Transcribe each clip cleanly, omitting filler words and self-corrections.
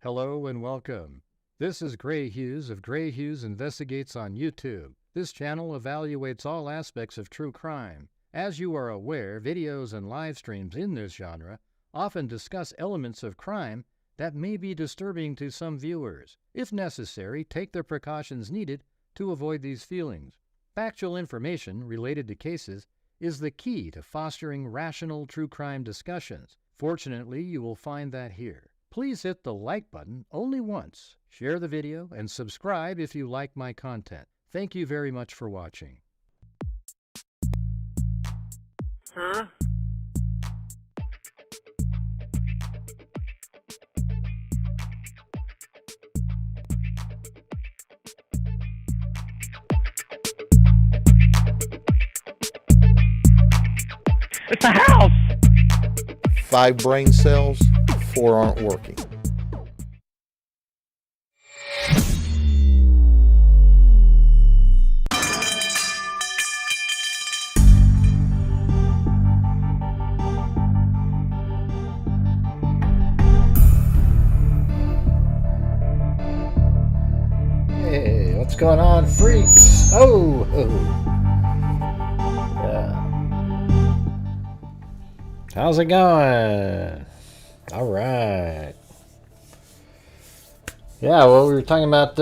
Hello and welcome. This is Grant Hughes of Grant Hughes Investigates on YouTube. This channel evaluates all aspects of true crime. As you are aware, videos and live streams in this genre often discuss elements of crime that may be disturbing to some viewers. If necessary, take the precautions needed to avoid these feelings. Factual information related to cases is the key to fostering rational true crime discussions. Fortunately, you will find that here. Please hit the like button only once, share the video, and subscribe if you like my content. Thank you very much for watching. Huh? It's a house! 5 brain cells, 4 aren't working. Hey, what's going on, freaks? Oh! Yeah. How's it going? All right. Yeah, well, we were talking about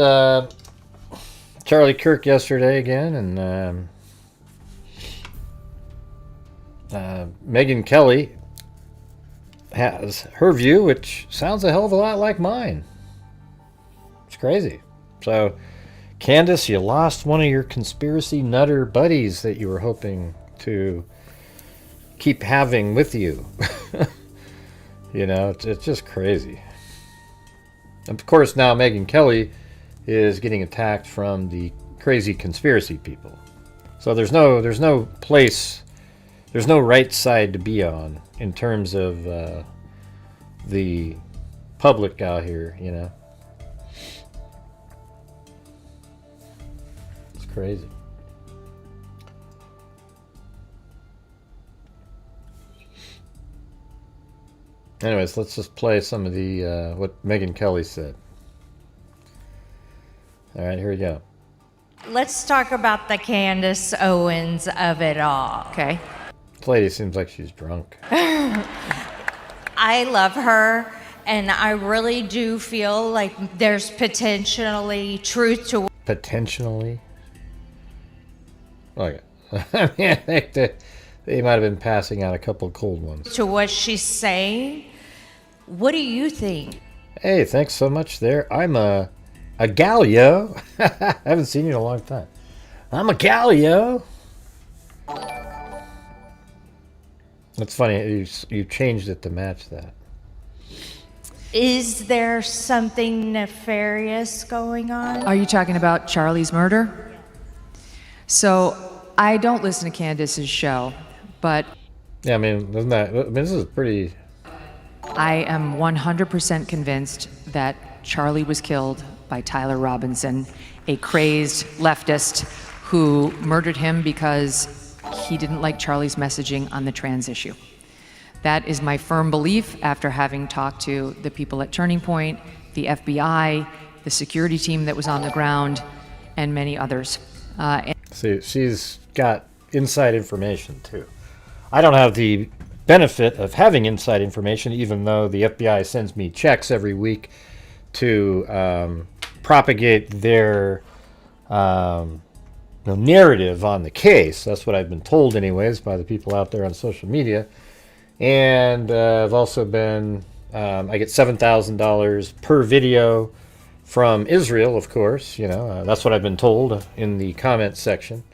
Charlie Kirk yesterday again, and Megyn Kelly has her view, which sounds a hell of a lot like mine. It's crazy. So, Candace, you lost one of your conspiracy nutter buddies that you were hoping to keep having with you. You know, it's just crazy. Of course, now Megyn Kelly is getting attacked from the crazy conspiracy people. So there's no place, there's no right side to be on in terms of the public out here, you know. It's crazy. Anyways, let's just play some of the what Megyn Kelly said. All right, here we go. Let's talk about the Candace Owens of it all. Okay. This lady seems like she's drunk. I love her, and I really do feel like there's potentially truth to Potentially? Okay. I mean, I think that they might have been passing out a couple of cold ones. what she's saying. What do you think? Hey, thanks so much there. I'm a gal, yo. I haven't seen you in a long time. I'm a gal, yo. That's funny. You changed it to match that. Is there something nefarious going on? Are you talking about Charlie's murder? So, I don't listen to Candace's show, but Yeah, I mean, this is pretty... I am 100% convinced that Charlie was killed by Tyler Robinson, a crazed leftist who murdered him because he didn't like Charlie's messaging on the trans issue. That is my firm belief after having talked to the people at Turning Point, the FBI, the security team that was on the ground, and many others. See, she's got inside information, too. I don't have the benefit of having inside information, even though the FBI sends me checks every week to propagate their narrative on the case. That's what I've been told anyways by the people out there on social media. And I've also been, I get $7,000 per video from Israel, of course. You know, that's what I've been told in the comments section.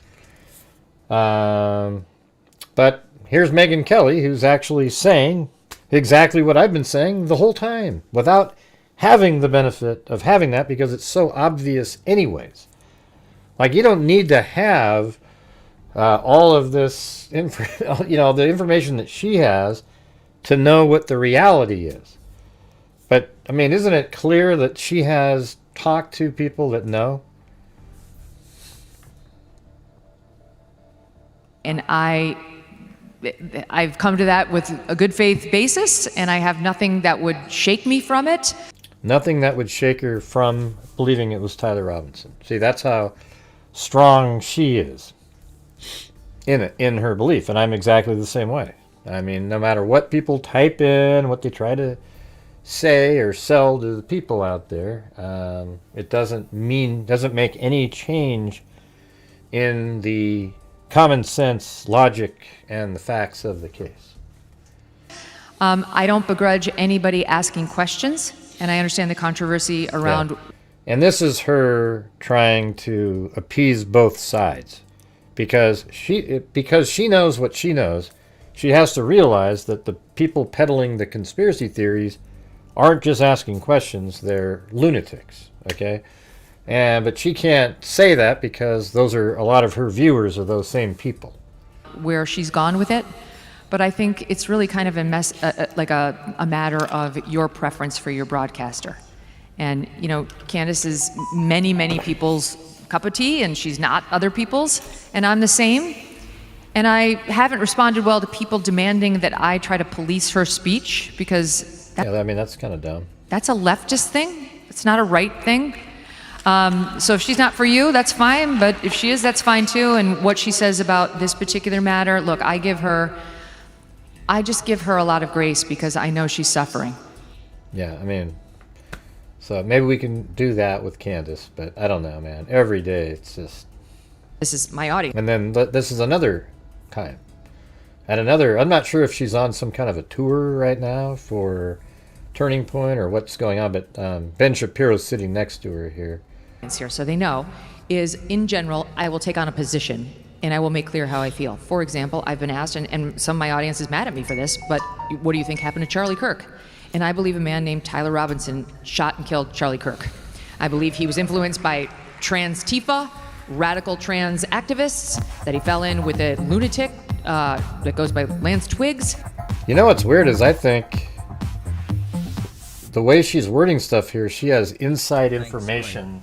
But here's Megyn Kelly, who's actually saying exactly what I've been saying the whole time, without having the benefit of having that, because it's so obvious anyways. Like, you don't need to have all of this, the information that she has to know what the reality is. But, I mean, isn't it clear that she has talked to people that know? And I've come to that with a good faith basis, and I have nothing that would shake me from it. Nothing that would shake her from believing it was Tyler Robinson. See, that's how strong she is in her belief, and I'm exactly the same way. I mean, no matter what people type in, what they try to say or sell to the people out there, it doesn't make any change in the common sense, logic, and the facts of the case. I don't begrudge anybody asking questions, and I understand the controversy around. Yeah. And this is her trying to appease both sides, because she knows what she knows. She has to realize that the people peddling the conspiracy theories aren't just asking questions; they're lunatics. Okay, but she can't say that because those are a lot of her viewers are those same people. Where she's gone with it, but I think it's really kind of a matter of your preference for your broadcaster. And you know, Candace is many people's cup of tea, and she's not other people's, and I'm the same. And I haven't responded well to people demanding that I try to police her speech, because I mean, that's kind of dumb. That's a leftist thing. It's not a right thing. So if she's not for you, that's fine. But if she is, that's fine too. And what she says about this particular matter, look, I just give her a lot of grace because I know she's suffering. Yeah, I mean, so maybe we can do that with Candace, but I don't know, man. Every day it's just... This is my audience. And then this is another time. And I'm not sure if she's on some kind of a tour right now for Turning Point or what's going on, but Ben Shapiro's sitting next to her here. Here, so they know, is in general, I will take on a position and I will make clear how I feel. For example, I've been asked, and some of my audience is mad at me for this, but what do you think happened to Charlie Kirk? And I believe a man named Tyler Robinson shot and killed Charlie Kirk. I believe he was influenced by trans Tifa, radical trans activists, that he fell in with a lunatic that goes by Lance Twiggs. You know what's weird is I think the way she's wording stuff here, she has inside information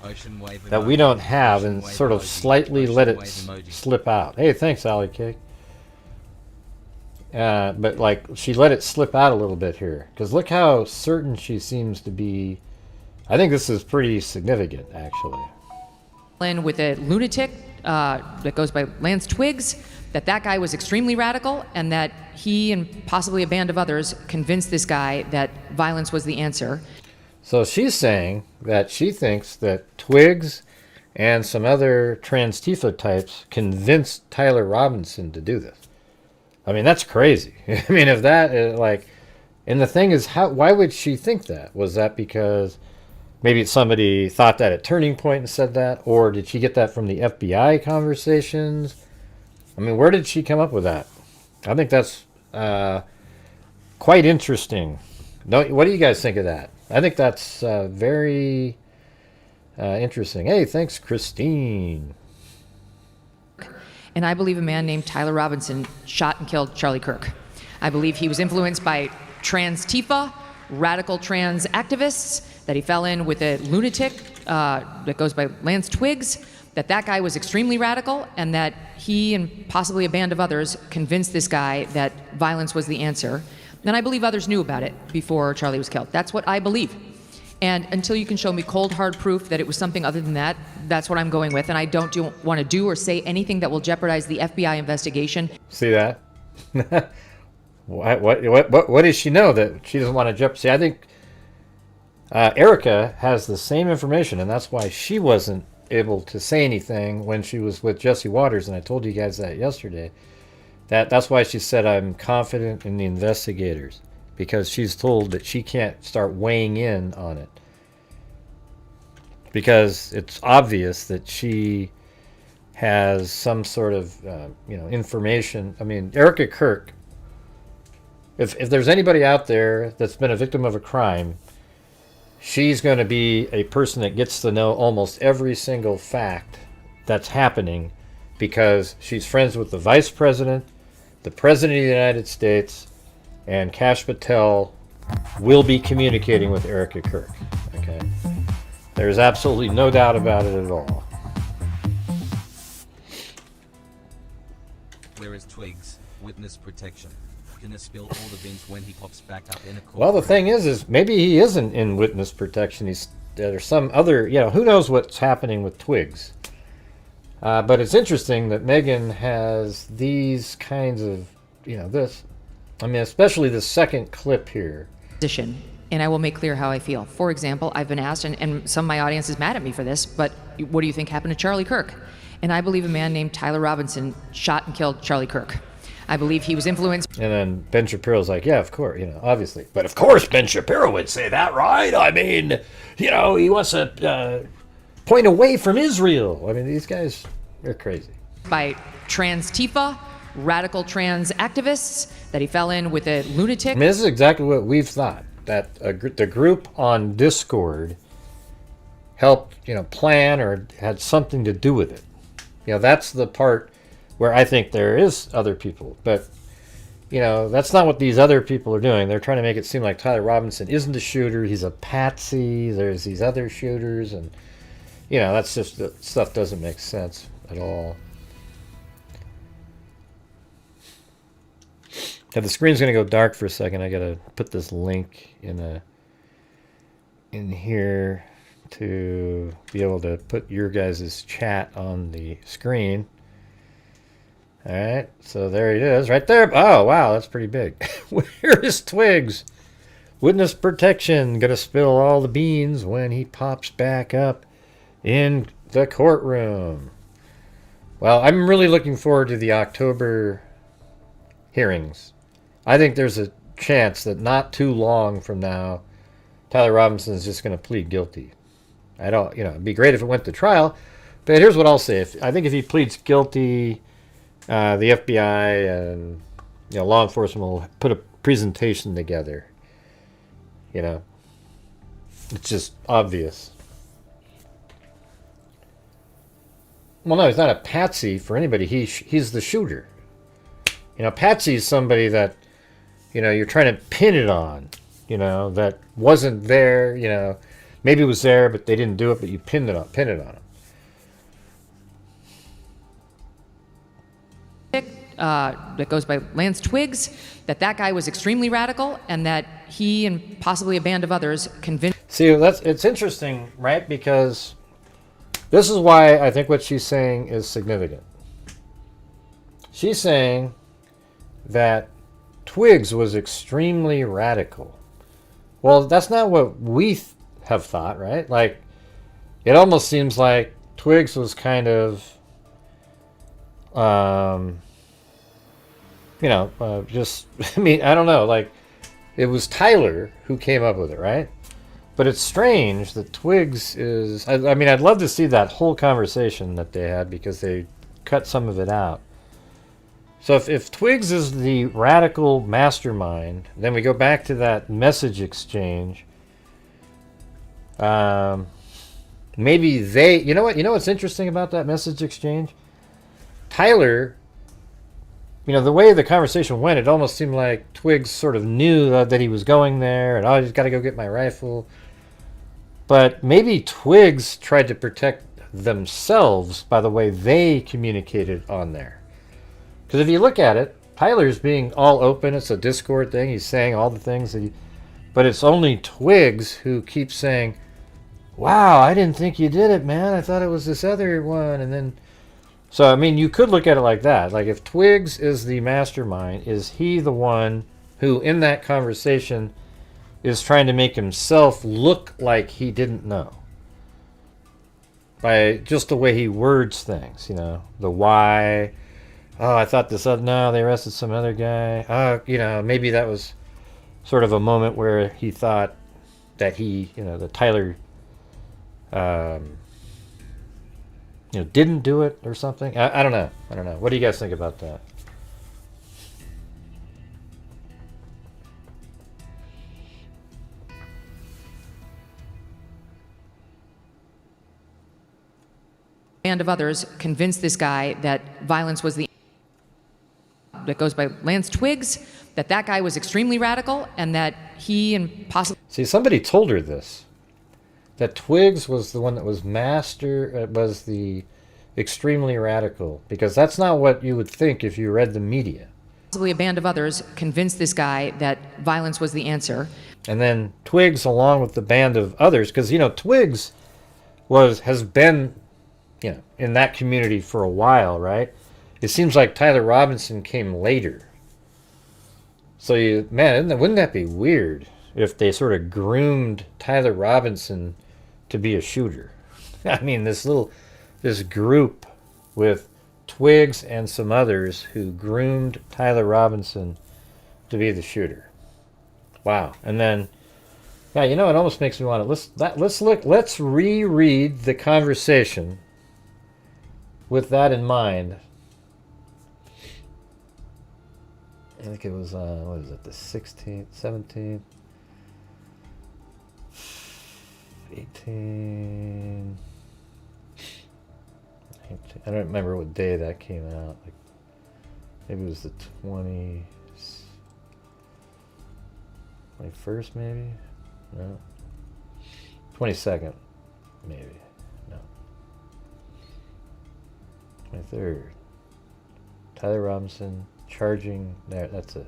that we don't have and sort of slightly let it slip out. Hey, thanks, Allie Cake. But like she let it slip out a little bit here, because look how certain she seems to be. I think this is pretty significant, actually. In with a lunatic that goes by Lance Twiggs, that guy was extremely radical, and that he and possibly a band of others convinced this guy that violence was the answer. So she's saying that she thinks that Twiggs and some other trans Tifa types convinced Tyler Robinson to do this. I mean, that's crazy. I mean, if that is like, and the thing is, why would she think that? Was that because maybe somebody thought that at Turning Point and said that, or did she get that from the FBI conversations? I mean, where did she come up with that? I think that's quite interesting. What do you guys think of that? I think that's very interesting. Hey, thanks, Christine. And I believe a man named Tyler Robinson shot and killed Charlie Kirk. I believe he was influenced by trans Tifa, radical trans activists, that he fell in with a lunatic that goes by Lance Twiggs, that guy was extremely radical, and that he and possibly a band of others convinced this guy that violence was the answer. And I believe others knew about it before Charlie was killed. That's what I believe. And until you can show me cold, hard proof that it was something other than that, that's what I'm going with. And I don't want to do or say anything that will jeopardize the FBI investigation. See that? What does she know that she doesn't want to jeopardize? See, I think Erica has the same information, and that's why she wasn't able to say anything when she was with Jesse Waters, and I told you guys that yesterday. That's why she said, I'm confident in the investigators, because she's told that she can't start weighing in on it, because it's obvious that she has some sort of information. I mean, Erica Kirk, if there's anybody out there that's been a victim of a crime, she's going to be a person that gets to know almost every single fact that's happening, because she's friends with the vice president, the president of the United States, and Kash Patel will be communicating with Erica Kirk. Okay, there's absolutely no doubt about it at all. Where is Twigs? Witness protection. gonna spill all the beans when he pops back up in a court. Well, the thing is maybe he isn't in witness protection. There's some other, who knows what's happening with Twigs. But it's interesting that Megyn has these kinds of, this. I mean, especially the second clip here. Position, and I will make clear how I feel. For example, I've been asked, and some of my audience is mad at me for this, but what do you think happened to Charlie Kirk? And I believe a man named Tyler Robinson shot and killed Charlie Kirk. I believe he was influenced. And then Ben Shapiro's like, yeah, of course, obviously. But of course Ben Shapiro would say that, right? I mean, he wants to point away from Israel. I mean, these guys, they're crazy. By trans Tifa, radical trans activists, that he fell in with a lunatic. I mean, this is exactly what we've thought, that the group on Discord helped, plan or had something to do with it. That's the part where I think there is other people. But, that's not what these other people are doing. They're trying to make it seem like Tyler Robinson isn't a shooter. He's a patsy. There's these other shooters. And, that's just, that stuff doesn't make sense at all. Now the screen's going to go dark for a second. I got to put this link in here to be able to put your guys' chat on the screen. All right, so there it is, right there. Oh, wow, that's pretty big. Where is Twigs? Witness protection, gonna spill all the beans when he pops back up in the courtroom. Well, I'm really looking forward to the October hearings. I think there's a chance that not too long from now, Tyler Robinson is just going to plead guilty. I don't, it'd be great if it went to trial, but here's what I'll say. I think if he pleads guilty, the FBI and law enforcement will put a presentation together. It's just obvious. Well, no, he's not a patsy for anybody. He's the shooter. Patsy is somebody that you're trying to pin it on. That wasn't there. Maybe it was there, but they didn't do it. But you pin it on him. That goes by Lance Twigs, that guy was extremely radical, and that he and possibly a band of others convinced. See, it's interesting, right? Because this is why I think what she's saying is significant. She's saying that Twigs was extremely radical. Well, that's not what we have thought, right? Like, it almost seems like Twigs was kind of, just, I don't know, like, it was Tyler who came up with it, right? But it's strange that Twigs is, I'd love to see that whole conversation that they had because they cut some of it out. So if Twigs is the radical mastermind, then we go back to that message exchange. Maybe they, you know what's interesting about that message exchange? Tyler, the way the conversation went, it almost seemed like Twigs sort of knew that he was going there, and I just got to go get my rifle. But maybe Twigs tried to protect themselves by the way they communicated on there. Because if you look at it, Tyler's being all open. It's a Discord thing. He's saying all the things but it's only Twigs who keeps saying, wow, I didn't think you did it, man. I thought it was this other one. And then, so, you could look at it like that. Like, if Twigs is the mastermind, is he the one who, in that conversation, is trying to make himself look like he didn't know? By just the way he words things, the why. Oh, I thought this other, no, they arrested some other guy. Maybe that was sort of a moment where he thought that that Tyler, didn't do it or something. I don't know. What do you guys think about that? Band of others convinced this guy that violence was the. That goes by Lance Twigs, that guy was extremely radical, and that he and possibly. See, somebody told her this. That Twigs was the one that was was the extremely radical, because that's not what you would think if you read the media. possibly a band of others convinced this guy that violence was the answer. And then Twigs, along with the band of others, because, you know, Twigs has been, you know, in that community for a while, right? It seems like Tyler Robinson came later. So, wouldn't that be weird if they sort of groomed Tyler Robinson to be a shooter? I mean, this group with Twigs and some others who groomed Tyler Robinson to be the shooter. Wow. And then, yeah, you know, it almost makes me want to let's reread the conversation with that in mind. I think it was what is it, the 16th, 17th, 18. I don't remember what day that came out. Like, maybe it was the 21st, maybe? No. 22nd, maybe. No. 23rd. Tyler Robinson charging there. That's it.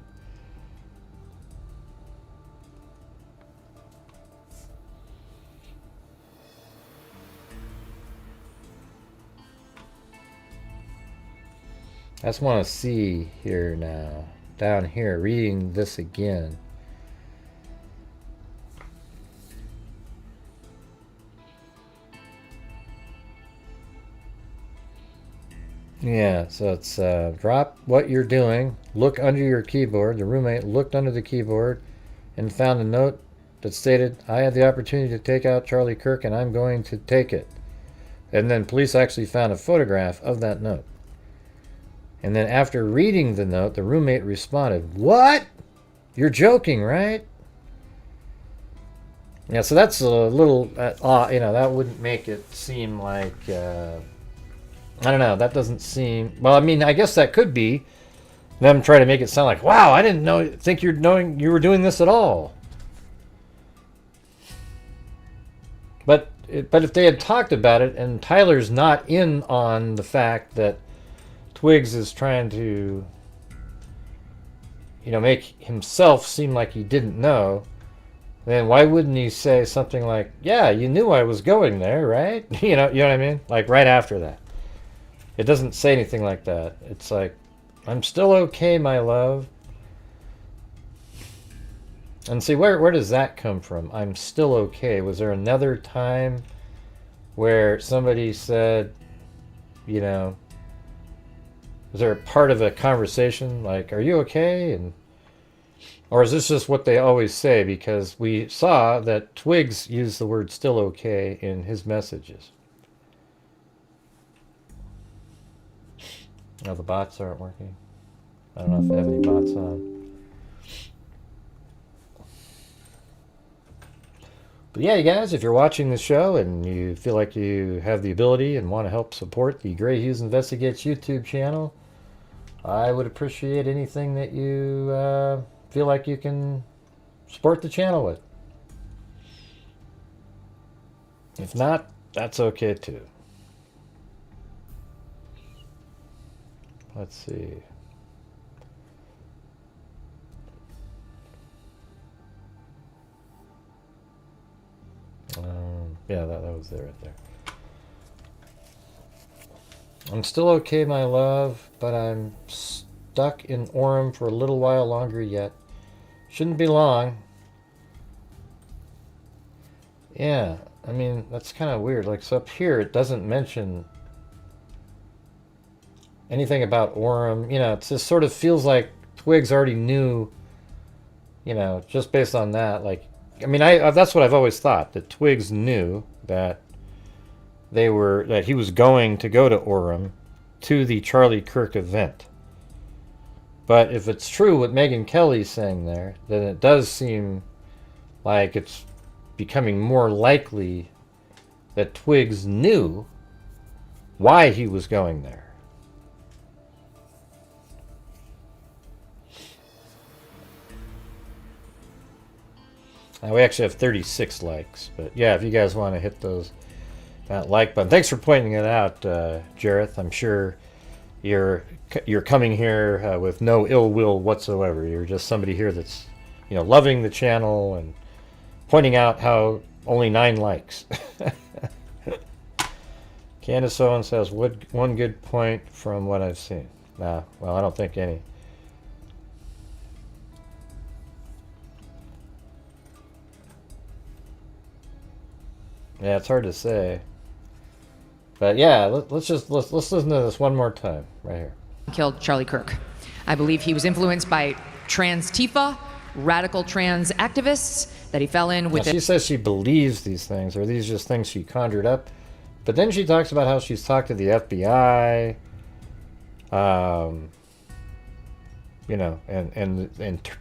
I just want to see here now, down here, reading this again. Yeah, so it's drop what you're doing, look under your keyboard. The roommate looked under the keyboard and found a note that stated, I had the opportunity to take out Charlie Kirk and I'm going to take it. And then police actually found a photograph of that note. And then after reading the note, the roommate responded, what? You're joking, right? Yeah, so that's a little, you know, that wouldn't make it seem like, I don't know, that doesn't seem, well, I mean, I guess that could be them trying to make it sound like, wow, I didn't think you were doing this at all. But if they had talked about it, and Tyler's not in on the fact that Twigs is trying to, you know, make himself seem like he didn't know, then why wouldn't he say something like, yeah, you knew I was going there, right? You know what I mean? Like right after that. It doesn't say anything like that. It's like, I'm still okay, my love. And see, where does that come from? I'm still okay. Was there another time where somebody said, you know, was there a part of a conversation like, are you okay? And or is this just what they always say? Because we saw that Twigs used the word still okay in his messages. Oh, the bots aren't working. I don't know if I have any bots on. But yeah, you guys, if you're watching the show and you feel like you have the ability and want to help support the Grant Hughes Investigates YouTube channel, I would appreciate anything that you feel like you can support the channel with. If not, that's okay too. Let's see. Yeah, that was there right there. I'm still okay, my love, but I'm stuck in Orem for a little while longer yet. Shouldn't be long. Yeah, I mean, that's kind of weird. Like, so up here, it doesn't mention anything about Orem. You know, it just sort of feels like Twigs already knew, you know, just based on that. Like, I mean, that's what I've always thought, that Twigs knew that that he was going to go to Orem to the Charlie Kirk event. But if it's true what Megyn Kelly's saying there, then it does seem like it's becoming more likely that Twigs knew why he was going there. We actually have 36 likes, but yeah, if you guys want to hit that like button. Thanks for pointing it out, Jareth. I'm sure you're coming here with no ill will whatsoever. You're just somebody here that's, loving the channel and pointing out how only 9 likes. Candace Owen says, one good point from what I've seen. Nah, well, I don't think any. Yeah, it's hard to say. But yeah, let's listen to this one more time, right here. Killed Charlie Kirk. I believe he was influenced by trans Tifa, radical trans activists that he fell in with. Now, she says she believes these things, or these are just things she conjured up. But then she talks about how she's talked to the FBI, and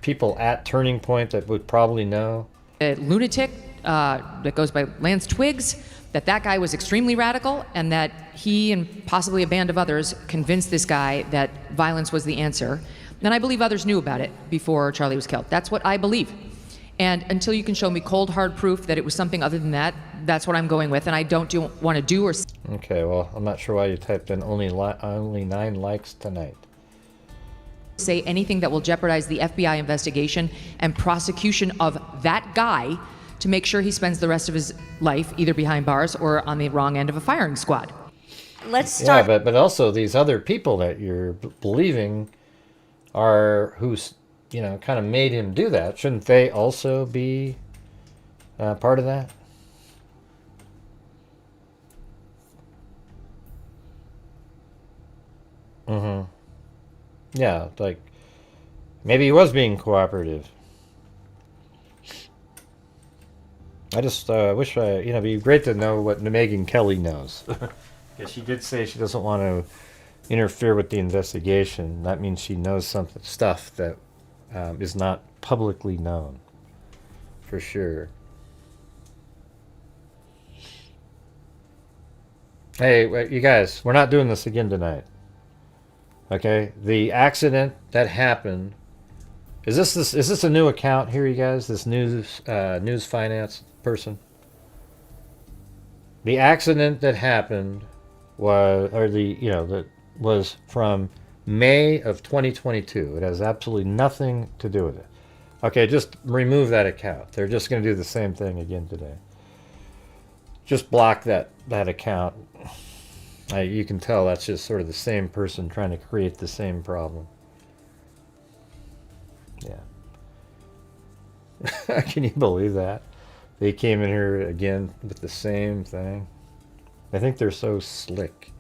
people at Turning Point that would probably know. A lunatic that goes by Lance Twiggs, that guy was extremely radical, and that he and possibly a band of others convinced this guy that violence was the answer. And I believe others knew about it before Charlie was killed. That's what I believe. And until you can show me cold, hard proof that it was something other than that, that's what I'm going with. And I don't want to do or... Okay, well, I'm not sure why you typed in only 9 likes tonight. Say anything that will jeopardize the FBI investigation and prosecution of that guy to make sure he spends the rest of his life either behind bars or on the wrong end of a firing squad. Let's start. Yeah, but also these other people that you're believing are who's, kind of made him do that. Shouldn't they also be part of that? Mm-hmm. Yeah, like maybe he was being cooperative. I just wish it'd be great to know what Megyn Kelly knows. Because she did say she doesn't want to interfere with the investigation. That means she knows some stuff that is not publicly known, for sure. Hey, wait, you guys, we're not doing this again tonight. Okay, the accident that happened. Is this a new account here, you guys? This news finance person. The accident that happened that was from May of 2022. It has absolutely nothing to do with it. Okay, just remove that account. They're just going to do the same thing again today. Just block that account. You can tell that's just sort of the same person trying to create the same problem. Yeah. Can you believe that? They came in here again with the same thing. I think they're so slick.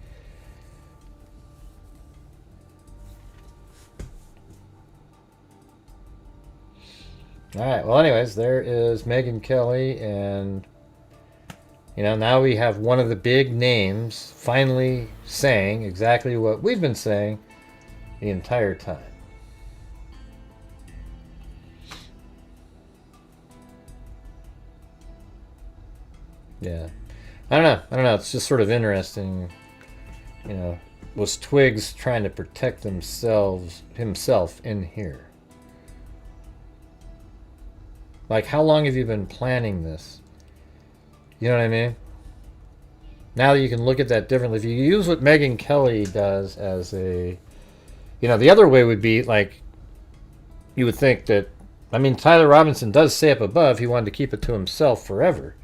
Alright, well anyways, there is Megyn Kelly, and now we have one of the big names finally saying exactly what we've been saying the entire time. Yeah. I don't know. It's just sort of interesting. Was Twiggs trying to protect himself in here? Like, how long have you been planning this? You know what I mean? Now that you can look at that differently, if you use what Megyn Kelly does as the other way would be like, you would think that, Tyler Robinson does say up above he wanted to keep it to himself forever.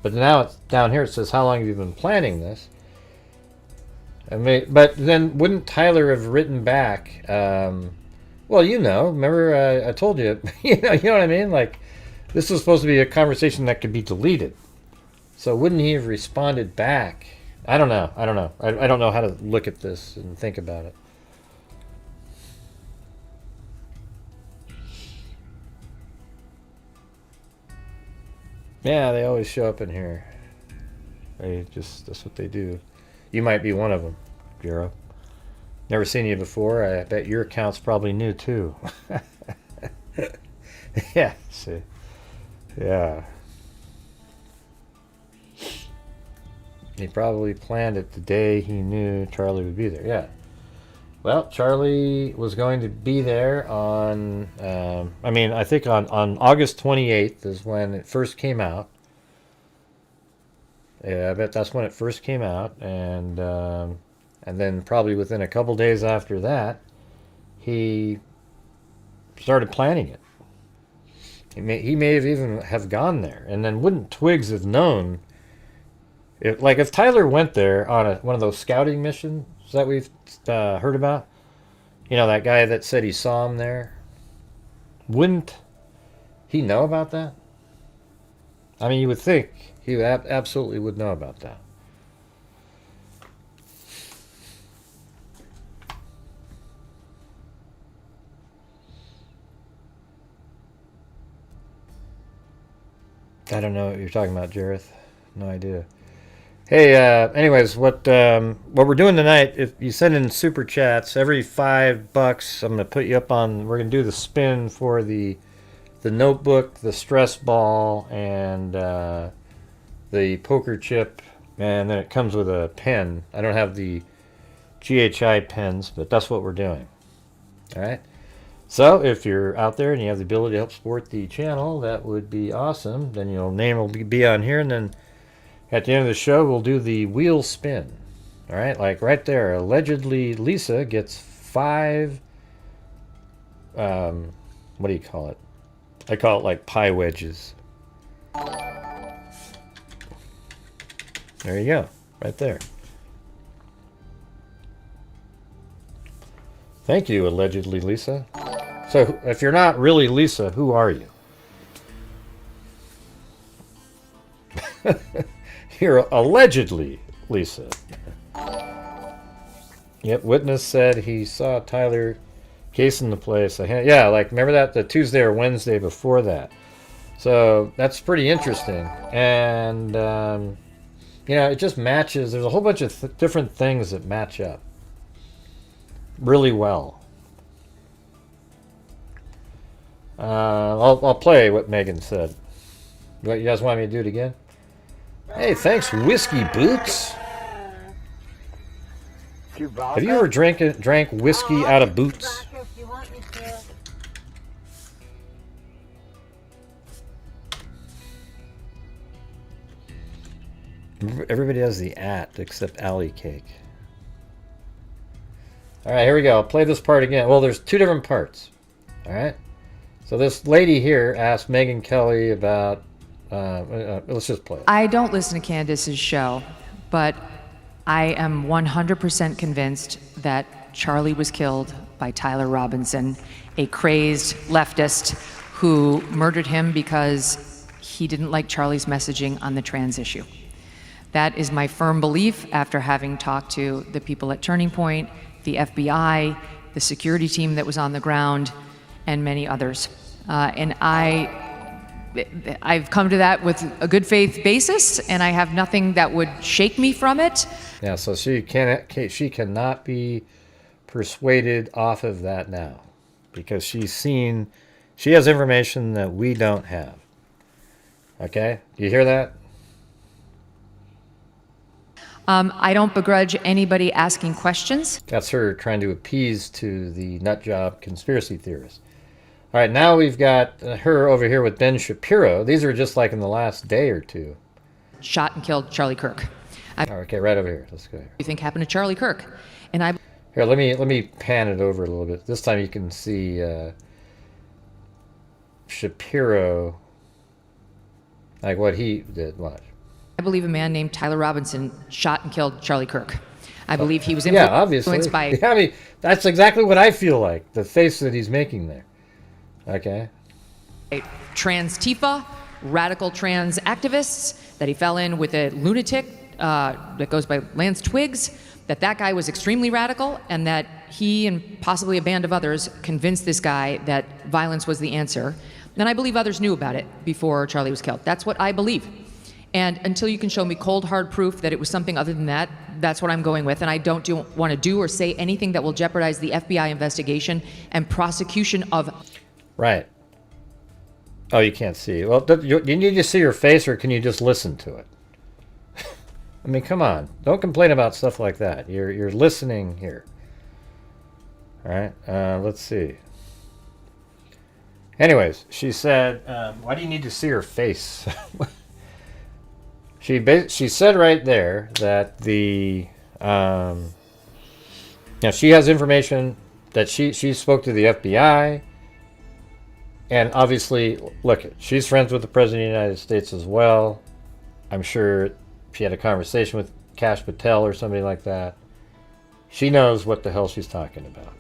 But now it's down here, it says, how long have you been planning this? But then wouldn't Tyler have written back, well, remember I told you, you know what I mean? Like, this was supposed to be a conversation that could be deleted. So wouldn't he have responded back? I don't know. I don't know how to look at this and think about it. Yeah, they always show up in here. That's what they do. You might be one of them, Bureau. Never seen you before. I bet your account's probably new too. Yeah, see. Yeah. He probably planned it the day he knew Charlie would be there. Yeah. Well, Charlie was going to be there on, I think on August 28th is when it first came out. Yeah, I bet that's when it first came out. And And then probably within a couple days after that, he started planning it. He may have even have gone there. And then wouldn't Twiggs have known? If Tyler went there on one of those scouting missions that we've heard about, you know, that guy that said he saw him there, wouldn't he know about that? I mean, you would think he absolutely would know about that. I don't know what you're talking about, Jareth. No idea. Hey, anyways, what we're doing tonight, if you send in super chats, every $5, I'm going to put you up on, we're going to do the spin for the notebook, the stress ball, and the poker chip, and then it comes with a pen. I don't have the GHI pens, but that's what we're doing. All right? So if you're out there and you have the ability to help support the channel, that would be awesome. Then your name will be on here, and then at the end of the show, we'll do the wheel spin. All right, like right there. Allegedly, Lisa gets 5. What do you call it? I call it like pie wedges. There you go, right there. Thank you, allegedly, Lisa. So, if you're not really Lisa, who are you? You're allegedly Lisa. Yep, witness said he saw Tyler casing the place. Yeah, like, remember that? The Tuesday or Wednesday before that. So, that's pretty interesting. And, you know, it just matches. There's a whole bunch of different things that match up really well. I'll play what Megyn said. You guys want me to do it again? Hey, thanks, Whiskey Boots. Have you ever drank whiskey out of boots? Everybody has the except Alley Cake. Alright, here we go. I'll play this part again. Well, there's 2 different parts. Alright? So this lady here asked Megyn Kelly about... let's just play it. I don't listen to Candace's show, but I am 100% convinced that Charlie was killed by Tyler Robinson, a crazed leftist who murdered him because he didn't like Charlie's messaging on the trans issue. That is my firm belief after having talked to the people at Turning Point, the FBI, the security team that was on the ground, and many others. And I've come to that with a good faith basis, and I have nothing that would shake me from it. Yeah, so she cannot be persuaded off of that now, because she has information that we don't have. Okay, do you hear that? I don't begrudge anybody asking questions. That's her trying to appease to the nutjob conspiracy theorists. All right, now we've got her over here with Ben Shapiro. These are just like in the last day or 2. Shot and killed Charlie Kirk. Okay, right over here. Let's go here. You think happened to Charlie Kirk? And I Here, let me pan it over a little bit. This time you can see Shapiro, like what he did. Watch. I believe a man named Tyler Robinson shot and killed Charlie Kirk. I believe he was obviously. influenced by... Yeah, I mean, that's exactly what I feel like, the face that he's making there. Okay. Trans Tifa, radical trans activists, that he fell in with a lunatic that goes by Lance Twiggs, that guy was extremely radical, and that he and possibly a band of others convinced this guy that violence was the answer. And I believe others knew about it before Charlie was killed. That's what I believe. And until you can show me cold, hard proof that it was something other than that, that's what I'm going with. And I don't want to do or say anything that will jeopardize the FBI investigation and prosecution of... Right. Oh, you can't see. Well, you need to see her face, or can you just listen to it? I mean, come on. Don't complain about stuff like that. You're listening here. All right. Let's see. Anyways, she said, why do you need to see her face? She said right there that the Now, she has information that she spoke to the FBI. And obviously, look, she's friends with the President of the United States as well. I'm sure she had a conversation with Kash Patel or somebody like that. She knows what the hell she's talking about.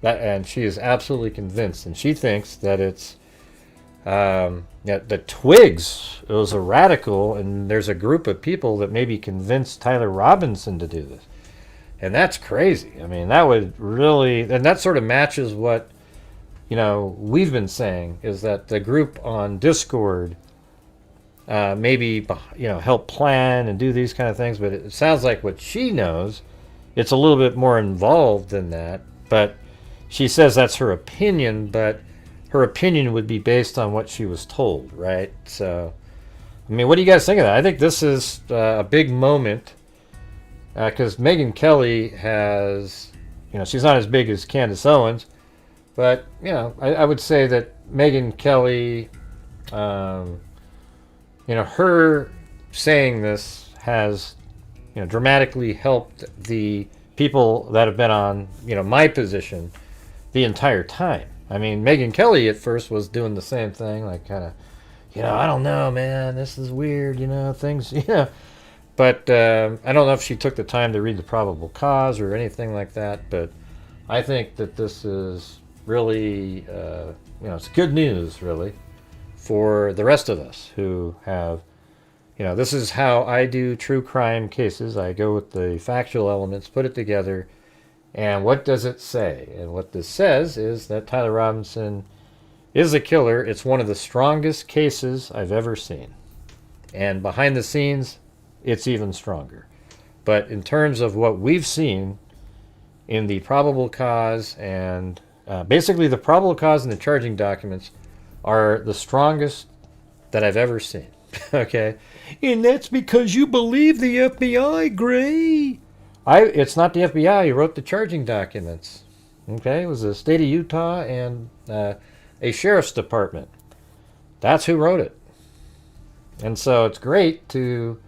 And she is absolutely convinced. And she thinks that it's that Twigs was a radical, and there's a group of people that maybe convinced Tyler Robinson to do this. And that's crazy. I mean, that would really... And that sort of matches what, we've been saying, is that the group on Discord maybe, help plan and do these kind of things. But it sounds like what she knows, it's a little bit more involved than that. But she says that's her opinion, but her opinion would be based on what she was told, right? So, I mean, what do you guys think of that? I think this is a big moment because Megyn Kelly has, she's not as big as Candace Owens, but, I would say that Megyn Kelly, her saying this has, dramatically helped the people that have been on, my position the entire time. I mean, Megyn Kelly at first was doing the same thing, like kind of, I don't know, man, this is weird, things, But I don't know if she took the time to read the probable cause or anything like that, but I think that this is really, it's good news, really, for the rest of us who have, this is how I do true crime cases. I go with the factual elements, put it together, and what does it say? And what this says is that Tyler Robinson is a killer. It's one of the strongest cases I've ever seen. And behind the scenes, it's even stronger. But in terms of what we've seen in the probable cause and basically the probable cause and the charging documents are the strongest that I've ever seen. Okay? And that's because you believe the FBI, Gray. It's not the FBI who wrote the charging documents. Okay? It was the state of Utah and a sheriff's department. That's who wrote it. And so it's great to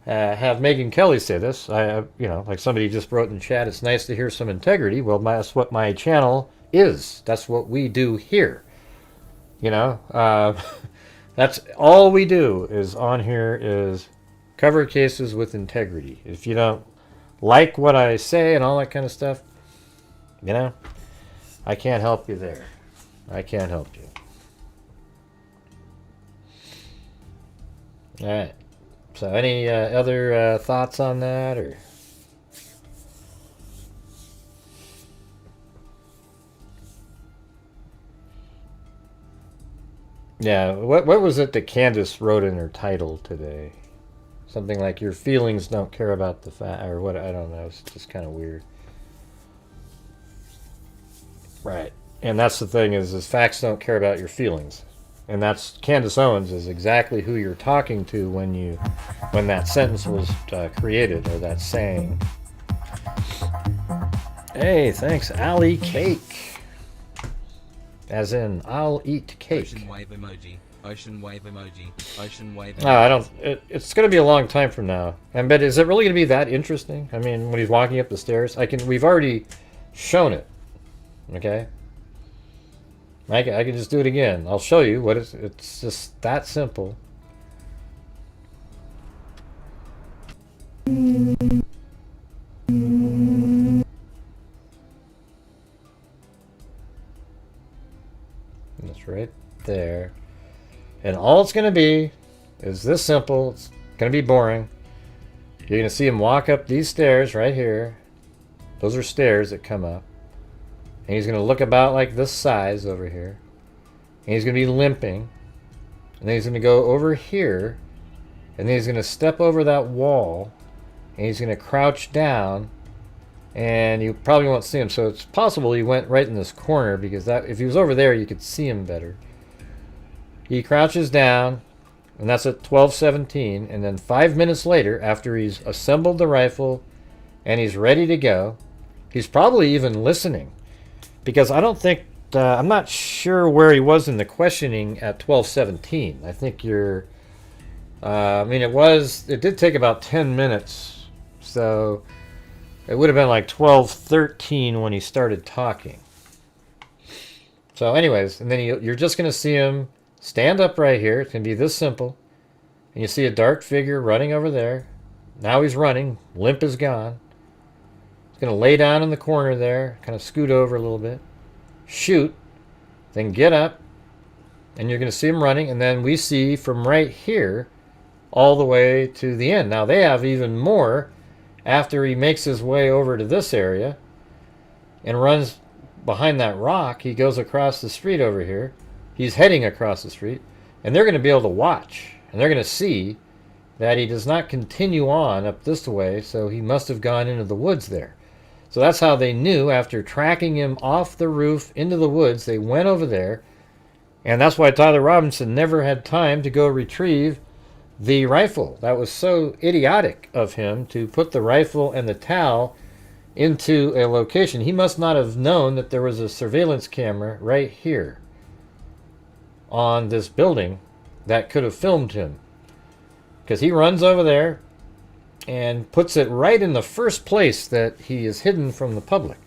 have Megyn Kelly say this. Like somebody just wrote in chat, it's nice to hear some integrity. Well, that's what my channel is. That's what we do here. That's all we do is on here is cover cases with integrity. If you don't like what I say and all that kind of stuff, I can't help you there. I can't help you. All right. So any other thoughts on that, or? Yeah, what was it that Candace wrote in her title today? Something like, your feelings don't care about the fact, or what, I don't know, it's just kind of weird. Right, and that's the thing is facts don't care about your feelings. And that's, Candace Owens is exactly who you're talking to when that sentence was created, or that saying. Hey, thanks, Allie Cake. As in, I'll eat cake. Ocean wave emoji. Ocean wave emoji. Ocean wave emoji. No, I don't. It's going to be a long time from now. But is it really going to be that interesting? I mean, when he's walking up the stairs, we've already shown it. Okay. I can just do it again. I'll show you what it's just that simple. That's right there. And all it's going to be is this simple. It's going to be boring. You're going to see him walk up these stairs right here. Those are stairs that come up. And he's going to look about like this size over here. And he's going to be limping. And then he's going to go over here. And then he's going to step over that wall. And he's going to crouch down. And you probably won't see him. So it's possible he went right in this corner, because that, if he was over there, you could see him better. He crouches down. And that's at 12:17. And then 5 minutes later, after he's assembled the rifle and he's ready to go, he's probably even listening. Because I don't think, I'm not sure where he was in the questioning at 12:17. I think you're, I mean, it did take about 10 minutes. So It would have been like 12:13 when he started talking. So anyways, and then you're just going to see him stand up right here. It's going to be this simple. And you see a dark figure running over there. Now he's running. Limp is gone. He's going to lay down in the corner there. Kind of scoot over a little bit. Shoot. Then get up. And you're going to see him running. And then we see from right here all the way to the end. Now they have even more after he makes his way over to this area and runs behind that rock. He goes across the street over here. He's heading across the street. And they're going to be able to watch. And they're going to see that he does not continue on up this way, so he must have gone into the woods there. So that's how they knew, after tracking him off the roof into the woods, they went over there. And that's why Tyler Robinson never had time to go retrieve the rifle. That was so idiotic of him to put the rifle and the towel into a location. He must not have known that there was a surveillance camera right here on this building that could have filmed him. Because he runs over there and puts it right in the first place that he is hidden from the public.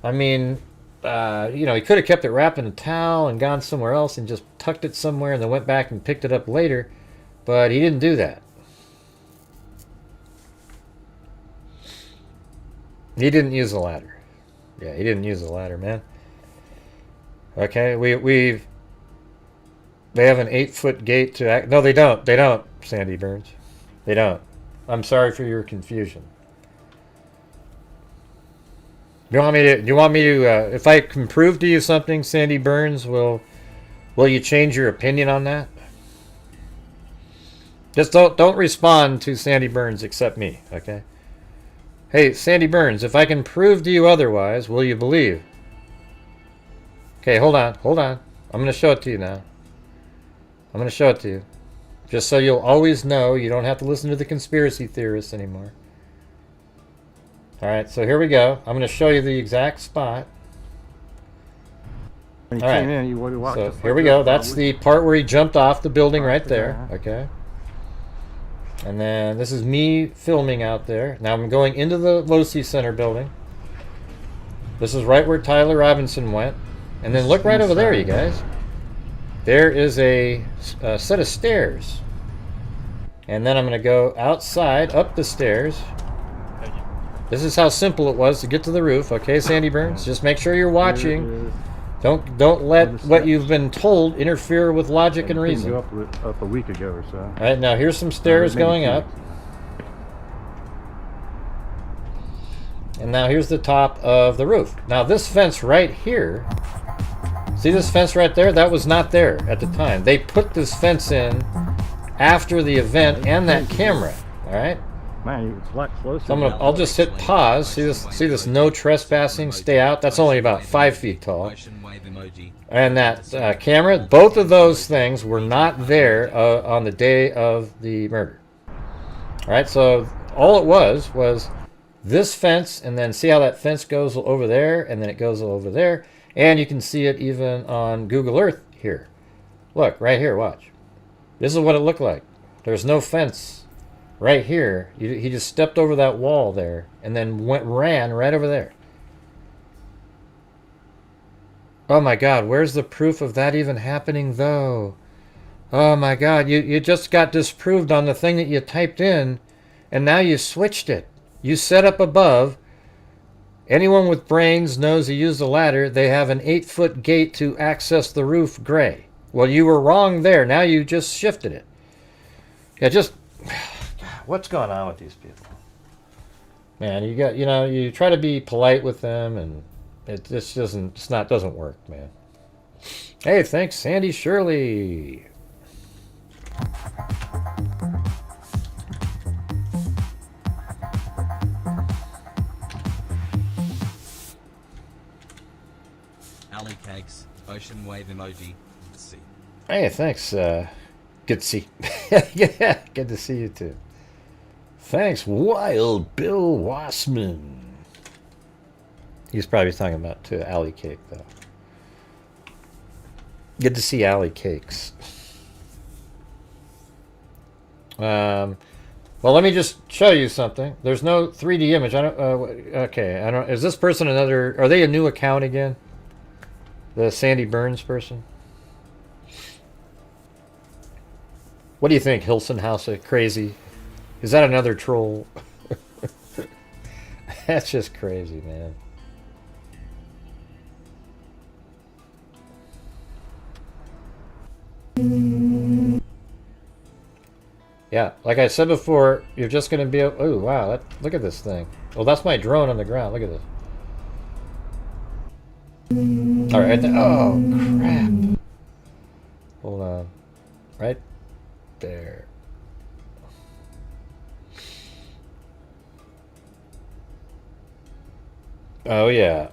I mean, you know, he could have kept it wrapped in a towel and gone somewhere else and just tucked it somewhere and then went back and picked it up later. But he didn't do that. He didn't use the ladder. Yeah, he didn't use the ladder, man. Okay, they have an 8-foot gate to act. No, they don't. They don't, Sandy Burns. They don't. I'm sorry for your confusion. You want me to, if I can prove to you something, Sandy Burns, will you change your opinion on that? Just don't respond to Sandy Burns except me, okay? Hey, Sandy Burns, if I can prove to you otherwise, will you believe? Okay, hold on. I'm going to show it to you now. I'm going to show it to you. Just so you'll always know, you don't have to listen to the conspiracy theorists anymore. Alright, so here we go. I'm going to show you the exact spot. When you All came right. in, you would have walked So just here like we that, go. That's probably. the part where he jumped off the building right Right there. there. Okay. And then this is me filming out there. Now I'm going into the Losi Center building. This is right where Tyler Robinson went. And then look right over there, you guys. There is a set of stairs. And then I'm going to go outside, up the stairs. This is how simple it was to get to the roof. Okay, Sandy Burns? Just make sure you're watching. Don't let what you've been told interfere with logic and reason. Up a week ago or so. All right, now here's some stairs Maybe going 2 up. weeks. And now here's the top of the roof. Now this fence right here, see this fence right there? That was not there at the time. They put this fence in after the event and that camera, all right? Man, it's a lot closer. So I'll just hit pause. See this no trespassing, stay out. That's only about 5 feet tall. Motion wave emoji. And that camera, both of those things were not there on the day of the murder. All right, so all it was this fence, and then see how that fence goes over there, and then it goes over there. And you can see it even on Google Earth here. Look, right here, watch. This is what it looked like. There's no fence right here. He just stepped over that wall there, and then ran right over there. Oh my God, where's the proof of that even happening though? Oh my God, you just got disproved on the thing that you typed in, and now you switched it. You set up above. Anyone with brains knows to use the ladder. They have an 8-foot gate to access the roof gray. Well, you were wrong there. Now you just shifted it. Yeah, just... What's going on with these people? Man, you try to be polite with them, and it just doesn't work, man. Hey, thanks, Sandy Shirley. Alley cakes. Ocean wave emoji. Let's see. Hey, thanks. Good to see. Yeah, good to see you too. Thanks, Wild Bill Wassman. He's probably talking about to Alley Cake though. Good to see Alley Cakes. What Well, let me just show you something. There's no 3D image. I don't. Okay, I don't. Is this person another? Are they a new account again? The Sandy Burns person. What do you think, Hilson House of Crazy? Is that another troll? That's just crazy, man. Yeah, like I said before, you're just going to be... Oh, wow, look at this thing. Well, that's my drone on the ground. Look at this. All right. Oh, crap. Hold on. Right there. Oh, yeah.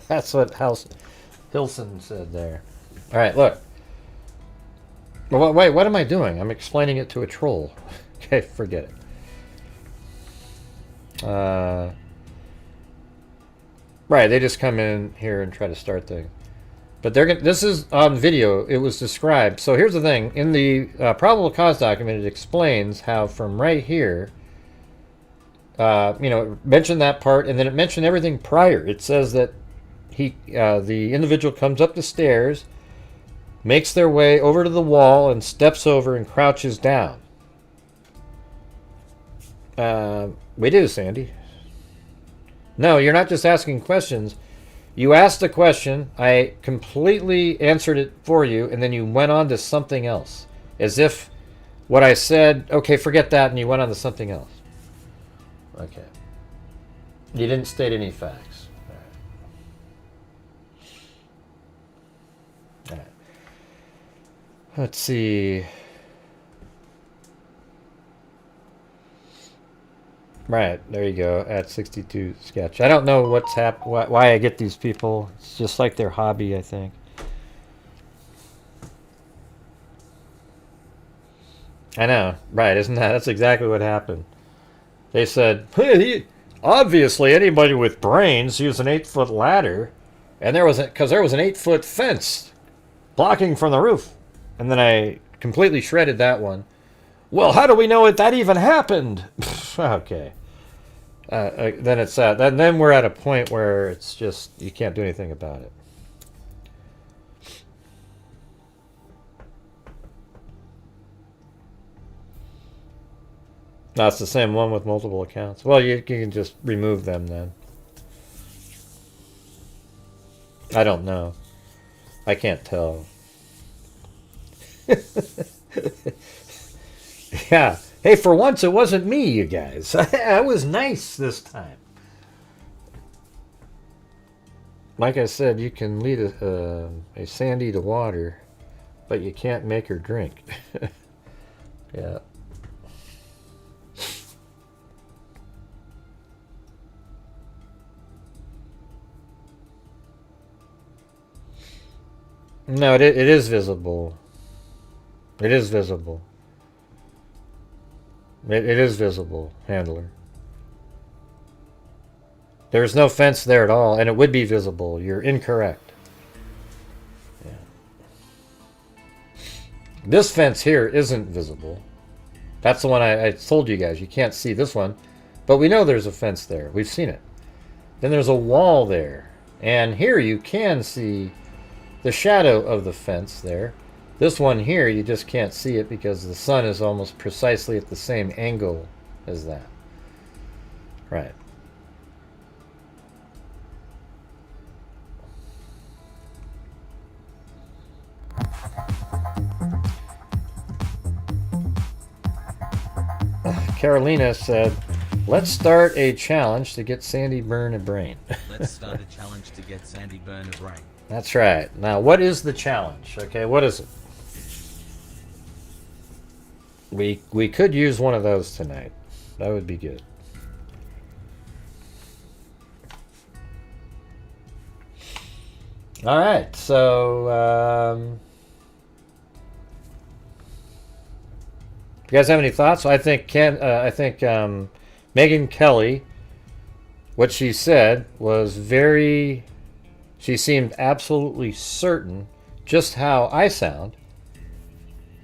That's what Hilson said there. All right, look. Well, wait, what am I doing? I'm explaining it to a troll. Okay, forget it. Right, they just come in here and try to start things. But this is on video. It was described. So here's the thing. In the probable cause document, it explains how from right here, it mentioned that part, and then it mentioned everything prior. It says that the individual comes up the stairs, makes their way over to the wall, and steps over and crouches down. We do, Sandy. No, you're not just asking questions. You asked a question, I completely answered it for you, and then you went on to something else. As if what I said, okay, forget that, and you went on to something else. Okay. You didn't state any facts. All right. Let's see. Right, there you go. At 62 sketch. I don't know what's why I get these people. It's just like their hobby, I think. I know, right? Isn't that's exactly what happened? They said, hey, obviously anybody with brains use an 8-foot ladder, and there was because there was an 8-foot fence blocking from the roof, and then I completely shredded that one. Well, how do we know that even happened? Okay. Then it's then we're at a point where it's just you can't do anything about it. No, it's the same one with multiple accounts. Well, you can just remove them then. I don't know. I can't tell. Yeah. Hey, for once it wasn't me, you guys. I was nice this time. Like I said, you can lead a Sandy to water, but you can't make her drink. Yeah. No, it is visible. It is visible. It is visible, handler. There's no fence there at all, and it would be visible. You're incorrect. Yeah. This fence here isn't visible. That's the one I told you guys. You can't see this one, but we know there's a fence there. We've seen it. Then there's a wall there, and here you can see the shadow of the fence there. This one here, you just can't see it because the sun is almost precisely at the same angle as that. Right. Carolina said, let's start a challenge to get Sandy burn a brain. Let's start a challenge to get Sandy burn a brain. That's right. Now, what is the challenge? Okay, what is it? We could use one of those tonight. That would be good. All right, so you guys have any thoughts? I think Megyn Kelly, what she said was very. She seemed absolutely certain just how I sound.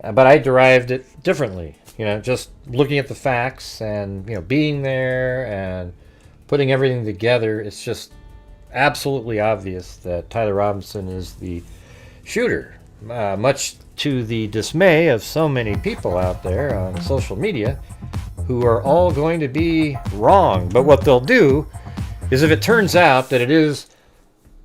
But I derived it differently. You know, just looking at the facts and, you know, being there and putting everything together, it's just absolutely obvious that Tyler Robinson is the shooter. Much to the dismay of so many people out there on social media who are all going to be wrong. But what they'll do is, if it turns out that it is...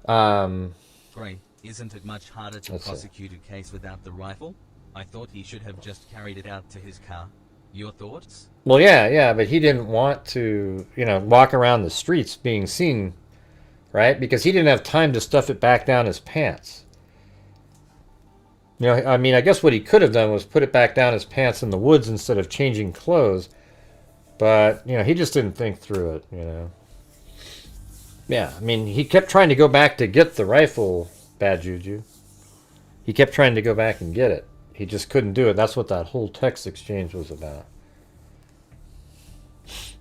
Gray, isn't it much harder to prosecute a case without the rifle? I thought he should have just carried it out to his car. Your thoughts? Well, yeah, but he didn't want to, you know, walk around the streets being seen, right? Because he didn't have time to stuff it back down his pants. You know, I mean, I guess what he could have done was put it back down his pants in the woods instead of changing clothes. But, you know, he just didn't think through it, you know. Yeah, I mean, he kept trying to go back to get the rifle, Bad Juju. He kept trying to go back and get it. He just couldn't do it. That's what that whole text exchange was about.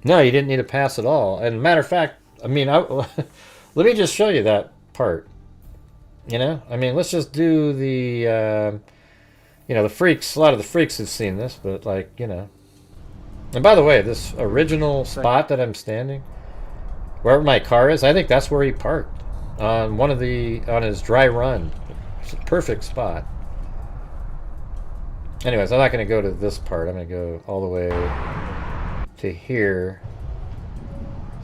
No, you didn't need a pass at all. And matter of fact, I mean, let me just show you that part. You know, I mean, let's just do the, you know, the freaks. A lot of the freaks have seen this, but like, you know. And by the way, this original spot that I'm standing, wherever my car is, I think that's where he parked on on his dry run. It's a perfect spot. Anyways, I'm not going to go to this part. I'm going to go all the way to here.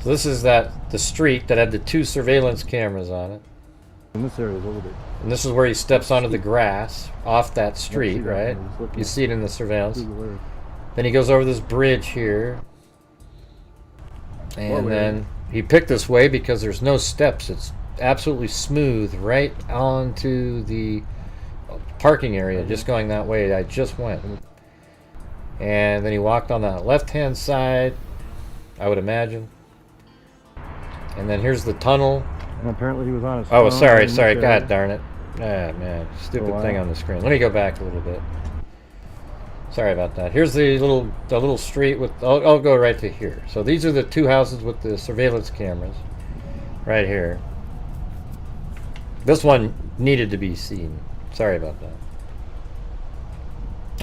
So this is the street that had the 2 surveillance cameras on it. And this area is over there. And this is where he steps onto the grass off that street, right? You see it in the surveillance. Then he goes over this bridge here. And then he picked this way because there's no steps. It's absolutely smooth right onto the parking area, just going that way. I just went. And then he walked on that left-hand side, I would imagine. And then here's the tunnel. And apparently he was on his Oh, phone. sorry. God darn it. Ah, man. Stupid thing on the screen. Let me go back a little bit. Sorry about that. Here's the little street with... I'll go right to here. So these are the 2 houses with the surveillance cameras. Right here. This one needed to be seen. Sorry about that.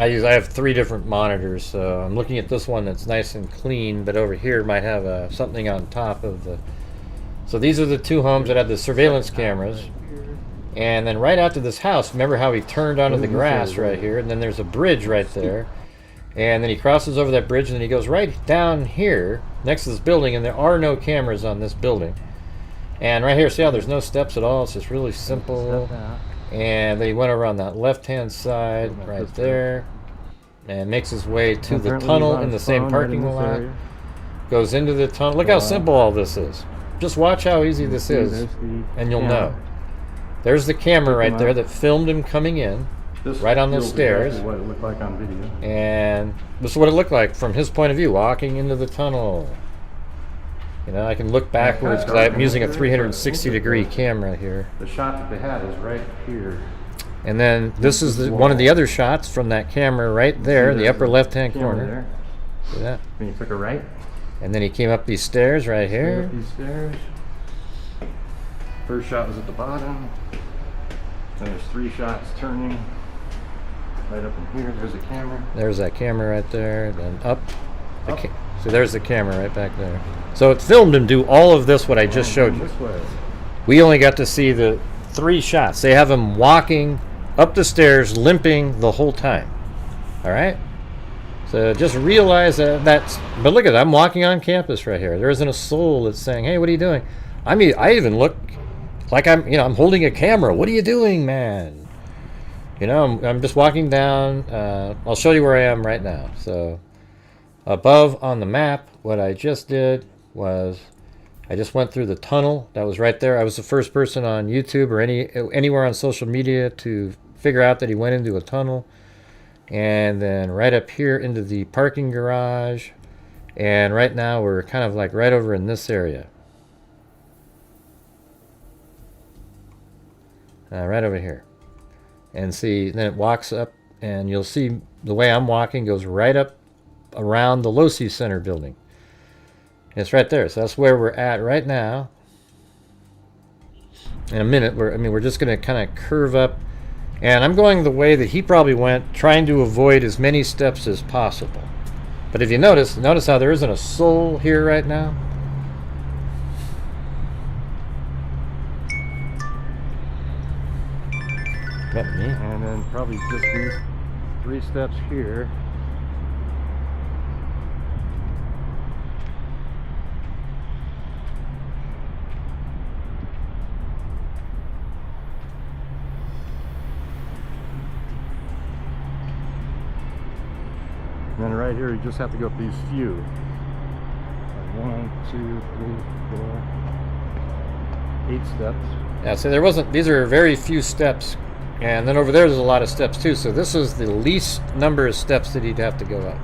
I have 3 different monitors, so I'm looking at this one that's nice and clean, but over here might have something on top of the... So these are the 2 homes that have the surveillance cameras. And then right out to this house, remember how he turned onto the grass right here, and then there's a bridge right there. And then he crosses over that bridge, and then he goes right down here, next to this building, and there are no cameras on this building. And right here, see how there's no steps at all? It's just really simple. And then he went over on that left-hand side right there and makes his way to the tunnel in the same parking lot. Goes into the tunnel. Look how simple all this is. Just watch how easy this is, and you'll know. There's the camera right there that filmed him coming in, right on the stairs. What it looked like on video. And this is what it looked like from his point of view, walking into the tunnel. You know, I can look backwards because I'm using a 360-degree camera here. The shot that they had is right here. And then this is one of the other shots from that camera right there in the upper left-hand corner. See that? Then he took a right. And then he came up these stairs right here. Up these stairs. First shot was at the bottom. Then there's 3 shots turning. Right up in here, there's a camera. There's that camera right there. Then up. So there's the camera right back there. So it filmed him do all of this, what I just showed you. This way. We only got to see the 3 shots. They have him walking up the stairs, limping the whole time. All right? So just realize that's... But look at it. I'm walking on campus right here. There isn't a soul that's saying, hey, what are you doing? I mean, I even look like I'm holding a camera. What are you doing, man? You know, I'm just walking down. I'll show you where I am right now. So above on the map, what I just did was I just went through the tunnel that was right there. I was the first person on YouTube or anywhere on social media to figure out that he went into a tunnel. And then right up here into the parking garage. And right now we're kind of like right over in this area. Right over here. And see, then it walks up, and you'll see the way I'm walking goes right up around the Losi Center building. It's right there. So that's where we're at right now. In a minute, we're just going to kind of curve up And I'm going the way that he probably went, trying to avoid as many steps as possible. But if you notice how there isn't a soul here right now? That me? And then probably just these 3 steps here. And then right here, you just have to go up these few. Like 1, 2, 3, 4, 8 steps. Yeah, so there wasn't, these are very few steps. And then over there's a lot of steps too. So this is the least number of steps that he'd have to go up.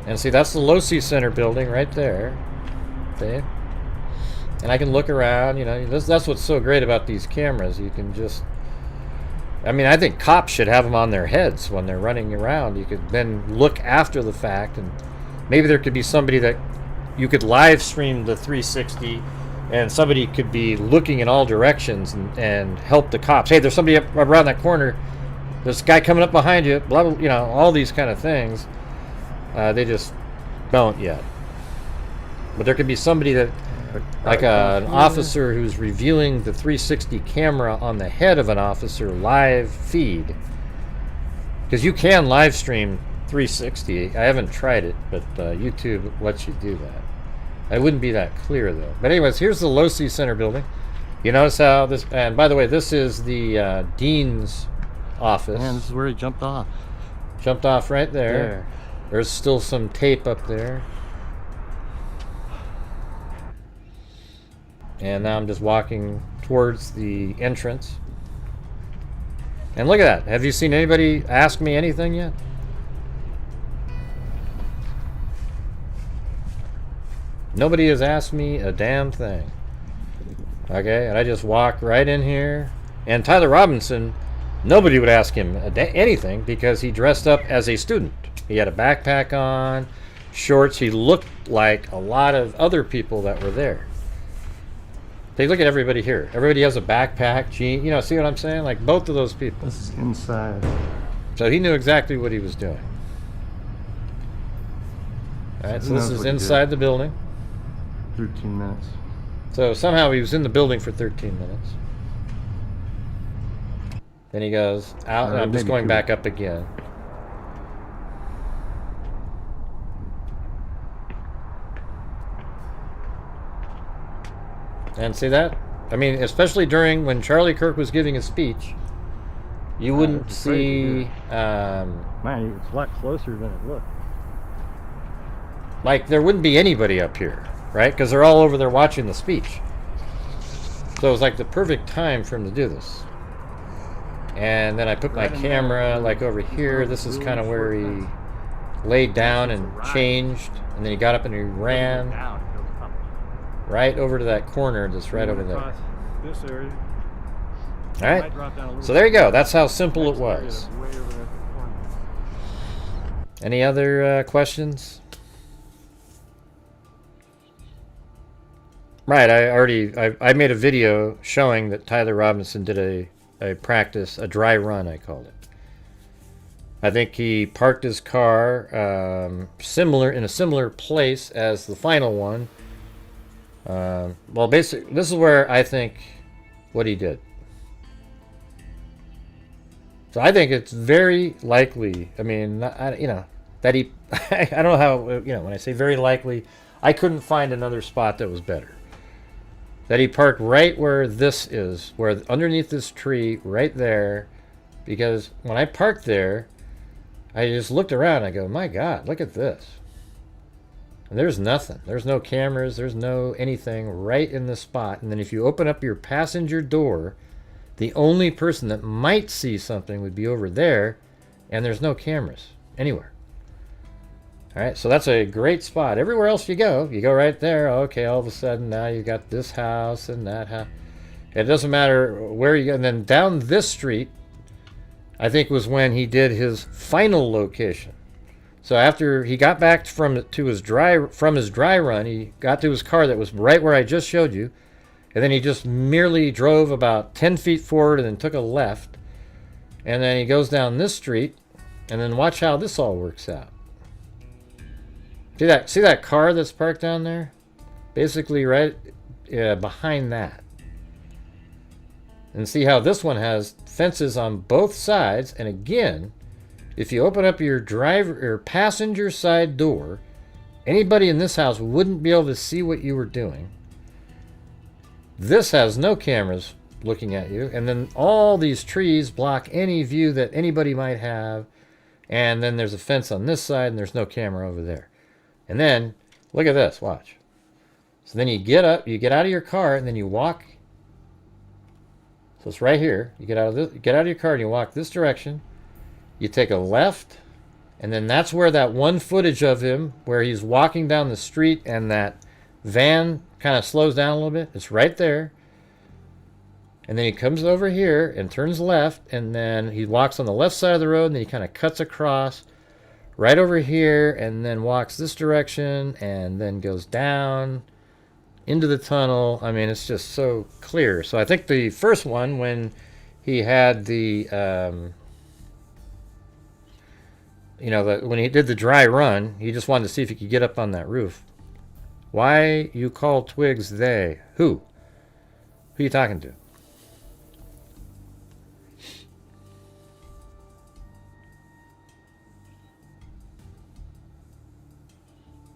And see, that's the Losi Center building right there. See? And I can look around, you know, that's what's so great about these cameras. You can just, I mean, I think cops should have them on their heads when they're running around. You could then look after the fact, and maybe there could be somebody that you could live stream the 360, and somebody could be looking in all directions and help the cops. Hey, there's somebody up around that corner. There's a guy coming up behind you. Blah, blah, you know, all these kind of things. They just don't yet. But there could be somebody that, like an officer who's reviewing the 360 camera on the head of an officer live feed. Because you can live stream 360. I haven't tried it, but YouTube lets you do that. It wouldn't be that clear though. But anyways, here's the Losi Center building. You notice how this, and by the way, this is the dean's office. Man, this is where he jumped off. Jumped off right there. There's still some tape up there. And now I'm just walking towards the entrance. And look at that. Have you seen anybody ask me anything yet? Nobody has asked me a damn thing. Okay, and I just walk right in here. And Tyler Robinson, nobody would ask him anything because he dressed up as a student. He had a backpack on, shorts. He looked like a lot of other people that were there. Take a look at everybody here. Everybody has a backpack, jeans. You know, see what I'm saying? Like both of those people. This is inside. So he knew exactly what he was doing. All right, so this is inside the building. 13 minutes. So somehow he was in the building for 13 minutes. Then he goes out, and I'm just going back up again. And see that? I mean, especially during when Charlie Kirk was giving a speech, you wouldn't see... Man, it's a lot closer than it looked. Like, there wouldn't be anybody up here, right? Because they're all over there watching the speech. So it was like the perfect time for him to do this. And then I put my camera like over here. This is kind of where he laid down and changed. And then he got up and he ran right over to that corner that's right over there. This area. All right. So there you go. That's how simple it was. Any other questions? Right, I made a video showing that Tyler Robinson did a practice, a dry run, I called it. I think he parked his car in a similar place as the final one. Well, basically, this is where I think what he did. So I think it's very likely. I mean, you know, that he. I don't know how. You know, when I say very likely, I couldn't find another spot that was better. That he parked right where this is, where underneath this tree, right there, because when I parked there, I just looked around. And I go, my God, look at this. And there's nothing. There's no cameras. There's no anything right in this spot. And then if you open up your passenger door, the only person that might see something would be over there, and there's no cameras anywhere. All right, so that's a great spot. Everywhere else you go right there. Okay, all of a sudden now you got this house and that house. It doesn't matter where you go. And then down this street, I think was when he did his final location. So after he got back from his dry run, he got to his car that was right where I just showed you. And then he just merely drove about 10 feet forward and then took a left. And then he goes down this street, and then watch how this all works out. See that car that's parked down there? Basically right behind that. And see how this one has fences on both sides. And again, if you open up your driver or passenger side door, anybody in this house wouldn't be able to see what you were doing. This has no cameras looking at you. And then all these trees block any view that anybody might have. And then there's a fence on this side and there's no camera over there. And then, look at this, watch. So then you get up, you get out of your car, and then you walk. So it's right here. You get out of your car and you walk this direction. You take a left, and then that's where that one footage of him, where he's walking down the street and that van kind of slows down a little bit. It's right there. And then he comes over here and turns left, and then he walks on the left side of the road, and then he kind of cuts across right over here, and then walks this direction, and then goes down into the tunnel. I mean, it's just so clear. So I think the first one, when he had the, when he did the dry run, he just wanted to see if he could get up on that roof. Why you call twigs they? Who? Who are you talking to?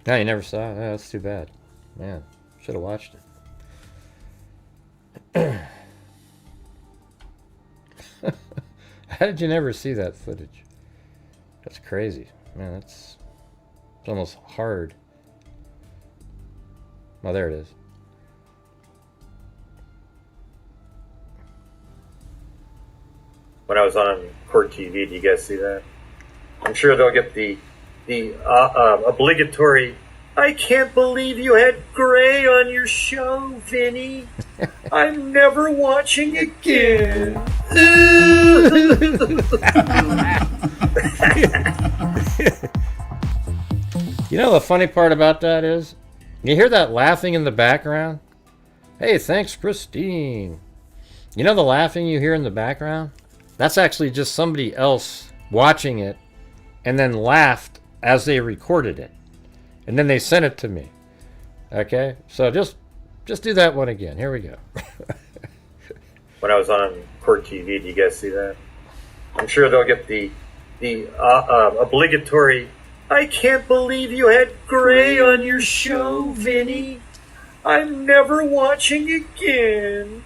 No, you never saw it? Oh, that's too bad. Man, should have watched it. How did you never see that footage? That's crazy. Man, it's almost hard. Oh, there it is. When I was on Court TV, did you guys see that? I'm sure they'll get the obligatory, I can't believe you had Gray on your show, Vinny. I'm never watching again. You know the funny part about that is, you hear that laughing in the background? Hey, thanks, Christine. You know the laughing you hear in the background? That's actually just somebody else watching it and then laughed as they recorded it. And then they sent it to me. Okay? So just do that one again. Here we go. When I was on Court TV, did you guys see that? I'm sure they'll get the obligatory, I can't believe you had Gray on your show, Vinny. I'm never watching again.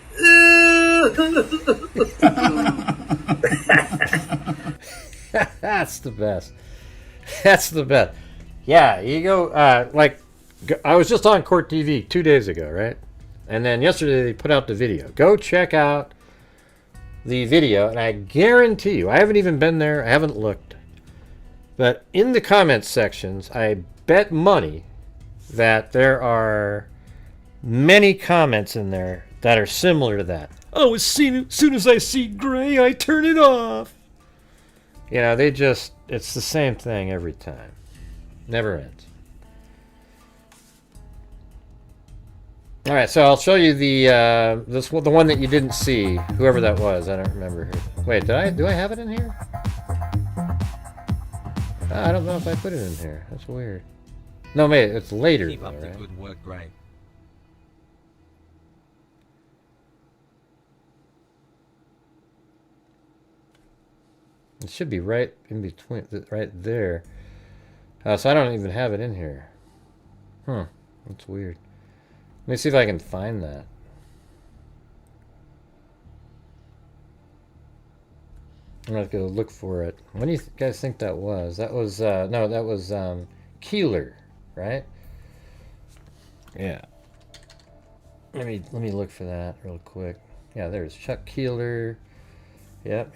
That's the best. That's the best. Yeah, you go, I was just on Court TV 2 days ago, right? And then yesterday they put out the video. Go check out the video, and I guarantee you, I haven't even been there, I haven't looked. But in the comments sections, I bet money that there are many comments in there that are similar to that. Oh, as soon as I see Gray, I turn it off. You know, it's the same thing every time. Never ends. All right, so I'll show you the one that you didn't see, whoever that was. I don't remember who. Wait, do I have it in here? I don't know if I put it in here. That's weird. No, wait, it's later. Keep up though, the right? good work, Gray. It should be right in between, right there. So I don't even have it in here. That's weird. Let me see if I can find that. I'm gonna have to go look for it. What do you guys think that was? That was no, that was Keeler, right? Yeah. Let me look for that real quick. Yeah, there's Chuck Keeler. Yep.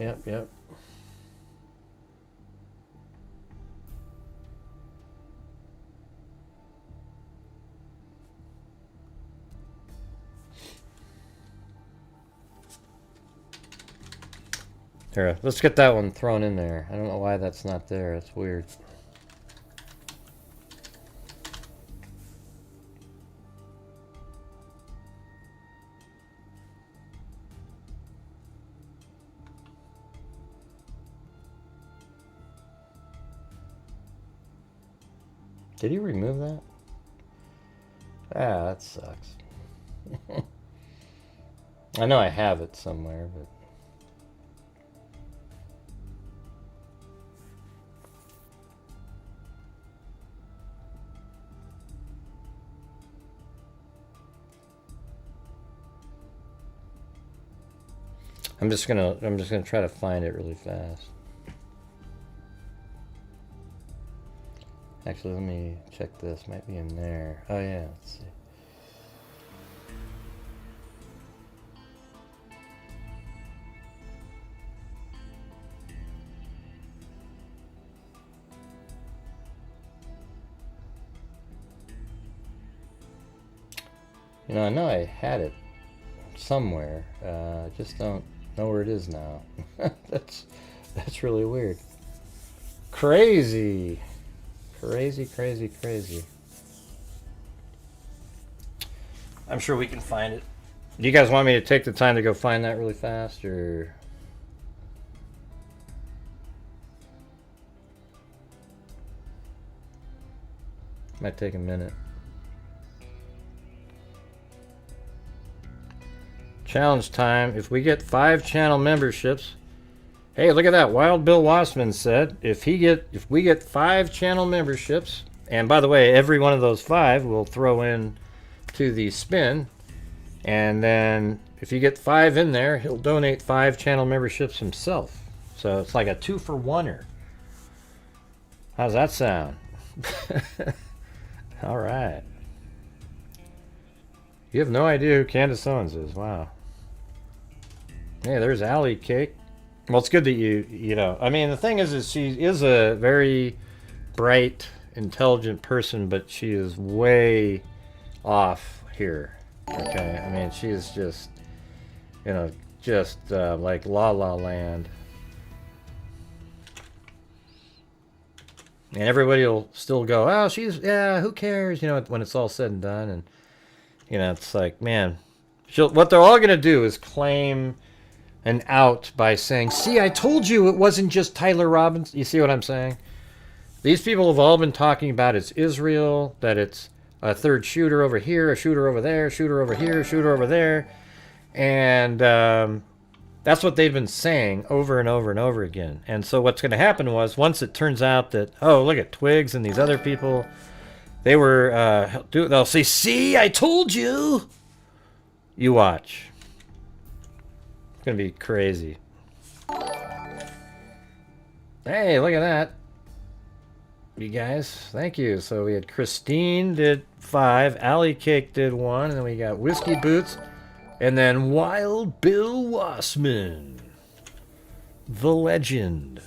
Here, let's get that one thrown in there. I don't know why that's not there. It's weird. Did he remove that? Ah, that sucks. I know I have it somewhere, but... I'm just gonna try to find it really fast. Actually, let me check this. Might be in there. Oh yeah, let's see. You know, I know I had it somewhere. Just don't know where it is now. That's really weird. Crazy. Crazy. I'm sure we can find it. Do you guys want me to take the time to go find that really fast, or? Might take a minute. Challenge time. If we get 5 channel memberships, hey, look at that. Wild Bill Wassman said if we get 5 channel memberships, and by the way, every one of those 5 will throw in to the spin, and then if you get 5 in there, he'll donate 5 channel memberships himself. So it's like a 2-for-1er. How's that sound? All right. You have no idea who Candace Owens is. Wow. Hey, there's Allie Cake. Well, it's good that you know. I mean, the thing is she is a very bright, intelligent person, but she is way off here. Okay, I mean, she is just, you know, just like La La Land. And everybody will still go, oh, yeah, who cares, you know, when it's all said and done. And, you know, it's like, man, what they're all going to do is claim an out by saying, see, I told you it wasn't just Tyler Robinson. You see what I'm saying? These people have all been talking about it's Israel, that it's a third shooter over here, a shooter over there, shooter over here, shooter over there. And that's what they've been saying over and over and over again. And so what's going to happen was, once it turns out that, oh, look at Twigs and these other people, they were, they'll say, see, I told you. You watch. It's going to be crazy. Hey, look at that. You guys, thank you. So we had Christine did 5, Allie Cake did 1, and then we got Whiskey Boots, and then Wild Bill Wassman, the legend.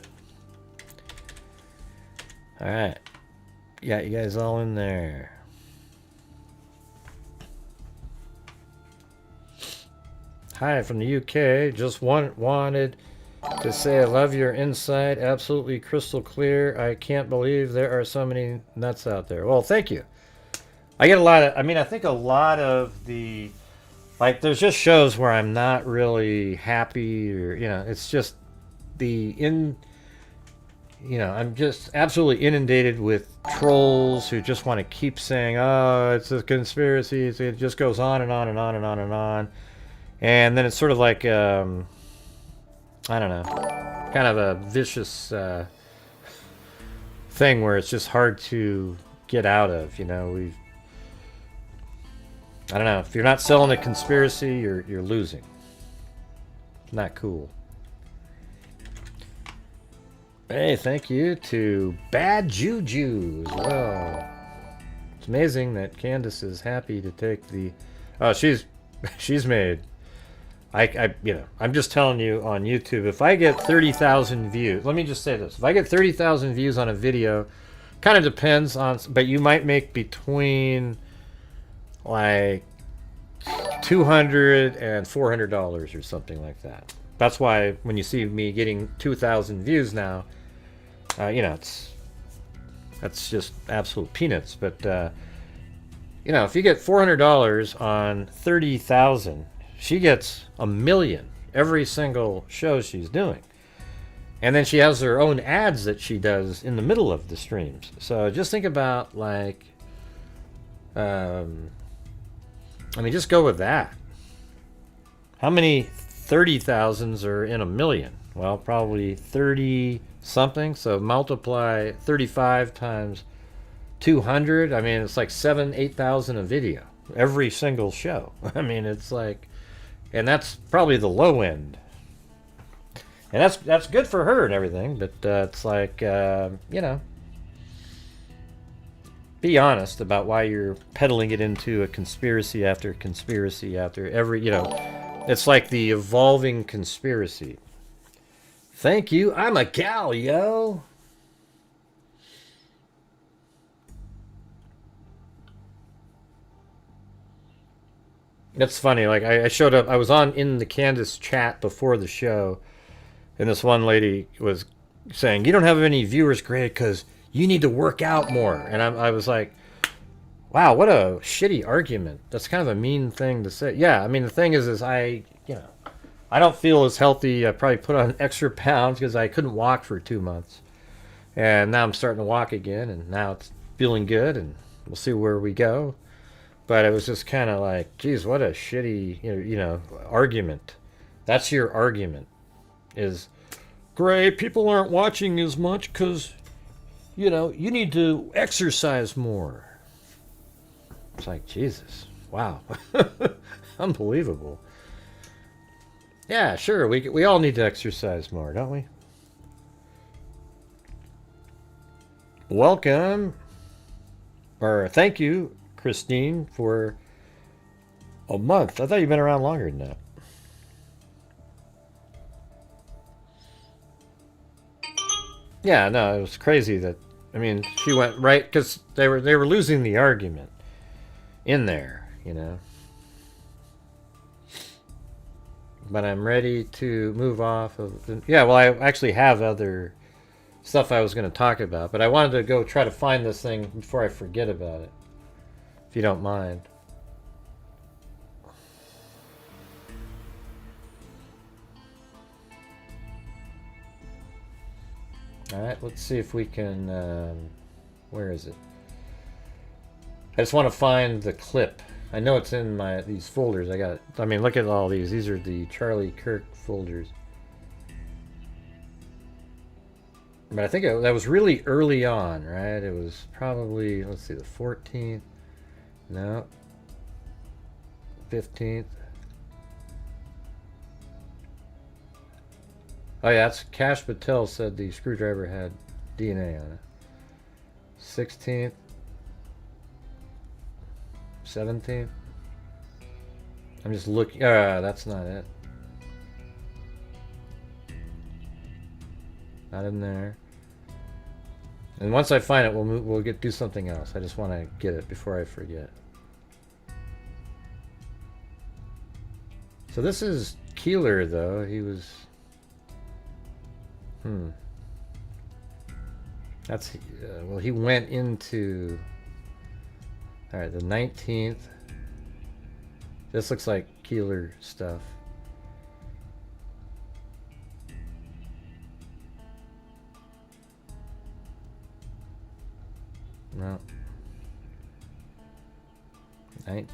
All right, got you guys all in there. Hi from the UK. Just wanted to say I love your insight. Absolutely crystal clear. I can't believe there are so many nuts out there. Well, thank you. I get a lot of, I mean, I think a lot of the, like, there's just shows where I'm not really happy, or, you know, it's just you know, I'm just absolutely inundated with trolls who just want to keep saying, oh, it's a conspiracy. It just goes on and on and on and on and on. And then it's sort of like, I don't know, kind of a vicious thing where it's just hard to get out of, you know. I don't know, if you're not selling a conspiracy, you're losing. Not cool. Hey, thank you to Bad Juju as well. It's amazing that Candace is happy to take the, oh, she's made, you know, I'm just telling you on YouTube, if I get 30,000 views, let me just say this, if I get 30,000 views on a video, kind of depends on, but you might make between like $200 and $400 or something like that. That's why when you see me getting 2,000 views now, you know, that's just absolute peanuts. But you know, if you get $400 on 30,000, she gets $1 million every single show she's doing. And then she has her own ads that she does in the middle of the streams. So just think about like, I mean, just go with that. How many 30,000s are in a million? Well, probably 30 something. So multiply 35 times 200. I mean, it's like 8,000 a video every single show. I mean, it's like, and that's probably the low end. And that's good for her and everything, but it's like, you know, be honest about why you're peddling it into a conspiracy after every, you know, it's like the evolving conspiracy. Thank you. I'm a gal, yo. That's funny. Like I showed up, I was in the Candace chat before the show. And this one lady was saying, you don't have any viewers, Greg, because you need to work out more. And I was like, wow, what a shitty argument. That's kind of a mean thing to say. Yeah, I mean, the thing is I don't feel as healthy. I probably put on extra pounds because I couldn't walk for 2 months. And now I'm starting to walk again, and now it's feeling good, and we'll see where we go. But it was just kind of like, geez, what a shitty, you know, argument. That's your argument. Is, great, people aren't watching as much because, you know, you need to exercise more. It's like, Jesus, wow. Unbelievable. Yeah, sure, we all need to exercise more, don't we? Welcome, or thank you, Christine, for a month. I thought you'd been around longer than that. Yeah, no, it was crazy that, I mean, she went right, because they were losing the argument in there, you know. But I'm ready to move off of, yeah, well, I actually have other stuff I was going to talk about, but I wanted to go try to find this thing before I forget about it, if you don't mind. Alright, let's see if we can, where is it? I just want to find the clip. I know it's in these folders. I mean, look at all these. These are the Charlie Kirk folders. But I think that was really early on, right? It was probably, let's see, the 14th. No. 15th. Oh yeah, that's Cash Patel said the screwdriver had DNA on it. 16th. 17th. I'm just looking. That's not it. Not in there. And once I find it, we'll do something else. I just want to get it before I forget. So this is Keeler, though. He was. That's well. He went into. All right, the 19th. This looks like Keeler stuff. No.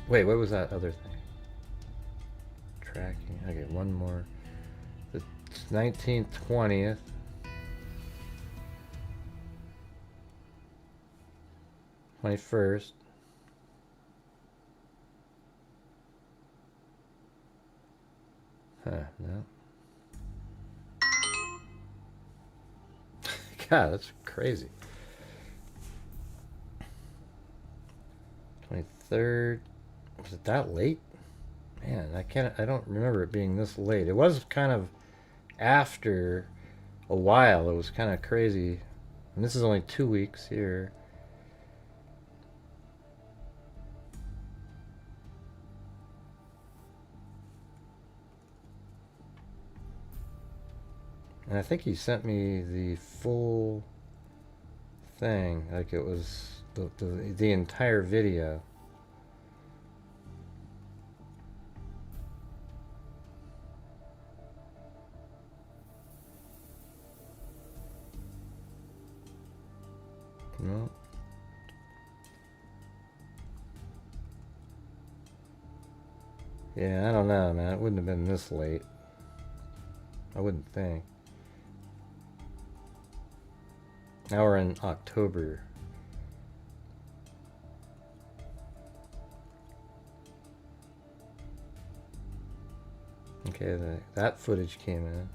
Wait, what was that other thing? Tracking. Okay, one more. The 19th, 20th. 21st. Huh, no. God, that's crazy. 23rd. Was it that late? Man, I don't remember it being this late. It was kind of after a while. It was kind of crazy. And this is only 2 weeks here. And I think he sent me the full thing, like it was the entire video. No. Yeah, I don't know, man. It wouldn't have been this late. I wouldn't think. Now we're in October. Okay, that footage came in.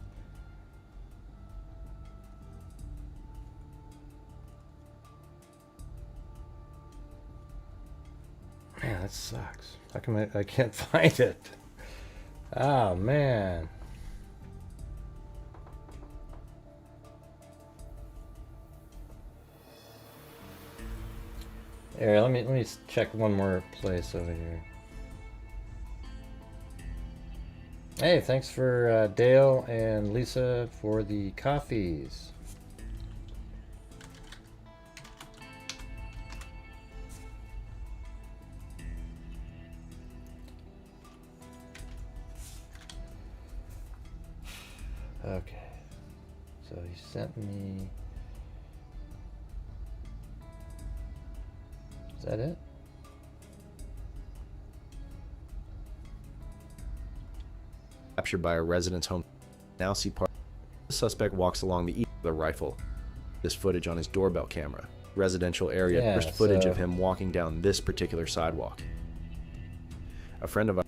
Man, that sucks. How come I can't find it? Oh, man. Here, let me check one more place over here. Hey, thanks for Dale and Lisa for the coffees. Okay, so he sent me. Is that it? Captured by a resident's home. Now see part. The suspect walks along the east with a rifle. This footage on his doorbell camera. Residential area. Yeah, First footage so of him walking down this particular sidewalk. A friend of ours.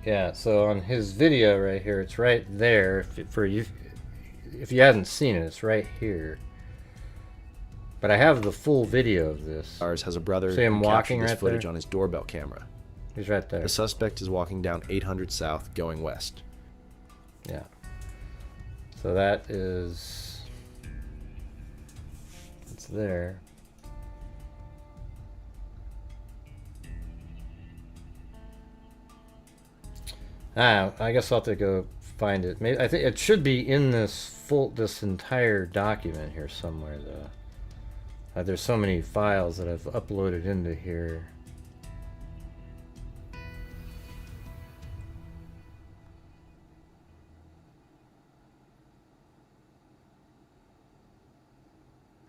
Yeah, so on his video right here, it's right there. For you, if you hadn't seen it, it's right here. But I have the full video of this. Ours has a brother See him who walking captured this right footage there? on his doorbell camera. He's right there. The suspect is walking down 800 South, going west. Yeah. So that is. It's there. I guess I'll have to go find it. Maybe I think it should be in this entire document here somewhere, though. There's so many files that I've uploaded into here.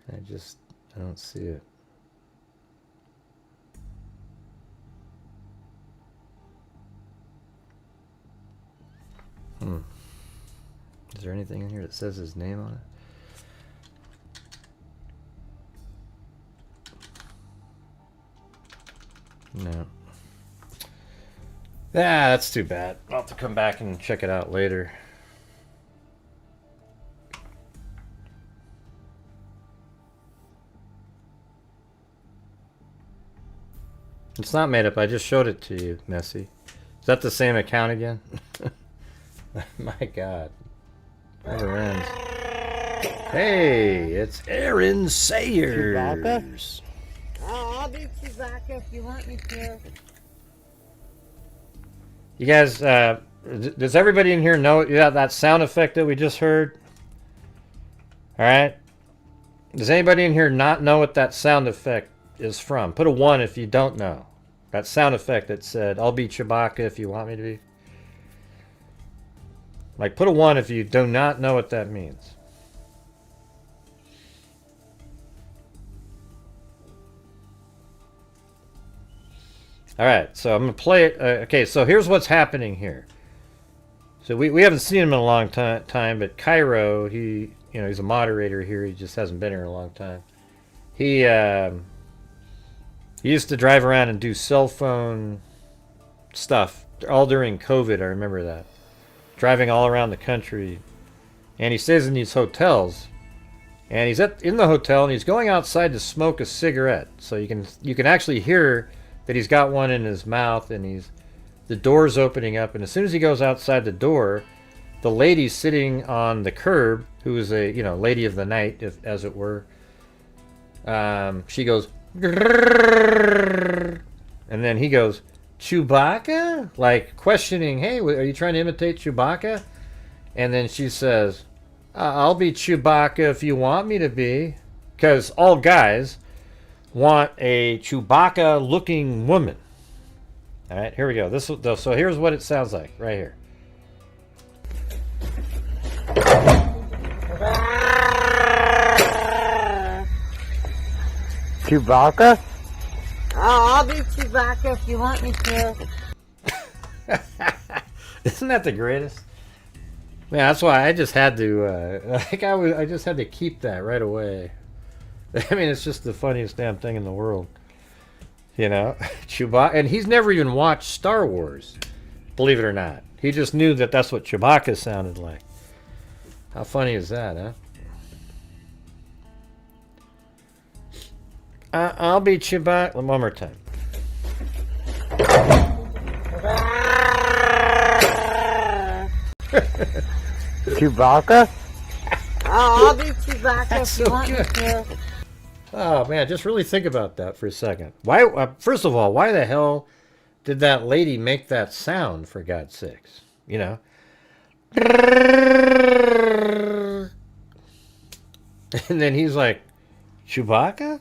I don't see it. Is there anything in here that says his name on it? No. Ah, that's too bad. I'll have to come back and check it out later. It's not made up. I just showed it to you, Messy. Is that the same account again? My God. Never ends. Hey, it's Aaron Sayers. Oh, I'll do Chewbacca if you want me to. You guys, does everybody in here know that sound effect that we just heard? All right. Does anybody in here not know what that sound effect is from? Put a 1 if you don't know. That sound effect that said, I'll be Chewbacca if you want me to be. Like, put a 1 if you do not know what that means. Alright, so I'm going to play it. Okay, so here's what's happening here. So we haven't seen him in a long time, but Cairo, he's a moderator here. He just hasn't been here in a long time. He used to drive around and do cell phone stuff all during COVID. I remember that. Driving all around the country. And he stays in these hotels. And he's in the hotel and he's going outside to smoke a cigarette. So you can actually hear that he's got one in his mouth and the door's opening up, and as soon as he goes outside the door, the lady sitting on the curb, who is a lady of the night, as it were, she goes, grrr, and then he goes, Chewbacca? Like questioning, hey, are you trying to imitate Chewbacca? And then she says, I'll be Chewbacca if you want me to be. Because all guys want a Chewbacca-looking woman. All right, here we go. So here's what it sounds like right here. Chewbacca? Oh, I'll be Chewbacca if you want me to. Isn't that the greatest? Yeah, that's why I just had to. I just had to keep that right away. I mean, it's just the funniest damn thing in the world. You know, Chewbacca, and he's never even watched Star Wars, believe it or not. He just knew that that's what Chewbacca sounded like. How funny is that, huh? I'll be Chewbacca. One more time. Chewbacca? Oh, I'll be Chewbacca That's if you so want me good. to. Oh man, just really think about that for a second. Why? First of all, why the hell did that lady make that sound? For God's sakes, you know. And then he's like, Chewbacca?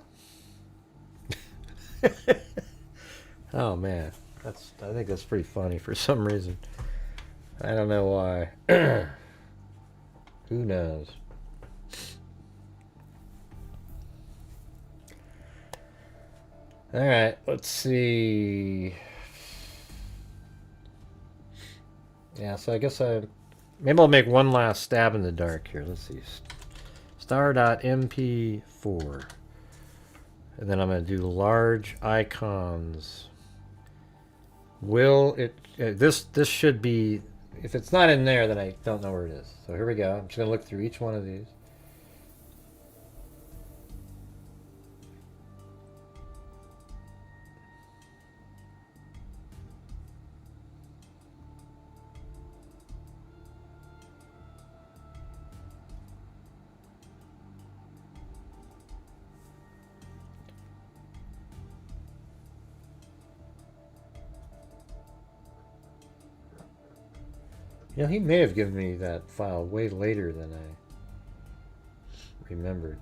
Oh man, I think that's pretty funny for some reason. I don't know why. Who knows? All right, let's see. Yeah, so I guess maybe I'll make one last stab in the dark here. Let's see. Star.mp4. And then I'm going to do large icons. Will it... this should be... If it's not in there, then I don't know where it is. So here we go. I'm just going to look through each one of these. You know, he may have given me that file way later than I remembered.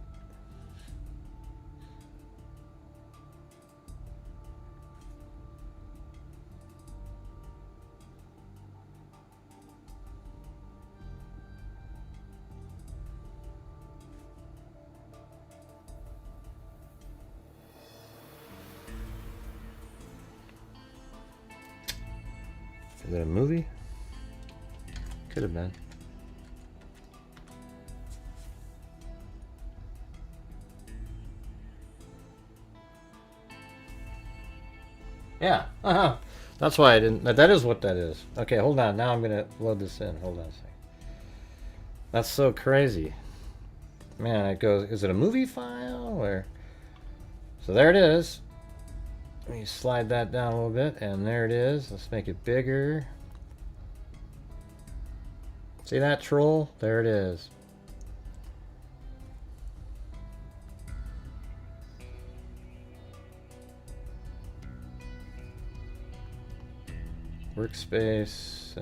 Is it a movie? Could have been. Yeah. That's why I didn't. That is what that is. Okay, hold on. Now I'm going to load this in. Hold on a second. That's so crazy. Man, it goes. Is it a movie file? Or. So there it is. Let me slide that down a little bit. And there it is. Let's make it bigger. See that troll? There it is. Workspace.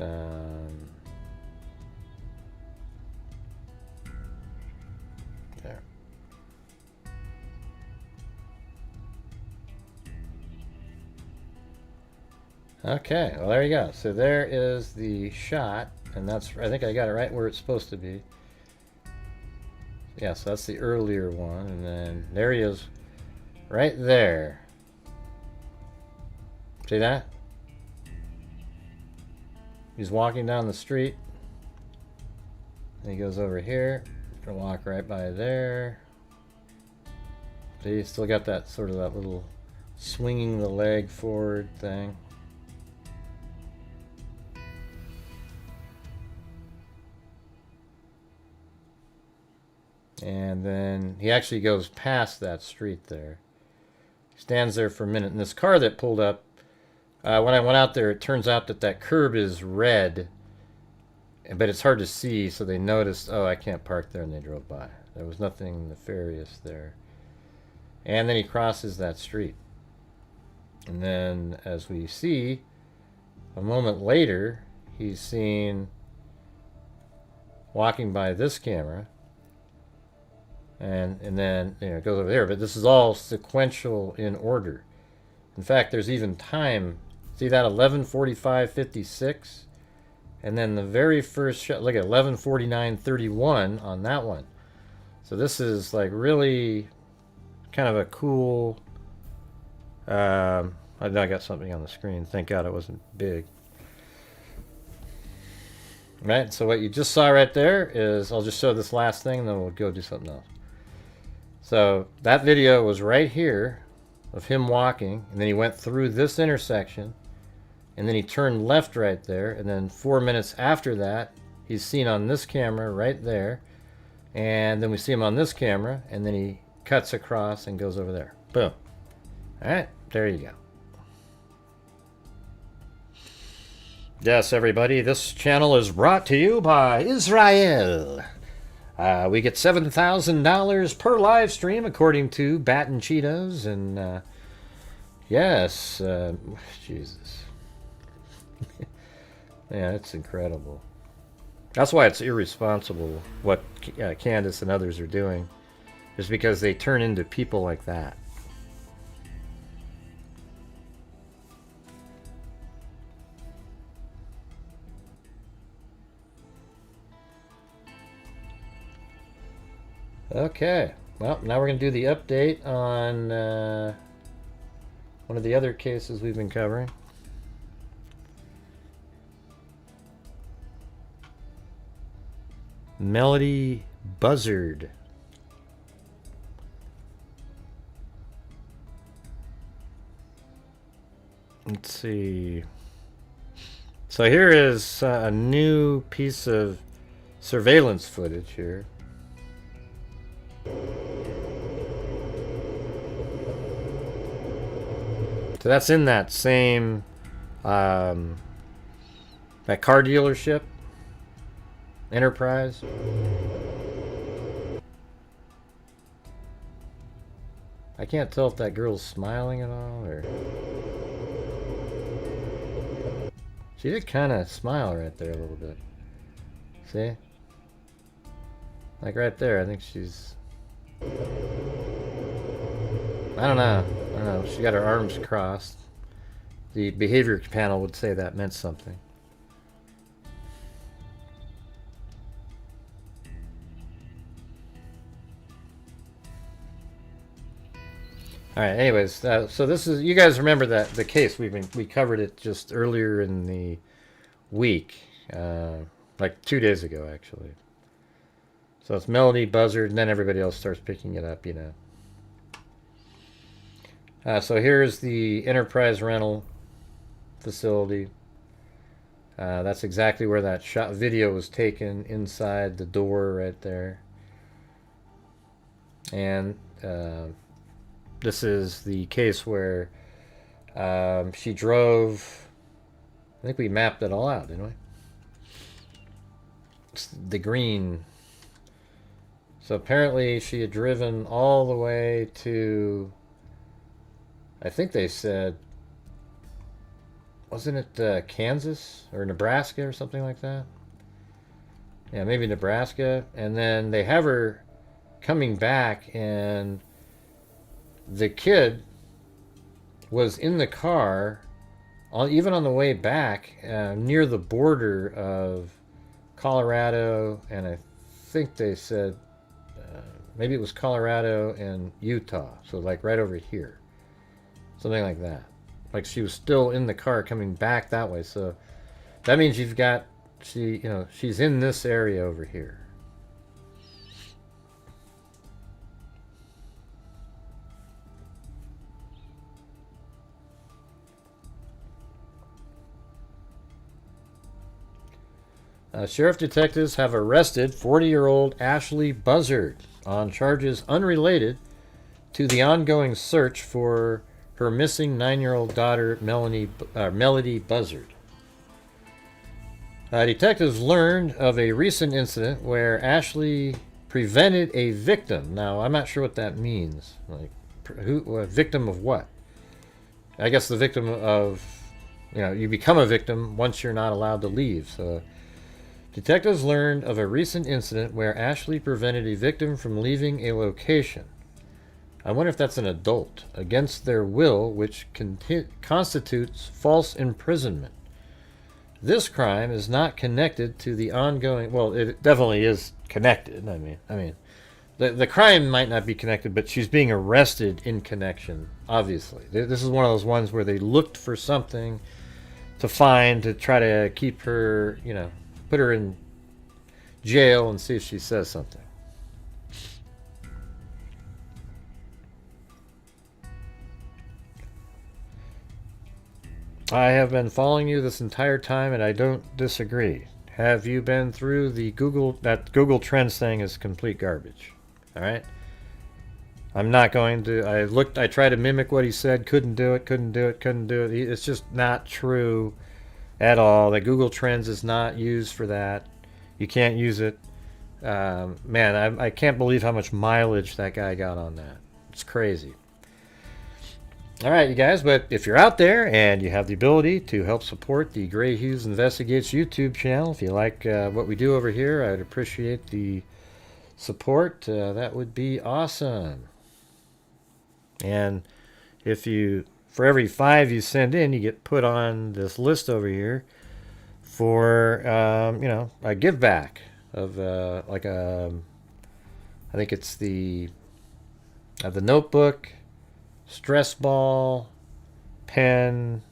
There. Okay, well there you go. So there is the shot. And that's, I think I got it right where it's supposed to be. Yeah, so that's the earlier one. And then there he is right there. See that? He's walking down the street. And he goes over here. Gonna walk right by there. See, he's still got that sort of that little swinging the leg forward thing. And then he actually goes past that street there. Stands there for a minute. And this car that pulled up, when I went out there, it turns out that curb is red. But it's hard to see, so they noticed, oh, I can't park there, and they drove by. There was nothing nefarious there. And then he crosses that street. And then, as we see, a moment later, he's seen walking by this camera. And then it goes over there. But this is all sequential in order. In fact, there's even time. See that 11:45:56? And then the very first shot, look at 11:49:31 on that one. So this is like really kind of a cool. I got something on the screen. Thank God it wasn't big. Right, so what you just saw right there is, I'll just show this last thing and then we'll go do something else. So that video was right here of him walking, and then he went through this intersection, and then he turned left right there, and then 4 minutes after that, he's seen on this camera right there, and then we see him on this camera, and then he cuts across and goes over there. Boom. Alright, there you go. Yes, everybody, this channel is brought to you by Israel. We get $7,000 per live stream, according to Bat and Cheetos, and yes, Jesus. Yeah, it's incredible. That's why it's irresponsible what Candace and others are doing, is because they turn into people like that. Okay, well, now we're going to do the update on one of the other cases we've been covering. Melodee Buzzard. Let's see. So here is a new piece of surveillance footage here. So that's in that same that car dealership, Enterprise. I can't tell if that girl's smiling at all, or she did kind of smile right there a little bit. See, like right there. I think she's. I don't know. She got her arms crossed. The behavior panel would say that meant something. All right. Anyways, so this is, you guys remember that the case we covered it just earlier in the week, like 2 days ago actually. So it's Melodee Buzzard, and then everybody else starts picking it up, you know. So here's the Enterprise rental facility. That's exactly where that video was taken, inside the door right there. And this is the case where she drove. I think we mapped it all out, didn't we? It's the green. So apparently she had driven all the way to, I think they said, wasn't it Kansas or Nebraska or something like that? Yeah, maybe Nebraska. And then they have her coming back, and the kid was in the car, even on the way back, near the border of Colorado, and I think they said maybe it was Colorado and Utah, so like right over here. Something like that. Like she was still in the car coming back that way. So that means you've got, she's in this area over here. Sheriff detectives have arrested 40-year-old Ashley Buzzard on charges unrelated to the ongoing search for her missing 9-year-old daughter, Melodee Buzzard. Detectives learned of a recent incident where Ashley prevented a victim. Now, I'm not sure what that means. Like, a victim of what? I guess the victim of, you become a victim once you're not allowed to leave. So, detectives learned of a recent incident where Ashley prevented a victim from leaving a location. I wonder if that's an adult, against their will, which constitutes false imprisonment. This crime is not connected to the ongoing, well, it definitely is connected. I mean, the crime might not be connected, but she's being arrested in connection, obviously. This is one of those ones where they looked for something to find to try to keep her, you know, put her in jail and see if she says something. I have been following you this entire time and I don't disagree. Have you been through the that Google Trends thing is complete garbage. All right? I'm not going to, I tried to mimic what he said, couldn't do it. It's just not true at all. That Google Trends is not used for that. You can't use it. Man, I can't believe how much mileage that guy got on that. It's crazy. All right, you guys, but if you're out there and you have the ability to help support the Grant Hughes Investigates YouTube channel, if you like what we do over here, I'd appreciate the support. That would be awesome. And if you, for every 5 you send in, you get put on this list over here for, you know, a give back of like a, I think it's the notebook, stress ball, pen,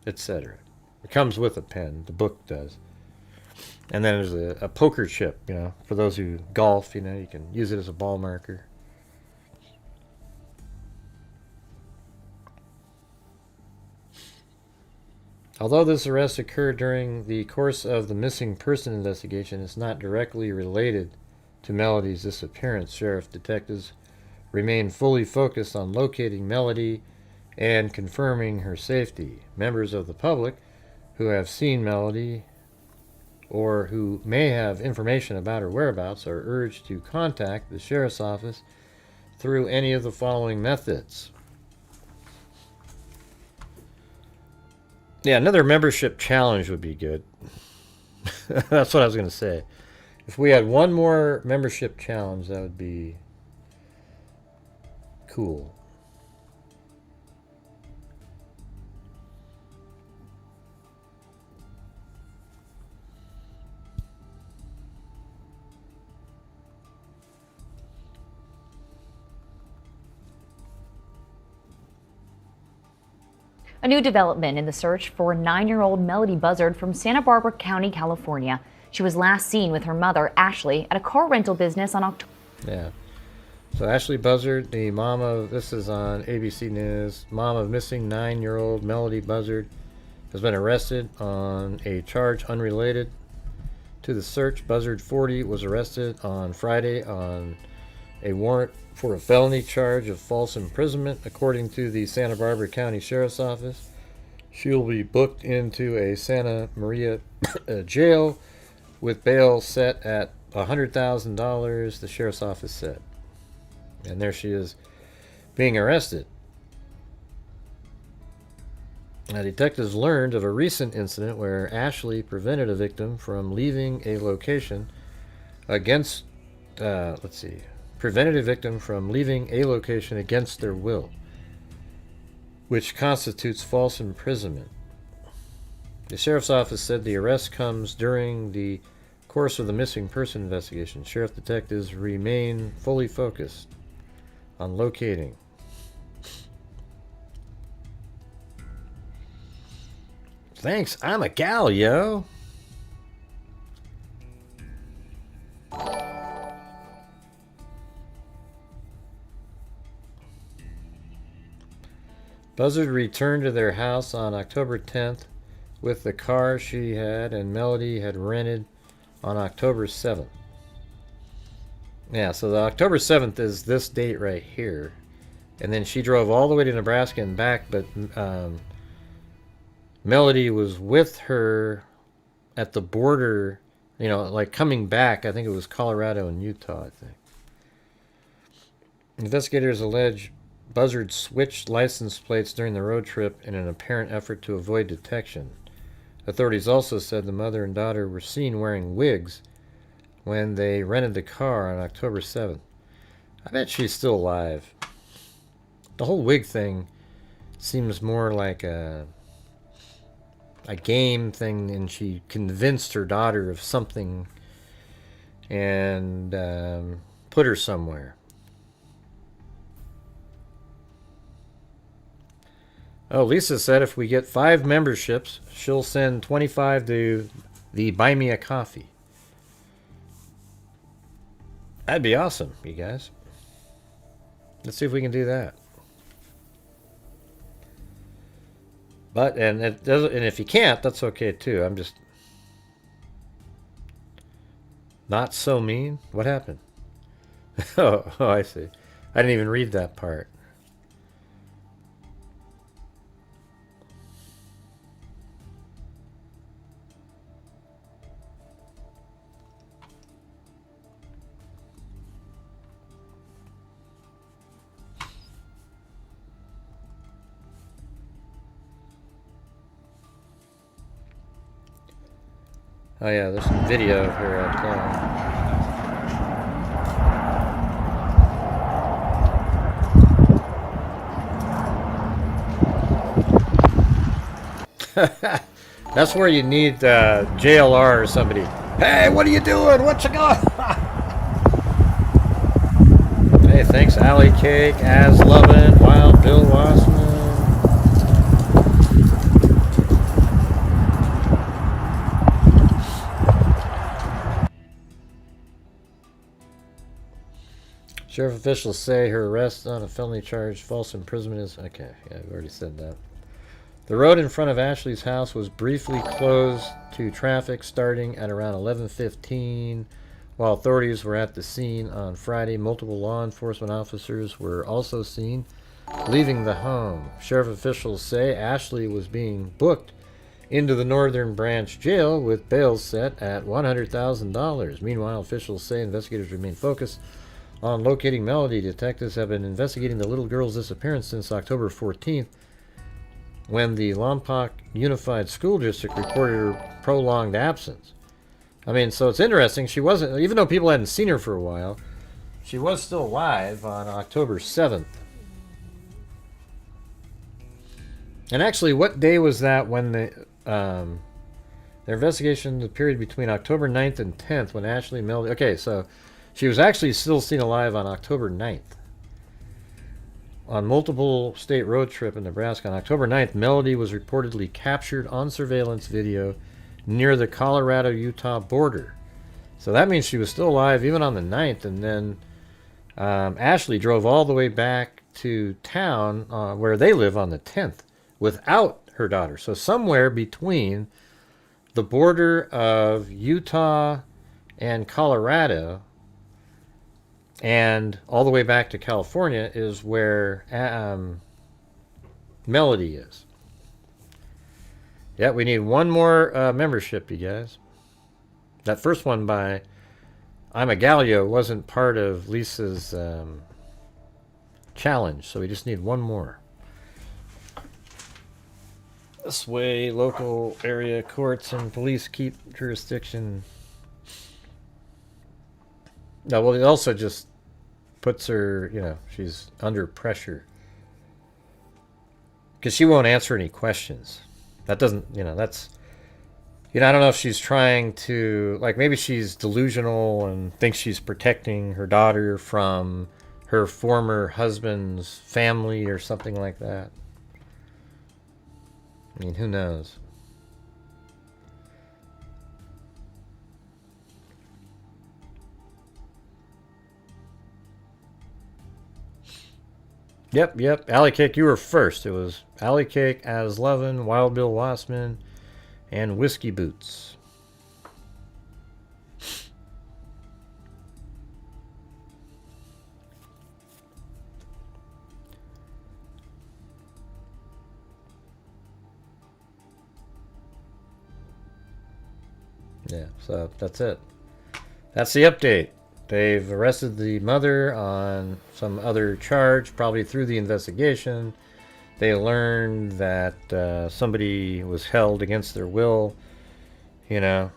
etc. It comes with a pen, the book does. And then there's a poker chip, you know, for those who golf, you know, you can use it as a ball marker. Although this arrest occurred during the course of the missing person investigation, it's not directly related to Melodee's disappearance. Sheriff detectives remain fully focused on locating Melodee and confirming her safety. Members of the public who have seen Melodee or who may have information about her whereabouts are urged to contact the sheriff's office through any of the following methods. Yeah, another membership challenge would be good. That's what I was going to say. If we had one more membership challenge, that would be cool. A new development in the search for 9-year-old Melodee Buzzard from Santa Barbara County, California. She was last seen with her mother, Ashley, at a car rental business on October. Yeah. So Ashley Buzzard, the mom of, this is on ABC News, mom of missing 9-year-old Melodee Buzzard, has been arrested on a charge unrelated to the search. Buzzard, 40, was arrested on Friday on a warrant for a felony charge of false imprisonment, according to the Santa Barbara County Sheriff's Office. She'll be booked into a Santa Maria jail with bail set at $100,000, the Sheriff's Office said. And there she is being arrested. Now, detectives learned of a recent incident where Ashley prevented a victim from leaving a location against, prevented a victim from leaving a location against their will, which constitutes false imprisonment. The Sheriff's Office said the arrest comes during the course of the missing person investigation. Sheriff detectives remain fully focused on locating. Thanks, I'm a gal, yo. Buzzard returned to their house on October 10th with the car she had and Melodee had rented on October 7th. Yeah, so the October 7th is this date right here. And then she drove all the way to Nebraska and back, but Melodee was with her at the border, you know, like coming back. I think it was Colorado and Utah, I think. Investigators allege Buzzard switched license plates during the road trip in an apparent effort to avoid detection. Authorities also said the mother and daughter were seen wearing wigs when they rented the car on October 7th. I bet she's still alive. The whole wig thing seems more like a game thing, and she convinced her daughter of something, and put her somewhere. Oh, Lisa said if we get 5 memberships, she'll send 25 to the Buy Me a Coffee. That'd be awesome, you guys. Let's see if we can do that. But and it doesn't, and if you can't, that's okay too. I'm just not so mean. What happened? Oh, I see. I didn't even read that part. Oh yeah, there's some video of her outside. That's where you need JLR or somebody. Hey, what are you doing? What you going? Hey, thanks, Alley Cake, As Lovin', Wild Bill Wassman. Sheriff officials say her arrest on a felony charge, false imprisonment is... Okay, yeah, I've already said that. The road in front of Ashley's house was briefly closed to traffic starting at around 11:15. While authorities were at the scene on Friday, multiple law enforcement officers were also seen leaving the home. Sheriff officials say Ashley was being booked into the Northern Branch jail with bail set at $100,000. Meanwhile, officials say investigators remain focused on locating Melodee. Detectives have been investigating the little girl's disappearance since October 14th, when the Lompoc Unified School District reported her prolonged absence. I mean, so it's interesting. She wasn't, even though people hadn't seen her for a while, she was still alive on October 7th. And actually, what day was that when their investigation, the period between October 9th and 10th, when Ashley Melodee... Okay, so she was actually still seen alive on October 9th. On multiple state road trip in Nebraska on October 9th, Melodee was reportedly captured on surveillance video near the Colorado-Utah border. So that means she was still alive even on the 9th, and then Ashley drove all the way back to town where they live on the 10th without her daughter. So somewhere between the border of Utah and Colorado and all the way back to California is where Melodee is. Yeah, we need one more membership, you guys. That first one by I'm a Galio wasn't part of Lisa's challenge, so we just need one more. This way, local area courts and police keep jurisdiction. No, well, it also just puts her, you know, she's under pressure. Because she won't answer any questions. That doesn't, you know, that's, you know, I don't know if she's trying to, like, maybe she's delusional and thinks she's protecting her daughter from her former husband's family or something like that. I mean, who knows? Yep. Alley Cake, you were first. It was Alley Cake, As Lovin', Wild Bill Wassman, and Whiskey Boots. Yeah, so that's it. That's the update. They've arrested the mother on some other charge, probably through the investigation. They learned that somebody was held against their will, you know,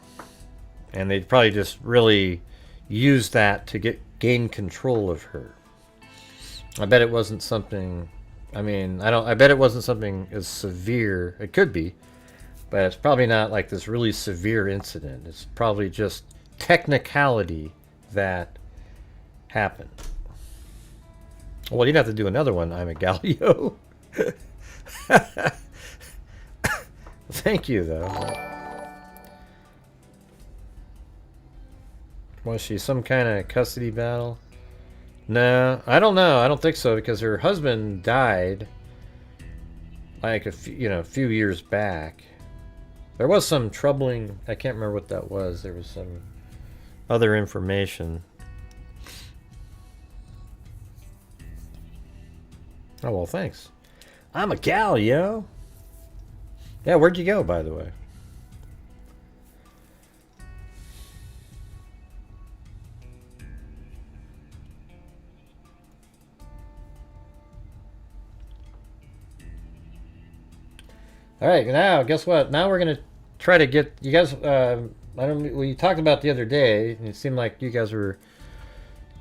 and they probably just really used that to gain control of her. I bet it wasn't something, I mean, I bet it wasn't something as severe. It could be, but it's probably not like this really severe incident. It's probably just technicality that happen. Well, you'd have to do another one. I'm a Galileo. Thank you, though. Was she some kind of custody battle? No, I don't know. I don't think so, because her husband died like a few years back. There was some troubling. I can't remember what that was. There was some other information. Oh, well, thanks. I'm a gal, yo. Yeah, where'd you go, by the way? All right, now guess what? Now we're gonna try to get you guys. We talked about the other day, and it seemed like you guys were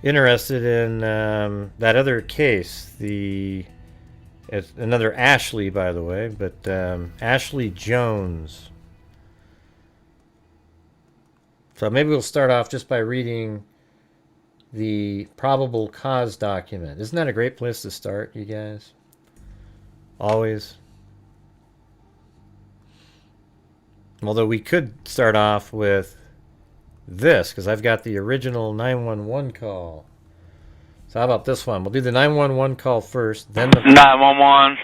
interested in that other case. It's another Ashley, by the way, but Ashley Jones. So maybe we'll start off just by reading the probable cause document. Isn't that a great place to start, you guys? Always. Although we could start off with this, because I've got the original 911 call. So how about this one? We'll do the 911 call first, then the... 911.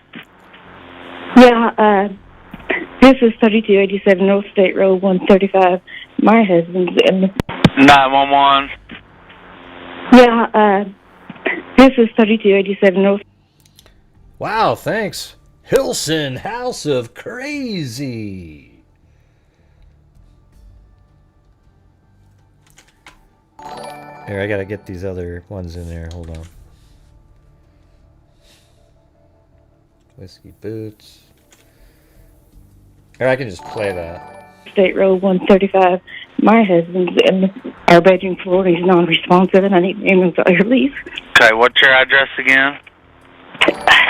Yeah, this is 3287 North State Road 135. My husband's in... 911. Yeah, this is 3287 North... Wow, thanks. Hilson House of Crazy. Here, I gotta get these other ones in there. Hold on. Whiskey Boots. Here, I can just play that. State Road 135. My husband's in our bedroom floor and he's non-responsive and I need ambulance at your leave. Okay, what's your address again?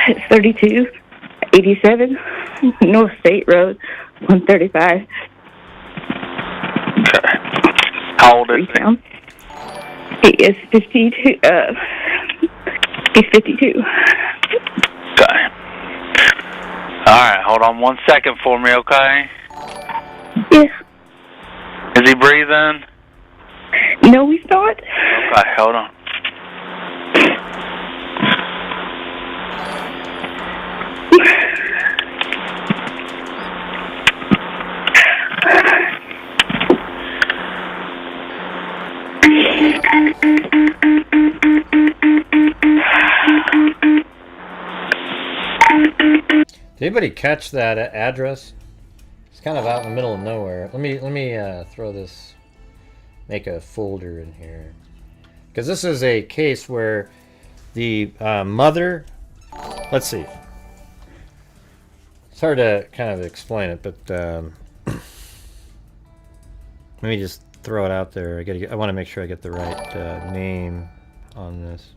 It's 3287 North State Road 135. Okay. How old is he? He is 52. He's 52. Okay. Alright, hold on 1 second for me, okay? Yeah. Is he breathing? No, he's not. Okay, hold on. Did anybody catch that address? It's kind of out in the middle of nowhere. Let me throw this, make a folder in here, because this is a case where the mother. Let's see. It's hard to kind of explain it, but let me just throw it out there. I want to make sure I get the right name on this.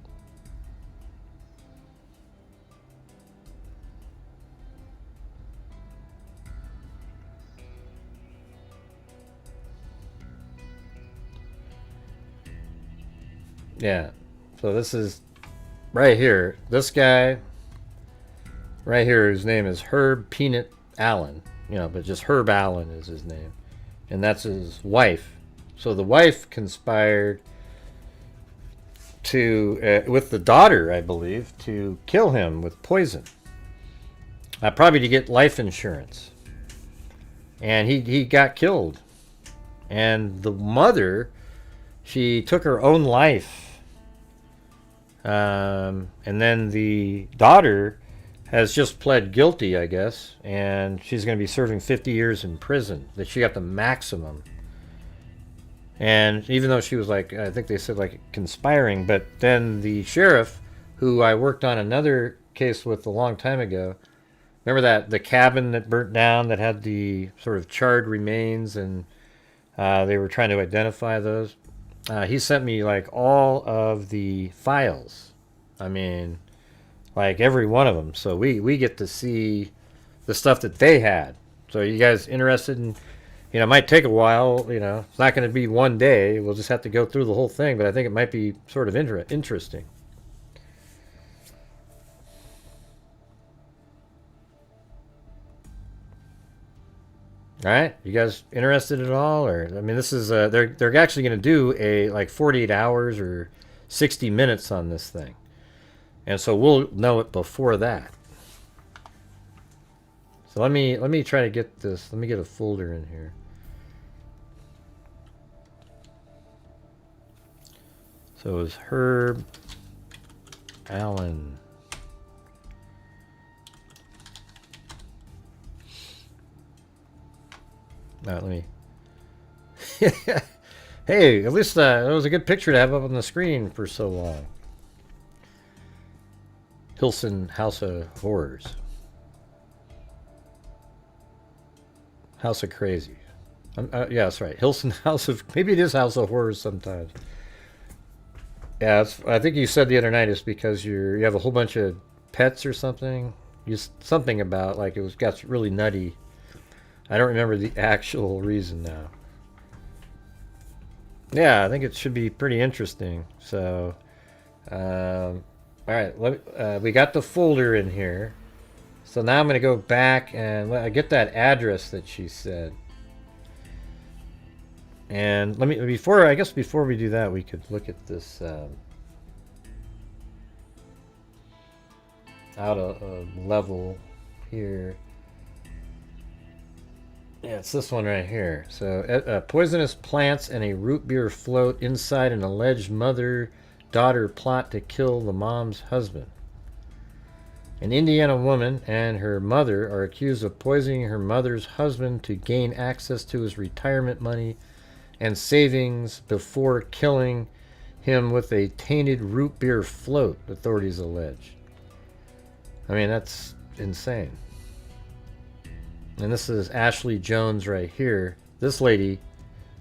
Yeah, so this is right here. This guy right here, his name is Herb Peanut Allen, but just Herb Allen is his name, and that's his wife. So the wife conspired to with the daughter, I believe, to kill him with poison, probably to get life insurance, and he got killed. And the mother, she took her own life. And then the daughter has just pled guilty, I guess, and she's going to be serving 50 years in prison. That she got the maximum. And even though she was like, I think they said like conspiring, but then the sheriff, who I worked on another case with a long time ago, remember that the cabin that burnt down that had the sort of charred remains, and they were trying to identify those. He sent me like all of the files. I mean, like every one of them. So we get to see the stuff that they had. So you guys interested in You know, it might take a while. You know, it's not going to be one day. We'll just have to go through the whole thing. But I think it might be sort of interesting. All right, you guys interested at all? Or I mean, this is they're actually going to do a like 48 hours or 60 minutes on this thing, and so we'll know it before that. So let me try to get this. Let me get a folder in here. So it was Herb Allen. All right, let me. Hey, at least it was a good picture to have up on the screen for so long. Hilson House of Horrors. House of Crazy. Yeah, that's right. Hilson House of... Maybe it is House of Horrors sometimes. Yeah, I think you said the other night it's because you have a whole bunch of pets or something. Something about, like, got really nutty. I don't remember the actual reason now. Yeah, I think it should be pretty interesting. So, all right, we got the folder in here. So now I'm going to go back and get that address that she said. And I guess before we do that, we could look at this out of level here. Yeah, it's this one right here. So, poisonous plants and a root beer float inside an alleged mother-daughter plot to kill the mom's husband. An Indiana woman and her mother are accused of poisoning her mother's husband to gain access to his retirement money and savings before killing him with a tainted root beer float, authorities allege. I mean, that's insane. And this is Ashley Jones right here. This lady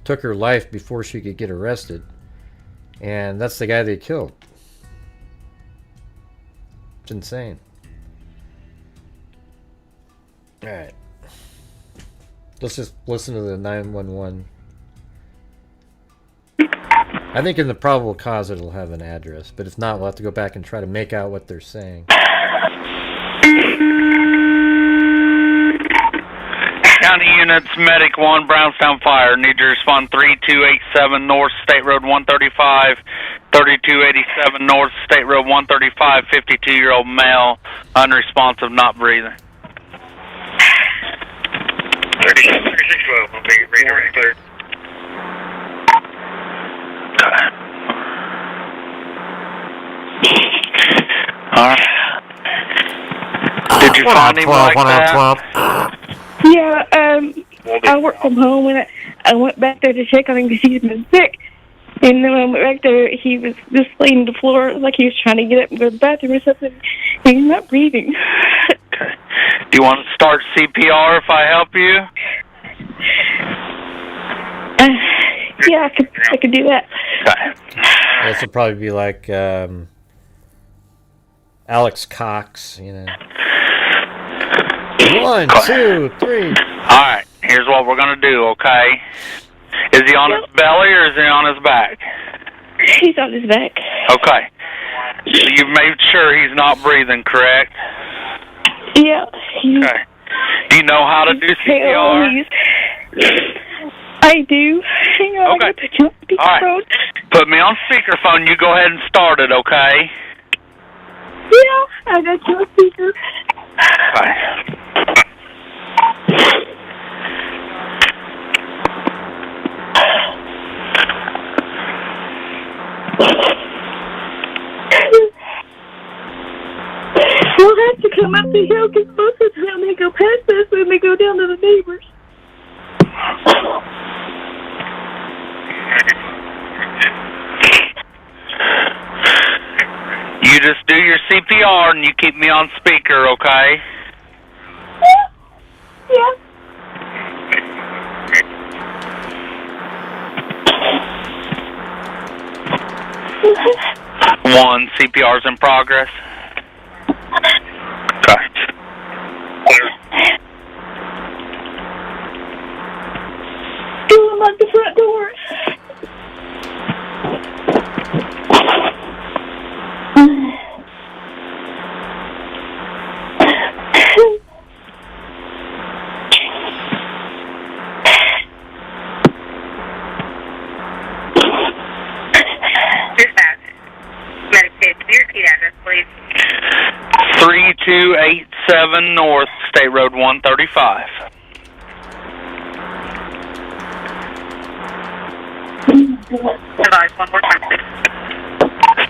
took her life before she could get arrested. And that's the guy they killed. It's insane. Alright. Let's just listen to the 911. I think in the probable cause it'll have an address. But if not, we'll have to go back and try to make out what they're saying. County units, Medic 1, Brownstown Fire. Need to respond 3287 North State Road 135, 3287 North State Road 135, 52-year-old male, unresponsive, not breathing. 3612, will be redirected. Alright. Did you find him like that? Yeah, I work from home and I went back there to check on him because he's been sick. And then when I went back there, he was just laying on the floor like he was trying to get up and go to the bathroom or something. And he's not breathing. Okay. Do you want to start CPR if I help you? Yeah, I could do that. Okay. This will probably be like Alex Cox, you know. 1, 2, 3. Alright, here's what we're going to do, okay? Is he on his belly or is he on his back? He's on his back. Okay. You've made sure he's not breathing, correct? Yeah. Okay. Do you know how to do CPR? I do. Hang on, okay. Put you on speakerphone. All right. Put me on speakerphone. You go ahead and start it, okay? Yeah, I got you on speaker. Okay. We'll have to come up the hill because most of the time they go past us when they go down to the neighbors. You just do your CPR and you keep me on speaker, okay? Yeah. One, CPR's in progress. Okay. 3287 North State Road 135. Nice, one more time.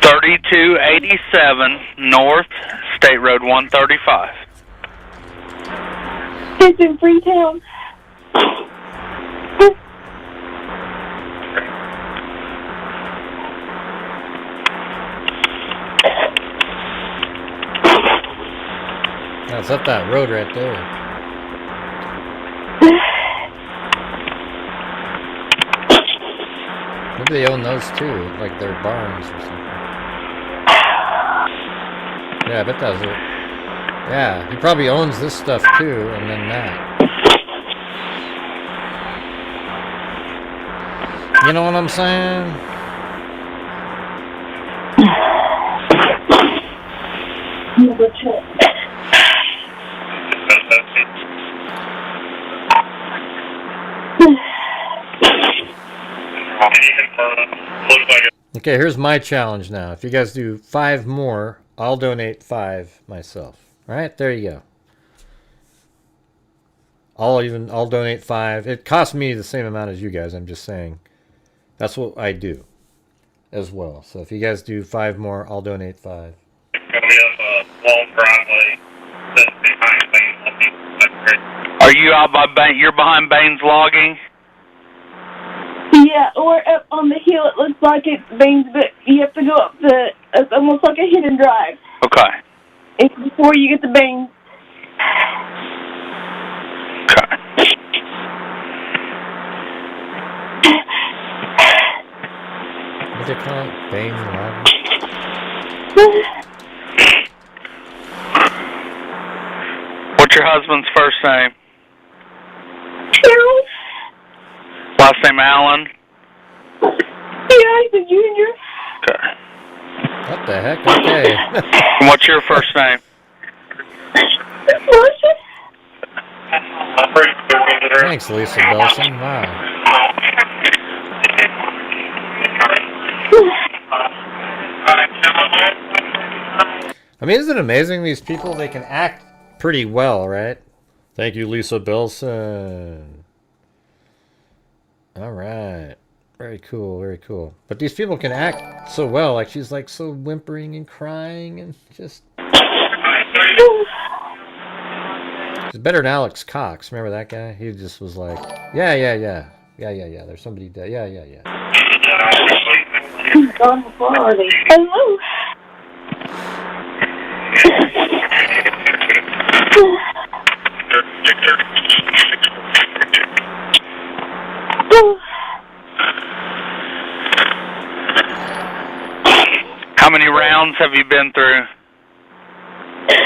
3287 North State Road 135. It's in Freetown. That's up that road right there. Maybe they own those too, like their barns or something. Yeah, I bet that's it. Yeah, he probably owns this stuff too, and then that. You know what I'm saying? Okay, here's my challenge now. If you guys do 5 more, I'll donate 5 myself. All right, there you go. I'll donate 5. It costs me the same amount as you guys. I'm just saying. That's what I do as well. So if you guys do 5 more, I'll donate 5. We have a long driveway that's behind Baines. Are you out by you're behind Baines Logging? Yeah, or up on the hill. It looks like it's Baines, but you have to go up the. It's almost like a hidden drive. Okay. It's before you get to Baines. Okay. What do they call it? Baines Logging? What's your husband's first name? Harold. Last name Allen? Yeah, he's a junior. Okay. What the heck? Okay. And what's your first name? Marcia. Thanks, Lisa Belson. Wow. I mean, isn't it amazing? These people, they can act pretty well, right? Thank you, Lisa Belson. All right. Very cool, very cool. But these people can act so well. Like, she's like so whimpering and crying and just... She's better than Alex Cox. Remember that guy? He just was like, yeah. There's somebody dead. Yeah. Hello. How many rounds have you been through? 3.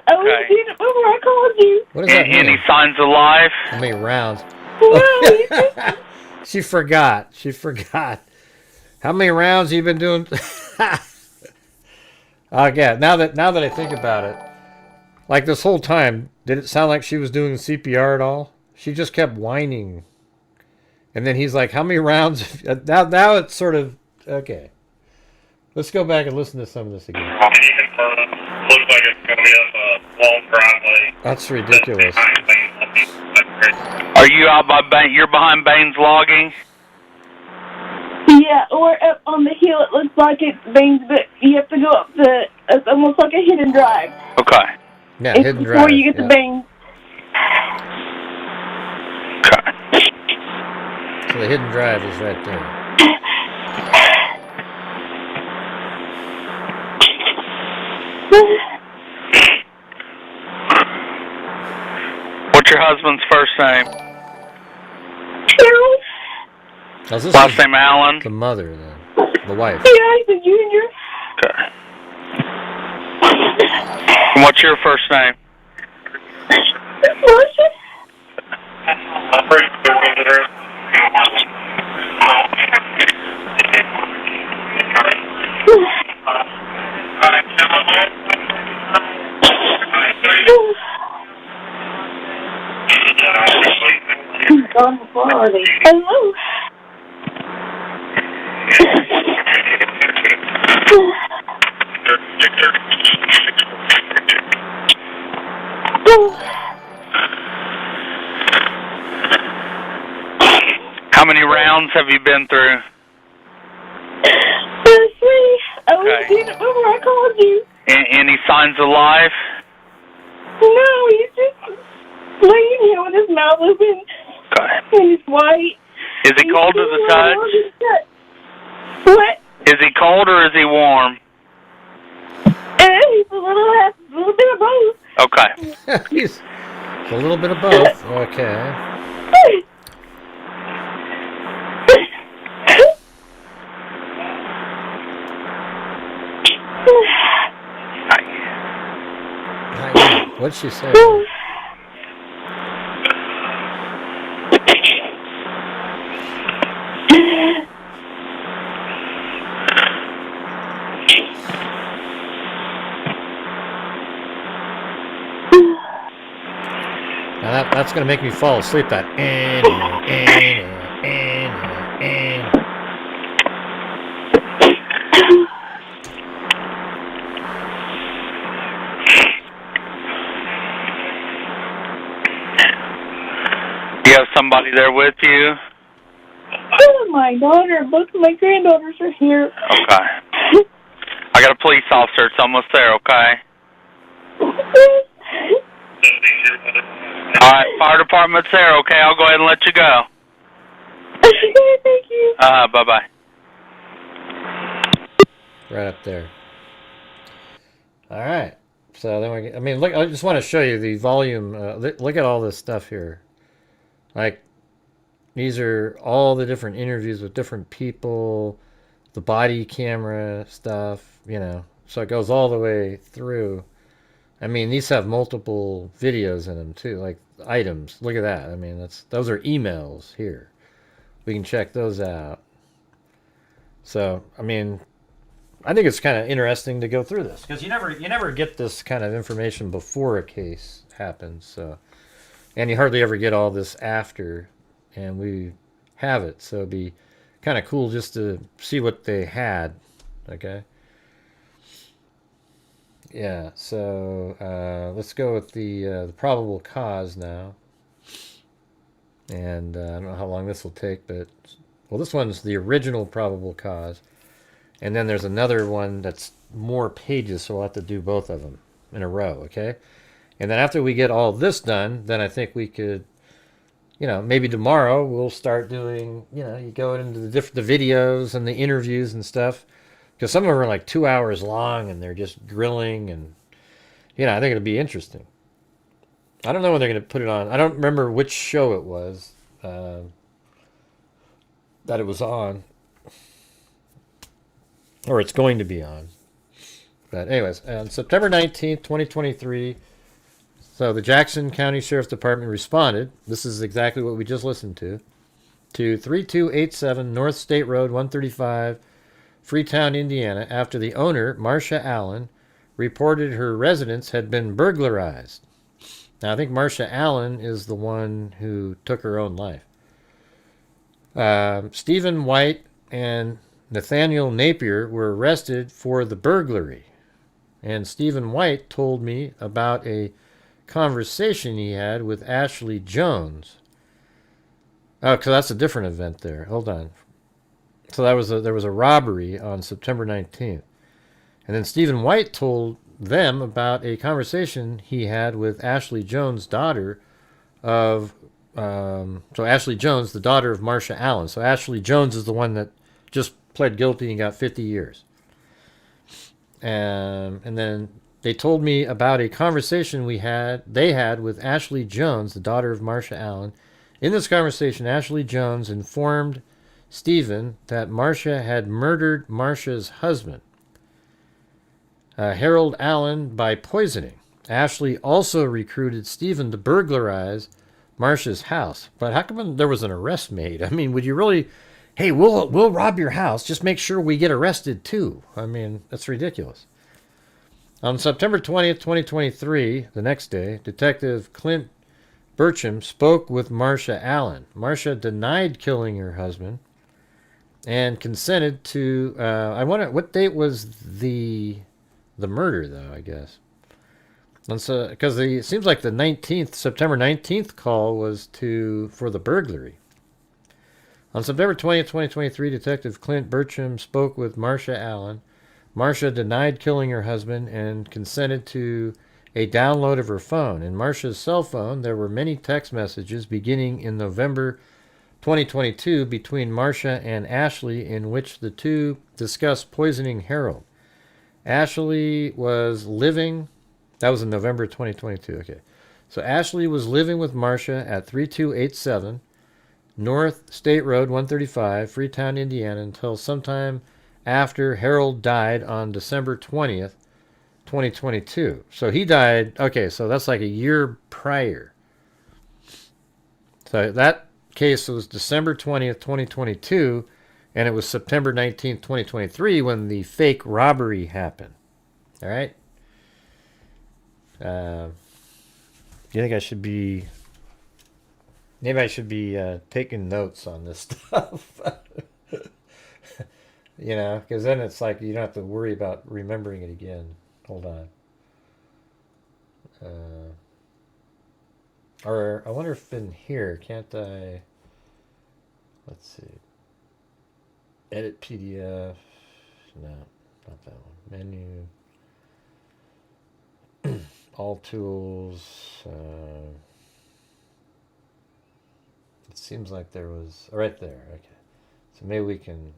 I was doing it before I called you. What does that mean? Any signs of life? How many rounds? No, She forgot. How many rounds have you been doing? Yeah, now that I think about it, like this whole time, did it sound like she was doing CPR at all? She just kept whining. And then he's like, how many rounds? Now it's sort of, okay. Let's go back and listen to some of this again. Looks like it's going to be a long driveway. That's ridiculous. Are you out by you're behind Baines Logging? Yeah, or up on the hill. It looks like it's Baines, but you have to go up the. It's almost like a hidden drive. Okay. Yeah, it's hidden before drive. you get to Baines. Okay. So the hidden drive is right there. What's your husband's first name? Harold. Last name Allen? The mother, then. The wife. Yeah, he's a junior. Okay. And what's your first name? Marcia. Hello. rounds have you been through? Three. I was doing it before I called you. Any signs of life? No, he's just laying here with his mouth open. Okay. And he's white. Is he cold to the touch? What? Is he cold or is he warm? He's a little bit of both. Okay. He's a little bit of both. Okay. What'd she say? Now that's gonna make me fall asleep. That You have somebody there with you? My daughter, both of my granddaughters are here. Okay. I got a police officer. It's almost there, okay? Alright, fire department's there, okay? I'll go ahead and let you go. Okay, thank you. Bye-bye. right up there. All right. So then I mean, look, I just want to show you the volume. Look at all this stuff here. Like, these are all the different interviews with different people, the body camera stuff, you know. So it goes all the way through. I mean, these have multiple videos in them too, like items. Look at that. I mean, those are emails here. We can check those out. So, I mean, I think it's kind of interesting to go through this because you never get this kind of information before a case happens. So, and you hardly ever get all this after, and we have it. So it'd be kind of cool just to see what they had. Okay. Yeah. So let's go with the probable cause now. And I don't know how long this will take, but well, this one's the original probable cause. And then there's another one that's more pages, so we'll have to do both of them in a row, okay? And then after we get all this done, then I think we could, you know, maybe tomorrow we'll start doing, you know, you go into the videos and the interviews and stuff. Because some of them are like 2 hours long and they're just grilling and, you know, I think it'll be interesting. I don't know when they're going to put it on. I don't remember which show it was that it was on. Or it's going to be on. But anyways, on September 19th, 2023, so the Jackson County Sheriff's Department responded. This is exactly what we just listened to 3287 North State Road 135, Freetown, Indiana, after the owner, Marcia Allen, reported her residence had been burglarized. Now, I think Marcia Allen is the one who took her own life. Stephen White and Nathaniel Napier were arrested for the burglary. And Stephen White told me about a conversation he had with Ashley Jones. Oh, because that's a different event there. Hold on. So there was a robbery on September 19th. And then Stephen White told them about a conversation he had with Ashley Jones, daughter of... so Ashley Jones, the daughter of Marcia Allen. So Ashley Jones is the one that just pled guilty and got 50 years. And then they told me about a conversation they had with Ashley Jones, the daughter of Marcia Allen. In this conversation, Ashley Jones informed Stephen that Marcia had murdered Marcia's husband, Harold Allen, by poisoning. Ashley also recruited Stephen to burglarize Marcia's house. But how come there was an arrest made? I mean, would you really... Hey, we'll rob your house. Just make sure we get arrested too. I mean, that's ridiculous. On September 20th, 2023, the next day, Detective Clint Burcham spoke with Marcia Allen. Marcia denied killing her husband and consented to... I wonder, what date was the murder, though, I guess? And so, because it seems like the September 19th call was for the burglary. On September 20th, 2023, Detective Clint Bertram spoke with Marcia Allen. Marcia denied killing her husband and consented to a download of her phone. In Marcia's cell phone, there were many text messages beginning in November 2022 between Marcia and Ashley in which the two discussed poisoning Harold. Ashley was living... That was in November 2022. Okay. So Ashley was living with Marcia at 3287 North State Road 135, Freetown, Indiana, until sometime after Harold died on December 20th, 2022. So he died... Okay, so that's like a year prior. So that case was December 20th, 2022, and it was September 19th, 2023 when the fake robbery happened. All right? Do you think I should be... Maybe I should be taking notes on this stuff. You know, because then it's like you don't have to worry about remembering it again. Hold on. Or I wonder if in here, can't I... Let's see. Edit PDF. No, not that one. Menu. All tools. It seems like there was... right there. Okay. So maybe we can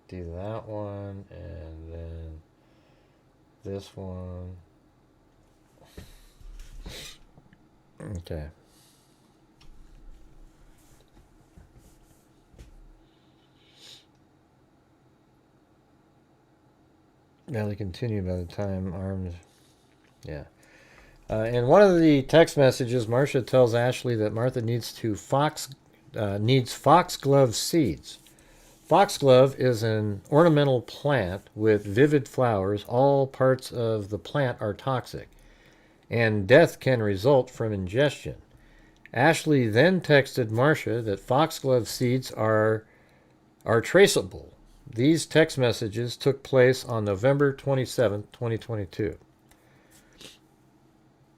do that one and then this one. Okay. Now they continue by the time arms. Yeah. In one of the text messages, Marcia tells Ashley that Martha needs foxglove seeds. Foxglove is an ornamental plant with vivid flowers. All parts of the plant are toxic, and death can result from ingestion. Ashley then texted Marcia that foxglove seeds are traceable. These text messages took place on November 27th, 2022.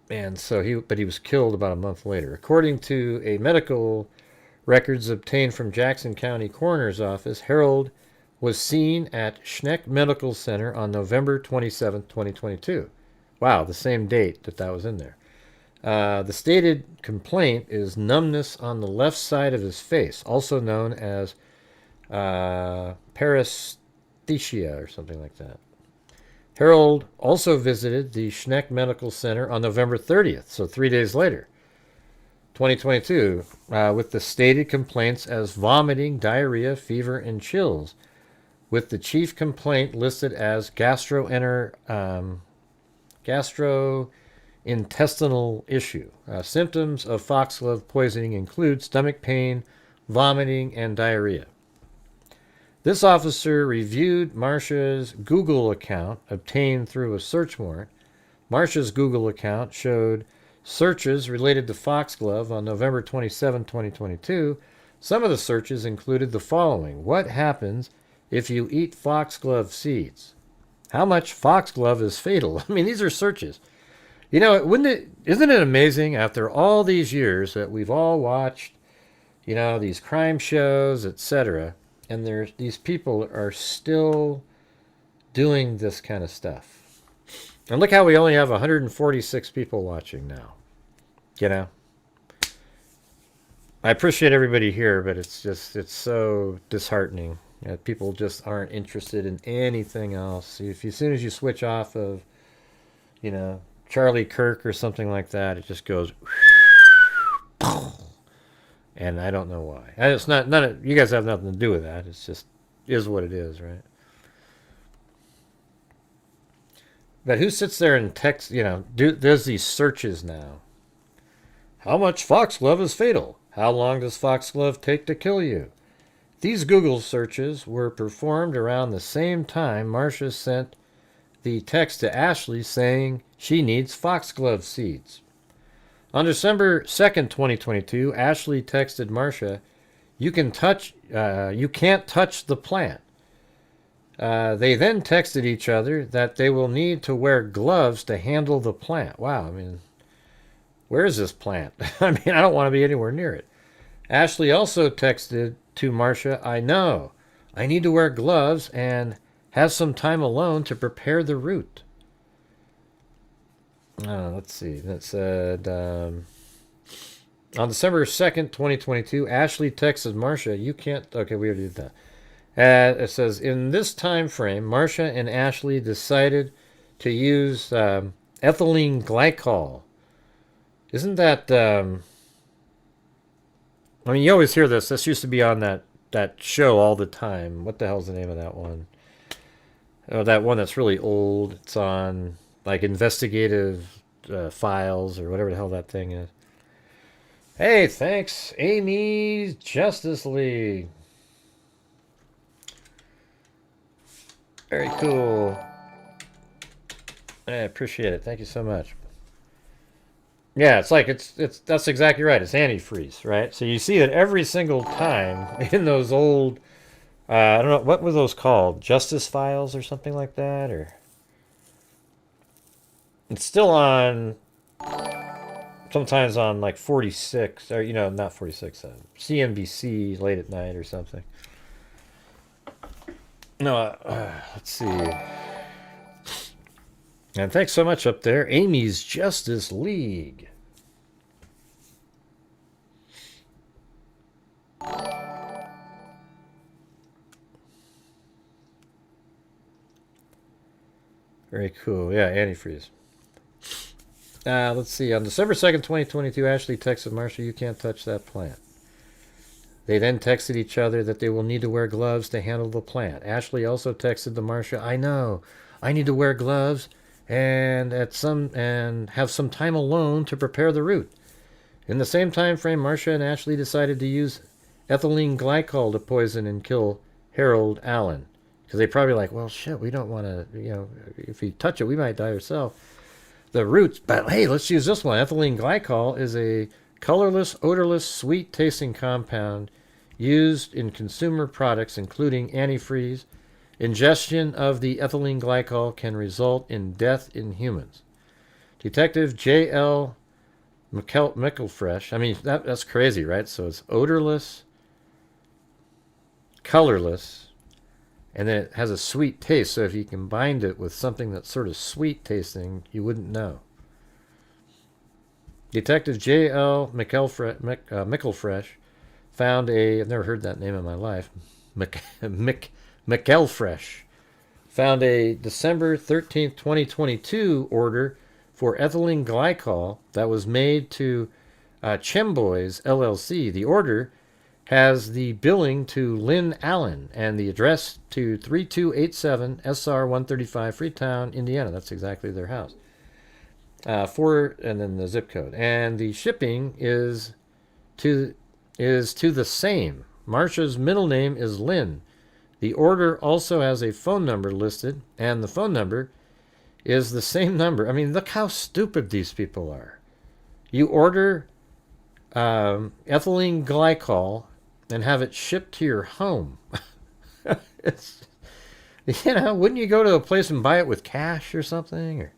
And so he was killed about a month later. According to a medical records obtained from Jackson County Coroner's Office, Harold was seen at Schneck Medical Center on November 27, 2022. Wow, the same date that was in there. The stated complaint is numbness on the left side of his face, also known as paresthesia or something like that. Harold also visited the Schneck Medical Center on November 30th, so 3 days later, 2022, with the stated complaints as vomiting, diarrhea, fever, and chills, with the chief complaint listed as gastrointestinal issue. Symptoms of foxglove poisoning include stomach pain, vomiting, and diarrhea. This officer reviewed Marcia's Google account obtained through a search warrant. Marcia's Google account showed searches related to foxglove on November 27, 2022. Some of the searches included the following: what happens if you eat foxglove seeds? How much foxglove is fatal? I mean, these are searches. You know, isn't it amazing after all these years that we've all watched, you know, these crime shows, etc., and these people are still doing this kind of stuff. And look how we only have 146 people watching now. You know? I appreciate everybody here, but it's so disheartening that people just aren't interested in anything else. As soon as you switch off of, you know, Charlie Kirk or something like that, it just goes... And I don't know why. And it's not, you guys have nothing to do with that. It's just, is what it is, right? But who sits there and texts, you know, there's these searches now. How much foxglove is fatal? How long does foxglove take to kill you? These Google searches were performed around the same time Marcia sent the text to Ashley saying she needs foxglove seeds. On December 2nd, 2022, Ashley texted Marcia, you can't touch the plant. They then texted each other that they will need to wear gloves to handle the plant. Wow, I mean, where is this plant? I mean, I don't want to be anywhere near it. Ashley also texted to Marcia, I know. I need to wear gloves and have some time alone to prepare the route. Let's see. That said, on December 2nd, 2022, Ashley texted Marcia, you can't... Okay, we already did that. It says, in this time frame, Marcia and Ashley decided to use ethylene glycol. Isn't that... I mean, you always hear this. This used to be on that show all the time. What the hell's the name of that one? Oh, that one that's really old. It's on, like, investigative files or whatever the hell that thing is. Hey, thanks, Amy's Justice League. Very cool. I appreciate it. Thank you so much. Yeah, it's like that's exactly right. It's antifreeze, right? So you see it every single time in those old I don't know, what were those called? Justice Files or something like that, or it's still on sometimes on like 46 or not 46, CNBC late at night or something. No, let's see. And thanks so much up there, Amy's Justice League. Very cool. Yeah, antifreeze. Let's see. On December 2nd, 2022, Ashley texted Marcia, you can't touch that plant. They then texted each other that they will need to wear gloves to handle the plant. Ashley also texted to Marcia, I know. I need to wear gloves and have some time alone to prepare the route. In the same time frame, Marcia and Ashley decided to use ethylene glycol to poison and kill Harold Allen. Because they probably like, well, shit, we don't want to, if we touch it, we might die ourselves. The roots, but hey, let's use this one. Ethylene glycol is a colorless, odorless, sweet-tasting compound used in consumer products, including antifreeze. Ingestion of the ethylene glycol can result in death in humans. Detective J.L. McElfresh, I mean, that's crazy, right? So it's odorless, colorless, and then it has a sweet taste. So if you combined it with something that's sort of sweet tasting, you wouldn't know. Detective J.L. McElfresh found I've never heard that name in my life, McElfresh, found a December 13th, 2022 order for ethylene glycol that was made to Chemboys LLC. The order has the billing to Lynn Allen and the address to 3287 SR 135 Freetown, Indiana. That's exactly their house. And then the zip code. And the shipping is to the same. Marcia's middle name is Lynn. The order also has a phone number listed, and the phone number is the same number. I mean, look how stupid these people are. You order ethylene glycol and have it shipped to your home. Wouldn't you go to a place and buy it with cash or something? Or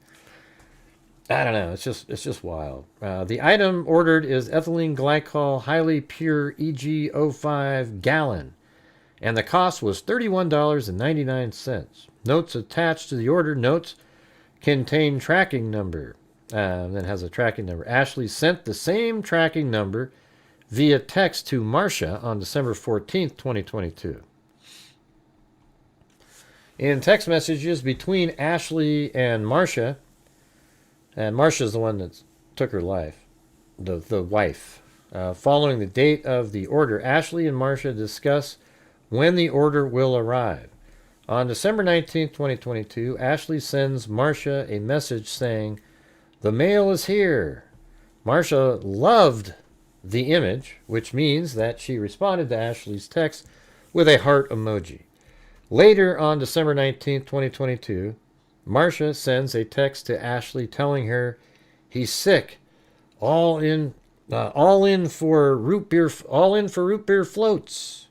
I don't know. It's just wild. The item ordered is ethylene glycol, highly pure EG05 gallon, and the cost was $31.99. Notes attached to the order. Notes contain tracking number. That has a tracking number. Ashley sent the same tracking number via text to Marcia on December 14th, 2022. In text messages between Ashley and Marcia's the one that took her life, the wife. Following the date of the order, Ashley and Marcia discuss when the order will arrive. On December 19th, 2022, Ashley sends Marcia a message saying, "The mail is here." Marcia loved the image, which means that she responded to Ashley's text with a heart emoji. Later on December 19th, 2022, Marcia sends a text to Ashley telling her he's sick. All in for root beer floats.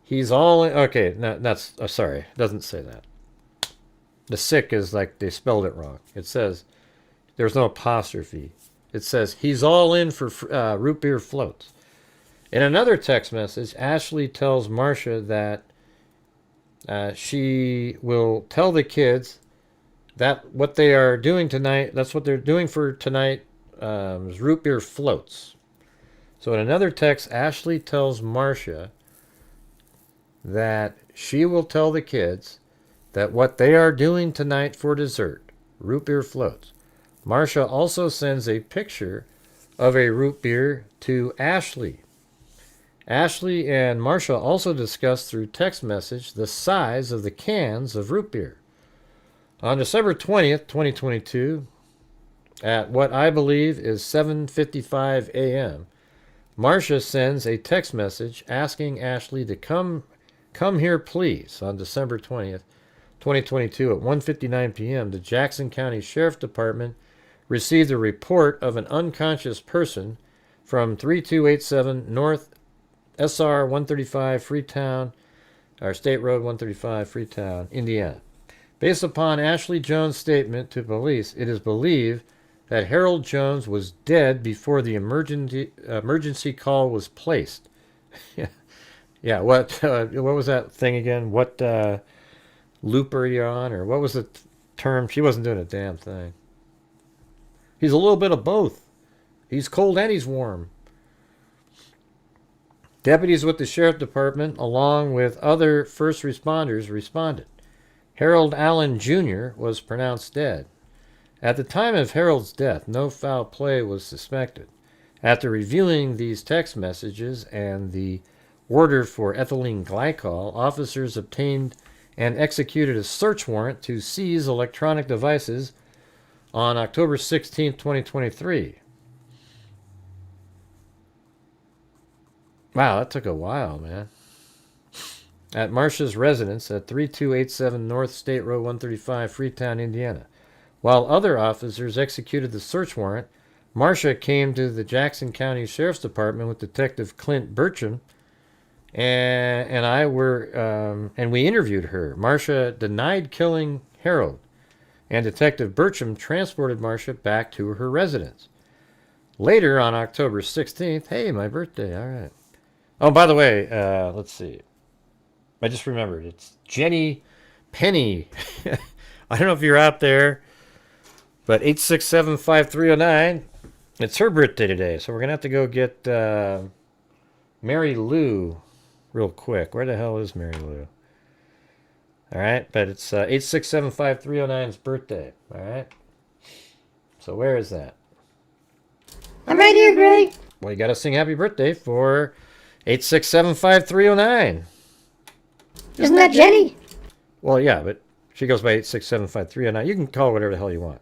He's all in. Okay, no, that's sorry. It doesn't say that. The sick is like they spelled it wrong. It says there's no apostrophe. It says, he's all in for root beer floats. In another text message, Ashley tells Marcia that she will tell the kids that what they are doing tonight, that's what they're doing for tonight, is root beer floats. So in another text, Ashley tells Marcia that she will tell the kids that what they are doing tonight for dessert, root beer floats. Marcia also sends a picture of a root beer to Ashley. Ashley and Marcia also discuss through text message the size of the cans of root beer. On December 20th, 2022, at what I believe is 7:55 a.m., Marcia sends a text message asking Ashley to come here please on December 20th, 2022 at 1:59 p.m. The Jackson County Sheriff's Department received a report of an unconscious person from 3287 North SR 135 Freetown, or State Road 135 Freetown, Indiana. Based upon Ashley Jones' statement to police, it is believed that Harold Jones was dead before the emergency call was placed. Yeah. What was that thing again? What loop are you on, or what was the term? She wasn't doing a damn thing. He's a little bit of both. He's cold and he's warm. Deputies with the Sheriff Department, along with other first responders, responded. Harold Allen Jr. was pronounced dead. At the time of Harold's death, no foul play was suspected. After reviewing these text messages and the order for ethylene glycol, officers obtained and executed a search warrant to seize electronic devices on October 16, 2023. Wow, that took a while, man. At Marcia's residence at 3287 North State Road 135, Freetown, Indiana. While other officers executed the search warrant, Marcia came to the Jackson County Sheriff's Department with Detective Clint Burcham, and we interviewed her. Marcia denied killing Harold, and Detective Burcham transported Marcia back to her residence. Later, on October 16th, hey, my birthday, all right. Oh, by the way, let's see. I just remembered. It's Jenny Penny. I don't know if you're out there, but 867-5309. It's her birthday today, so we're going to have to go get Mary Lou real quick. Where the hell is Mary Lou? All right, but it's 867-5309's birthday. All right. So where is that? I'm right here, Greg. Well, you got to sing happy birthday for 867-5309. Isn't that Jenny? Well, yeah, but she goes by 867-5309. You can call her whatever the hell you want.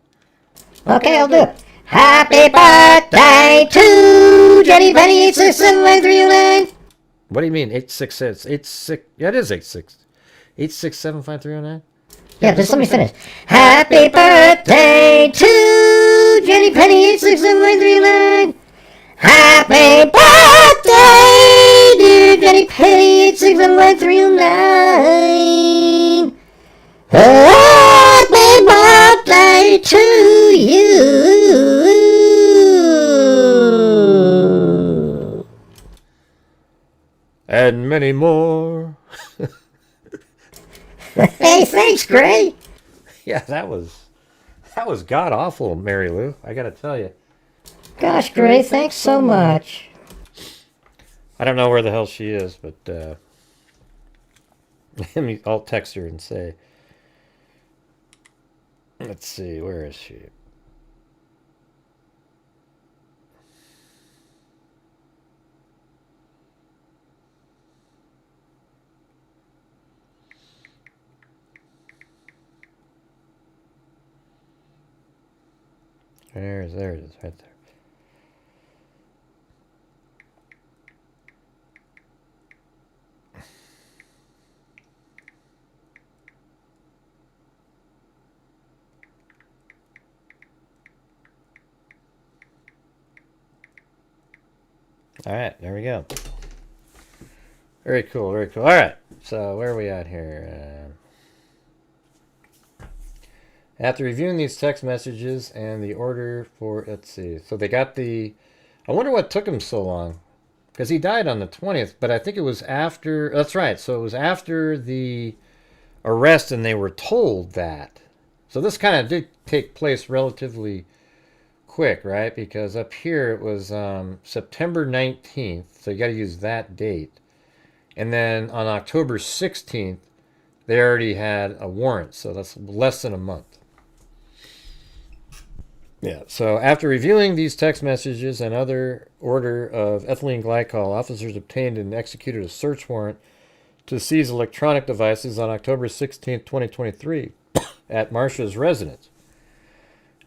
Okay, I'll do it. Happy birthday to Jenny Penny 867-5309. What do you mean 866? Yeah, it is 867-5309. Yeah, just let me finish. Happy birthday to Jenny Penny 867-5309. Happy birthday, dear Jenny Penny 867-5309. Happy birthday to you. And many more. Hey, thanks, Gray. Yeah, that was god awful, Mary Lou. I gotta tell you. Gosh, Gray, thanks so much. I don't know where the hell she is, but I'll text her and say. Let's see, where is she? There it is, right there. All right, there we go. Very cool, very cool. All right, so where are we at here? After reviewing these text messages and the order for, let's see, so they got the, I wonder what took him so long, because he died on the 20th, but I think it was after, that's right, so it was after the arrest and they were told that. So this kind of did take place relatively quick, right? Because up here it was September 19th, so you got to use that date. And then on October 16th, they already had a warrant, so that's less than a month. Yeah, so after reviewing these text messages and other order of ethylene glycol, officers obtained and executed a search warrant to seize electronic devices on October 16, 2023 at Marcia's residence.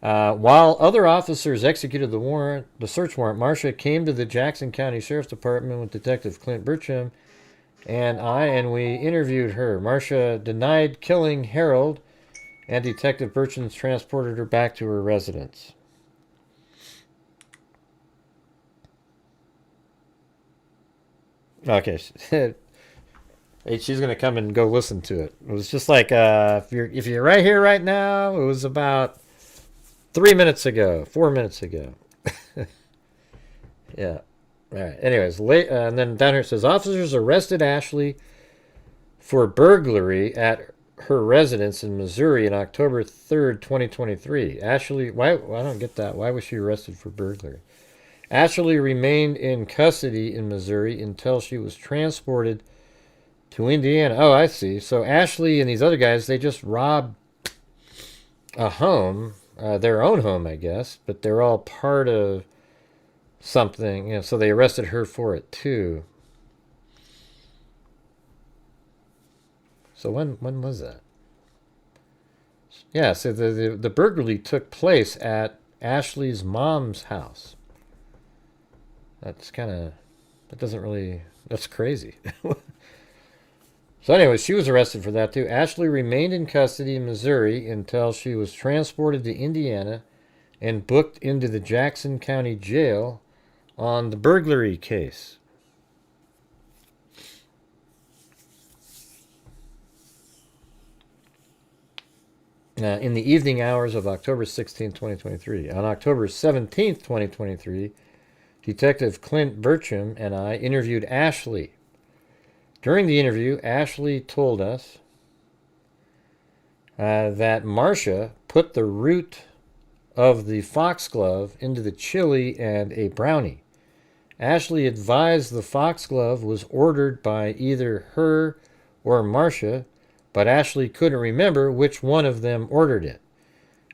While other officers executed the search warrant, Marcia came to the Jackson County Sheriff's Department with Detective Clint Burcham and we interviewed her. Marcia denied killing Harold, and Detective Burcham transported her back to her residence. Okay, she's gonna come and go listen to it. It was just like if you're right here right now, it was about 4 minutes ago. Yeah. All right. Anyways, and then down here it says officers arrested Ashley for burglary at her residence in Missouri on October 3rd, 2023. Ashley, why? I don't get that. Why was she arrested for burglary? Ashley remained in custody in Missouri until she was transported to Indiana. Oh, I see. So Ashley and these other guys, they just robbed a home, their own home, I guess, but they're all part of something. You know, so they arrested her for it too. So when was that? Yeah, so the burglary took place at Ashley's mom's house. That's kind of, that's crazy. So anyway, she was arrested for that too. Ashley remained in custody in Missouri until she was transported to Indiana and booked into the Jackson County Jail on the burglary case. In the evening hours of October 16, 2023. On October 17, 2023, Detective Clint Burcham and I interviewed Ashley. During the interview, Ashley told us that Marcia put the root of the foxglove into the chili and a brownie. Ashley advised the foxglove was ordered by either her or Marcia, but Ashley couldn't remember which one of them ordered it.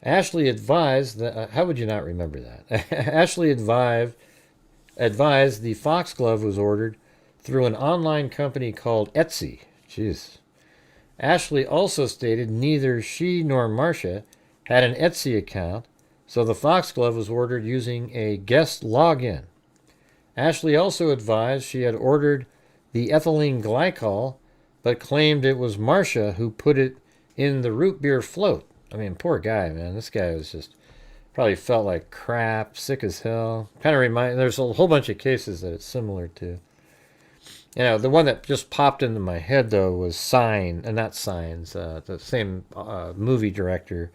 Ashley advised that, how would you not remember that? Ashley advised the foxglove was ordered through an online company called Etsy. Jeez. Ashley also stated neither she nor Marcia had an Etsy account, so the foxglove was ordered using a guest login. Ashley also advised she had ordered the ethylene glycol, but claimed it was Marcia who put it in the root beer float. I mean, poor guy, man. This guy was just probably felt like crap, sick as hell. Kind of there's a whole bunch of cases that it's similar to. You know, the one that just popped into my head, though, was the same movie director.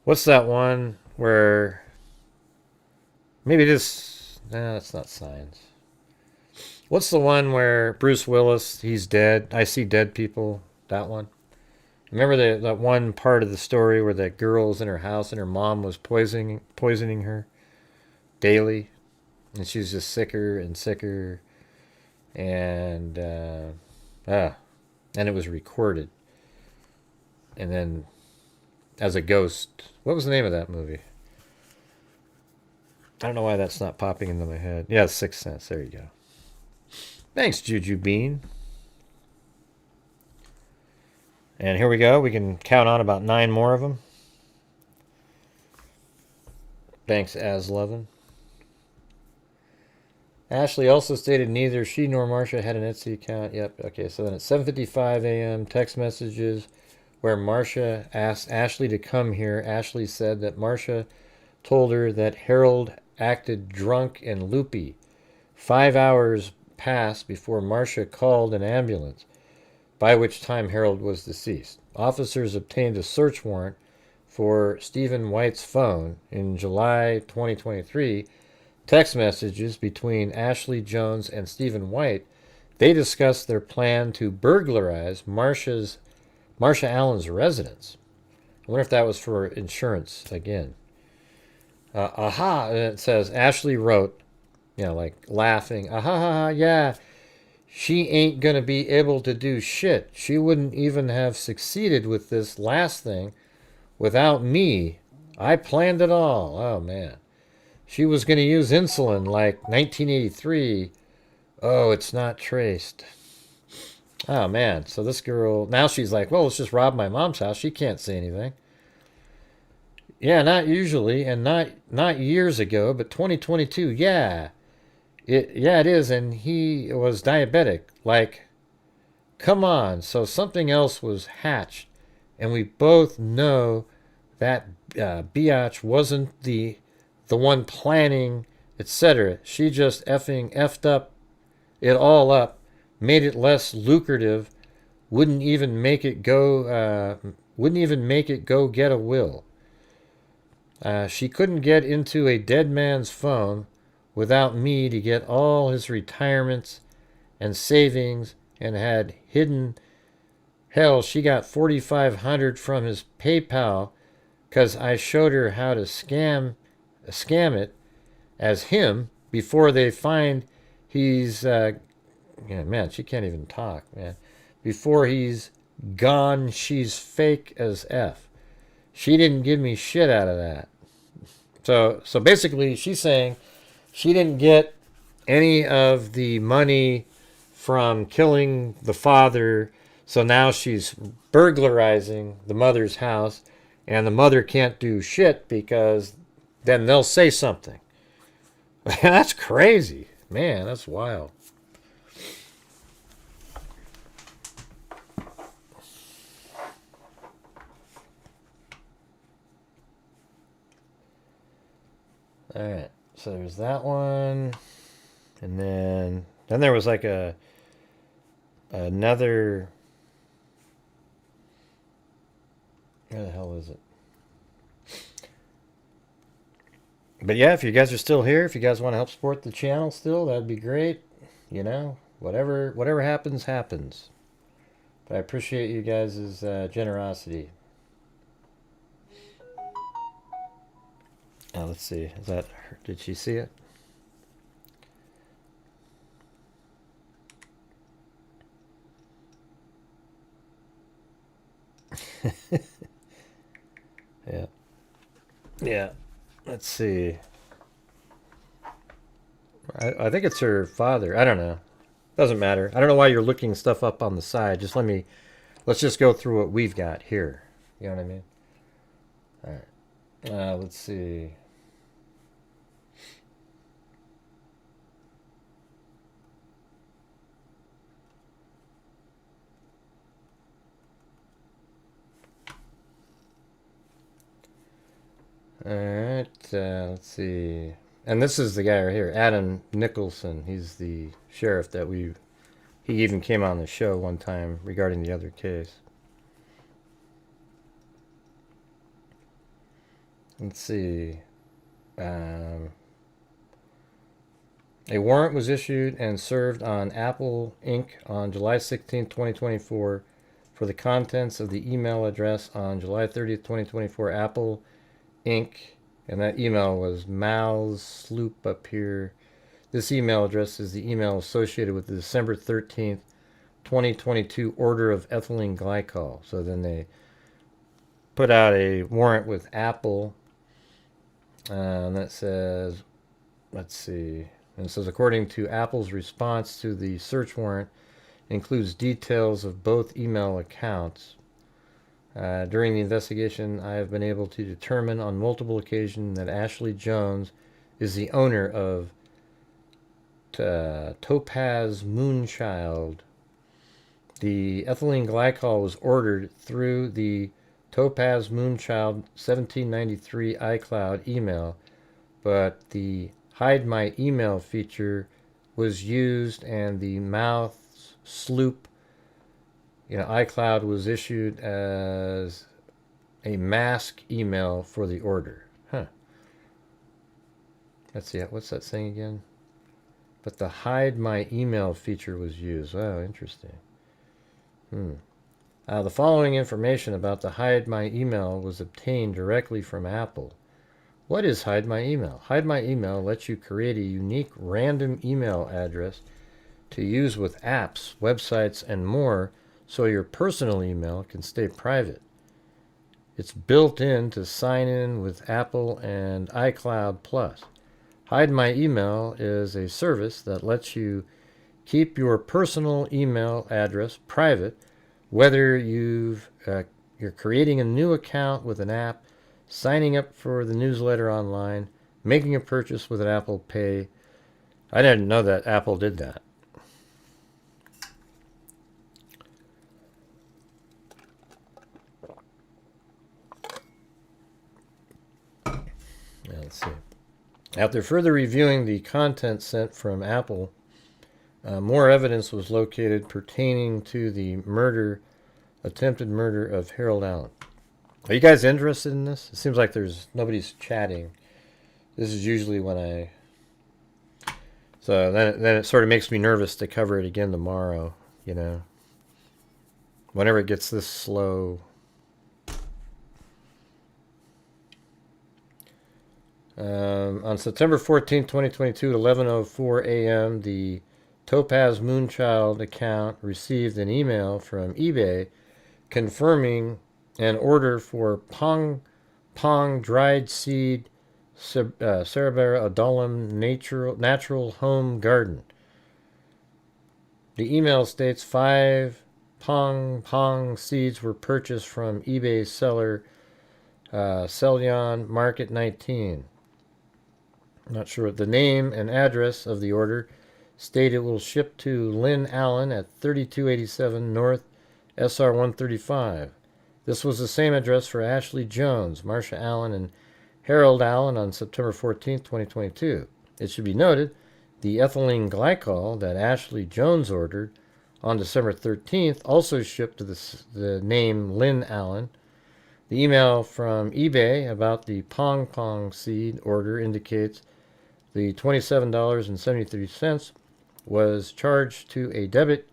What's that one where, maybe this, no, it's not Signs. What's the one where Bruce Willis, he's dead, I see dead people, that one? Remember that one part of the story where that girl was in her house and her mom was poisoning her daily? And she's just sicker and sicker. And it was recorded. And then, as a ghost, what was the name of that movie? I don't know why that's not popping into my head. Yeah, Sixth Sense. There you go. Thanks, Juju Bean. And here we go. We can count on about 9 more of them. Thanks, Aslovin. Ashley also stated neither she nor Marcia had an Etsy account. Yep, okay, so then at 7:55 a.m., text messages where Marcia asked Ashley to come here. Ashley said that Marcia told her that Harold acted drunk and loopy. 5 hours passed before Marcia called an ambulance, by which time Harold was deceased. Officers obtained a search warrant for Stephen White's phone. In July 2023, text messages between Ashley Jones and Stephen White, they discussed their plan to burglarize Marsha Allen's residence. I wonder if that was for insurance again. And it says, Ashley wrote, like laughing, yeah, she ain't gonna be able to do shit. She wouldn't even have succeeded with this last thing without me. I planned it all. Oh, man. She was gonna use insulin like 1983. Oh, it's not traced. Oh, man. So this girl, now she's like, well, let's just rob my mom's house. She can't say anything. Yeah, not usually, and not years ago, but 2022, yeah. It is, and he was diabetic. Like, come on. So something else was hatched, and we both know that biatch wasn't the one planning, etc. She just effed up it all up, made it less lucrative, wouldn't even make it go get a will. She couldn't get into a dead man's phone without me to get all his retirements and savings, and had hidden. Hell, she got $4,500 from his PayPal because I showed her how to scam it as him before they find he's man, she can't even talk, man. Before he's gone, she's fake as F. She didn't give me shit out of that. So basically, she's saying she didn't get any of the money from killing the father, so now she's burglarizing the mother's house, and the mother can't do shit because then they'll say something. That's crazy. Man, that's wild. Alright, so there's that one. And then there was like another. Where the hell is it? But yeah, if you guys are still here, if you guys want to help support the channel still, that'd be great. Whatever happens, happens. But I appreciate you guys' generosity. Let's see. Is that her? Did she see it? Yeah. Yeah. Let's see. I think it's her father. I don't know. Doesn't matter. I don't know why you're looking stuff up on the side. Let's just go through what we've got here. You know what I mean? All right. Let's see. All right, let's see. And this is the guy right here, Adam Nicholson. He's the sheriff that he even came on the show one time regarding the other case. Let's see. A warrant was issued and served on Apple Inc. on July 16, 2024 for the contents of the email address on July 30th, 2024, Apple Inc. And that email was Mal's Sloop up here. This email address is the email associated with the December 13th, 2022 order of ethylene glycol. So then they put out a warrant with Apple. And that says, let's see. And it says, according to Apple's response to the search warrant, includes details of both email accounts. During the investigation, I have been able to determine on multiple occasions that Ashley Jones is the owner of Topaz Moonchild. The ethylene glycol was ordered through the Topaz Moonchild 1793 iCloud email, but the Hide My Email feature was used, and the Mouth Sloop iCloud was issued as a mask email for the order. Huh. Let's see, what's that saying again? But the hide my email feature was used. Wow, interesting. The following information about the hide my email was obtained directly from Apple. What is hide my email? Hide my email lets you create a unique random email address to use with apps, websites, and more so your personal email can stay private. It's built in to sign in with Apple and iCloud Plus. Hide My Email is a service that lets you keep your personal email address private, whether you're creating a new account with an app, signing up for the newsletter online, making a purchase with an Apple Pay. I didn't know that Apple did that. Let's see. After further reviewing the content sent from Apple, more evidence was located pertaining to the attempted murder of Harold Allen. Are you guys interested in this? It seems like nobody's chatting. This is usually when I... So then it sort of makes me nervous to cover it again tomorrow, you know. Whenever it gets this slow... on September 14, 2022 at 11:04 a.m., the Topaz Moonchild account received an email from eBay confirming an order for Pong dried seed Cerbera adullam natural home garden. The email states 5 Pong seeds were purchased from eBay seller Celion Market 19. Not sure. The name and address of the order state it will ship to Lynn Allen at 3287 North SR 135. This was the same address for Ashley Jones, Marcia Allen, and Harold Allen on September 14, 2022. It should be noted the ethylene glycol that Ashley Jones ordered on December 13th also shipped to the name Lynn Allen. The email from eBay about the Pong seed order indicates the $27.73 was charged to a debit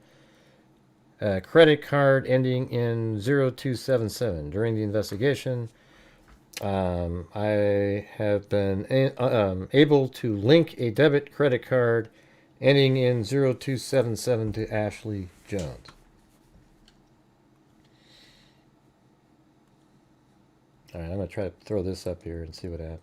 credit card ending in 0277. During the investigation, I have been able to link a debit credit card ending in 0277 to Ashley Jones. All right, I'm going to try to throw this up here and see what happens.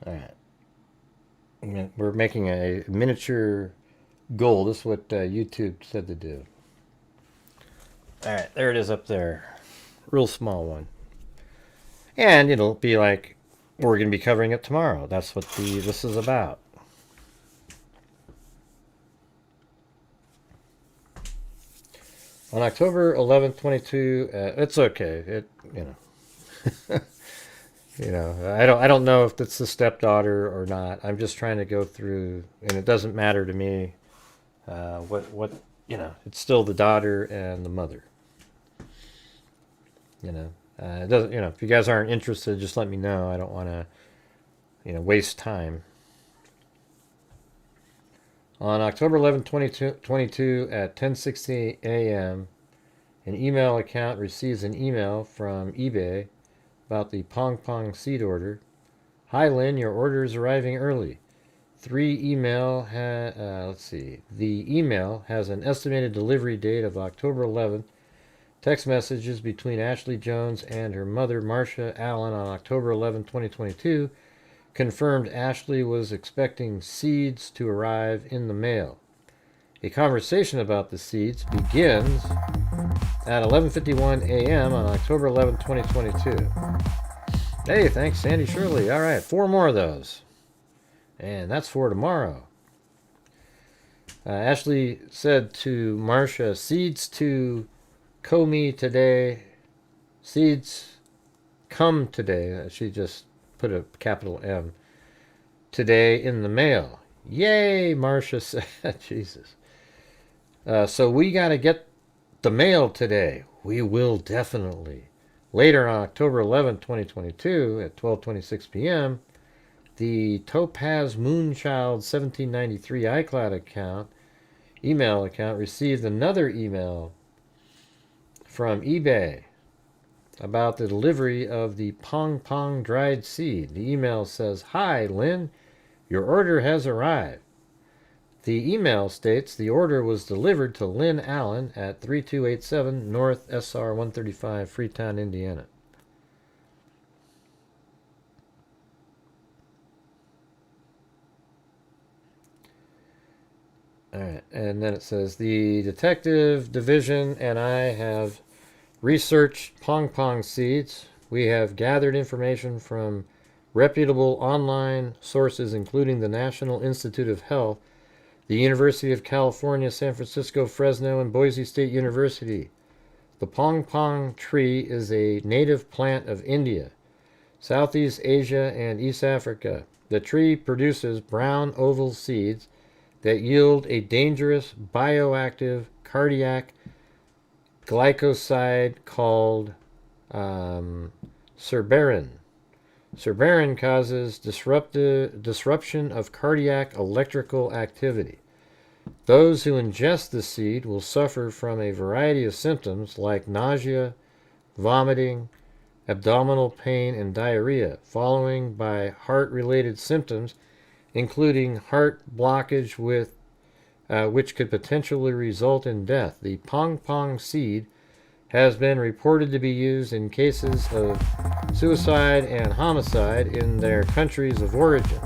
All right. We're making a miniature goal. This is what YouTube said to do. All right, there it is up there. Real small one. And it'll be like, we're going to be covering it tomorrow. That's what this is about. On October 11th, 22, it's okay. I don't know if it's the stepdaughter or not. I'm just trying to go through, and it doesn't matter to me. It's still the daughter and the mother. It doesn't. If you guys aren't interested, just let me know. I don't want to, waste time. On October 11, 2022 at 10:60 a.m., an email account receives an email from eBay about the Pong seed order. Hi Lynn, your order is arriving early. The email has an estimated delivery date of October 11th. Text messages between Ashley Jones and her mother, Marcia Allen, on October 11, 2022, confirmed Ashley was expecting seeds to arrive in the mail. A conversation about the seeds begins at 11:51 a.m. on October 11, 2022. Hey, thanks, Sandy Shirley. All right, 4 more of those. And that's for tomorrow. Ashley said to Marcia, seeds to Comey today. Seeds come today. She just put a capital M. today in the mail. Yay, Marcia said. Jesus. So we got to get the mail today. We will definitely. Later on October 11, 2022 at 12:26 p.m., the Topaz Moonchild 1793 iCloud email account received another email from eBay about the delivery of the Pong Pong dried seed. The email says, "Hi, Lynn, your order has arrived." The email states the order was delivered to Lynn Allen at 3287 North SR 135, Freetown, Indiana. All right, and then it says, the detective division and I have researched Pong Pong seeds. We have gathered information from reputable online sources, including the National Institute of Health, the University of California, San Francisco, Fresno, and Boise State University. The Pong Pong tree is a native plant of India, Southeast Asia, and East Africa. The tree produces brown oval seeds that yield a dangerous bioactive cardiac glycoside called cerberin. Cerberin causes disruption of cardiac electrical activity. Those who ingest the seed will suffer from a variety of symptoms like nausea, vomiting, abdominal pain, and diarrhea, following by heart-related symptoms including heart blockage which could potentially result in death. The Pong Pong seed has been reported to be used in cases of suicide and homicide in their countries of origin.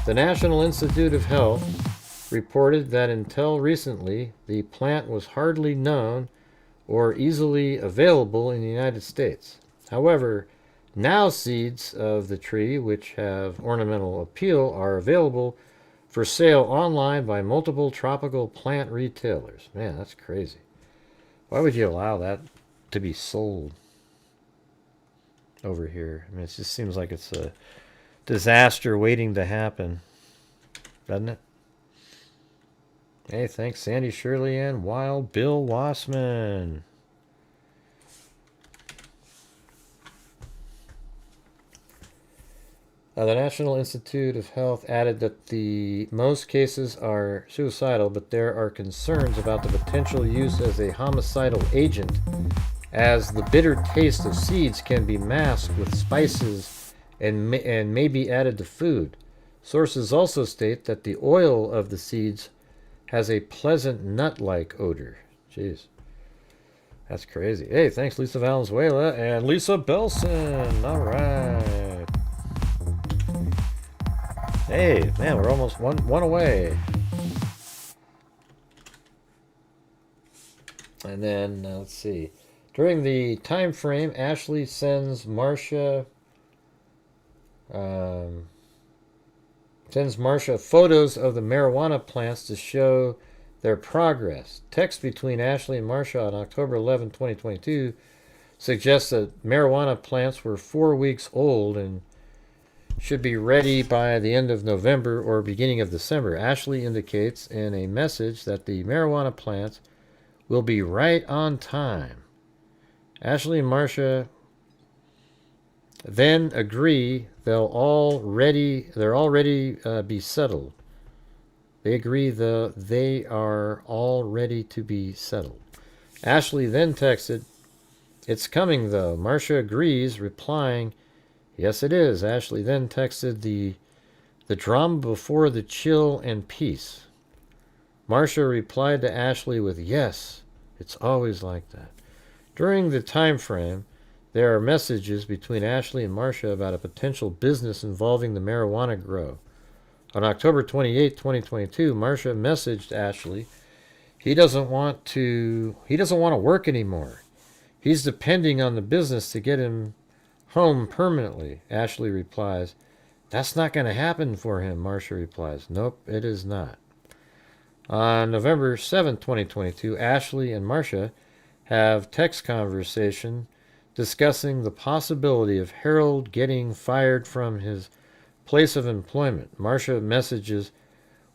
The National Institute of Health reported that until recently, the plant was hardly known or easily available in the United States. However, now seeds of the tree, which have ornamental appeal, are available for sale online by multiple tropical plant retailers. Man, that's crazy. Why would you allow that to be sold over here? I mean, it just seems like it's a disaster waiting to happen, doesn't it? Hey, thanks Sandy Shirley and Wild Bill Wassman. The National Institute of Health added that most cases are suicidal, but there are concerns about the potential use as a homicidal agent, as the bitter taste of seeds can be masked with spices and may be added to food. Sources also state that the oil of the seeds has a pleasant nut-like odor. Jeez. That's crazy. Hey, thanks Lisa Valenzuela and Lisa Belson. All right. Hey, man, we're almost one away. And then, let's see. During the time frame, Ashley sends Marcia photos of the marijuana plants to show their progress. Text between Ashley and Marcia on October 11, 2022 suggests that marijuana plants were 4 weeks old and should be ready by the end of November or beginning of December. Ashley indicates in a message that the marijuana plants will be right on time. Ashley and Marcia then agree they're already be settled. They agree they are all ready to be settled. Ashley then texted, "It's coming though." Marcia agrees, replying, "Yes, it is." Ashley then texted the drama before the chill and peace. Marcia replied to Ashley with, "Yes, it's always like that." During the time frame, there are messages between Ashley and Marcia about a potential business involving the marijuana grow. On October 28, 2022, Marcia messaged Ashley, he doesn't want to work anymore. He's depending on the business to get him home permanently. Ashley replies, "That's not going to happen for him." Marcia replies, "Nope, it is not." On November 7, 2022, Ashley and Marcia have text conversation discussing the possibility of Harold getting fired from his place of employment. Marcia messages,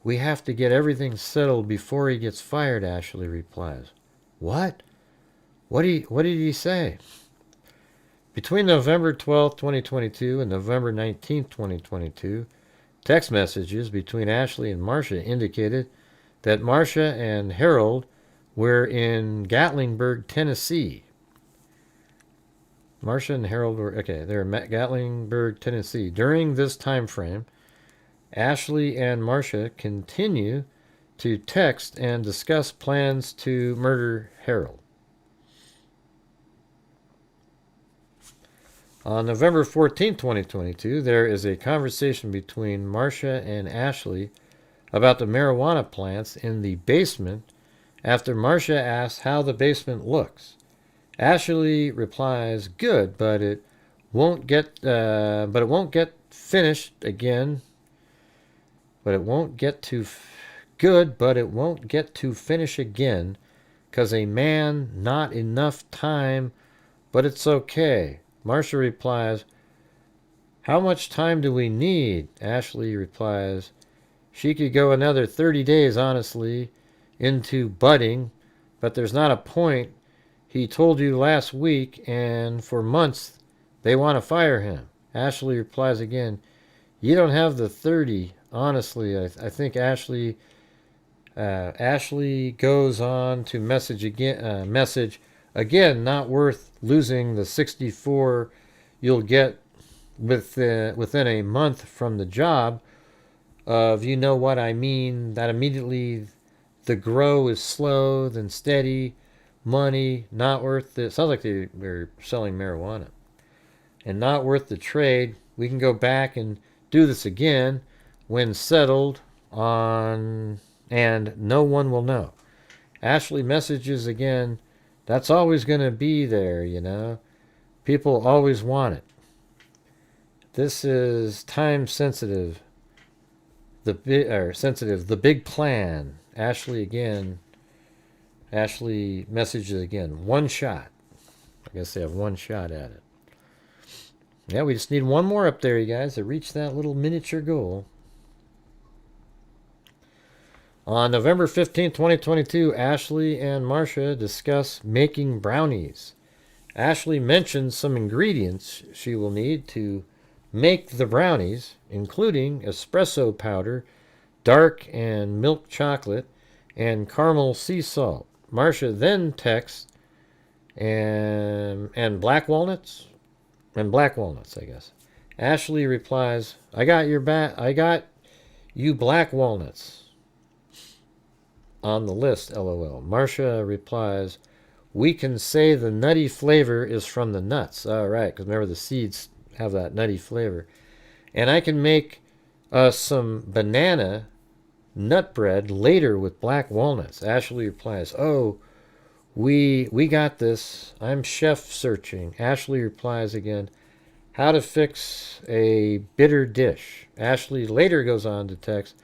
"We have to get everything settled before he gets fired," Ashley replies. What? What did he say? Between November 12th, 2022 and November 19th, 2022, text messages between Ashley and Marcia indicated that Marcia and Harold were in Gatlinburg, Tennessee. Marcia and Harold were, okay, they're at Gatlinburg, Tennessee. During this time frame, Ashley and Marcia continue to text and discuss plans to murder Harold. On November 14, 2022, there is a conversation between Marcia and Ashley about the marijuana plants in the basement after Marcia asks how the basement looks. Ashley replies, "Good, but it won't get finished again. But it won't get to good, but it won't get to finish again, 'cause a man, not enough time, but it's okay." Marcia replies, "How much time do we need?" Ashley replies, "She could go another 30 days, honestly, into budding, but there's not a point. He told you last week, and for months they want to fire him." Ashley replies again, "You don't have the 30. Honestly, I think Ashley goes on to message again, not worth losing the 64 you'll get within a month from the job of, you know what I mean, that immediately the grow is slow, then steady, money, not worth it. Sounds like they're selling marijuana. And not worth the trade. We can go back and do this again when settled on, and no one will know. Ashley messages again, "That's always going to be there, you know. People always want it. This is time sensitive. The big plan." Ashley messages again, "One shot." I guess they have one shot at it. Yeah, we just need one more up there, you guys, to reach that little miniature goal. On November 15, 2022, Ashley and Marcia discuss making brownies. Ashley mentions some ingredients she will need to make the brownies, including espresso powder, dark and milk chocolate, and caramel sea salt. Marcia then texts and black walnuts, I guess. Ashley replies, I got you black walnuts on the list, LOL. Marcia replies, "We can say the nutty flavor is from the nuts." All right, because remember the seeds have that nutty flavor. "And I can make some banana nut bread later with black walnuts." Ashley replies, "Oh, we got this. I'm chef searching." Ashley replies again, "How to fix a bitter dish." Ashley later goes on to text,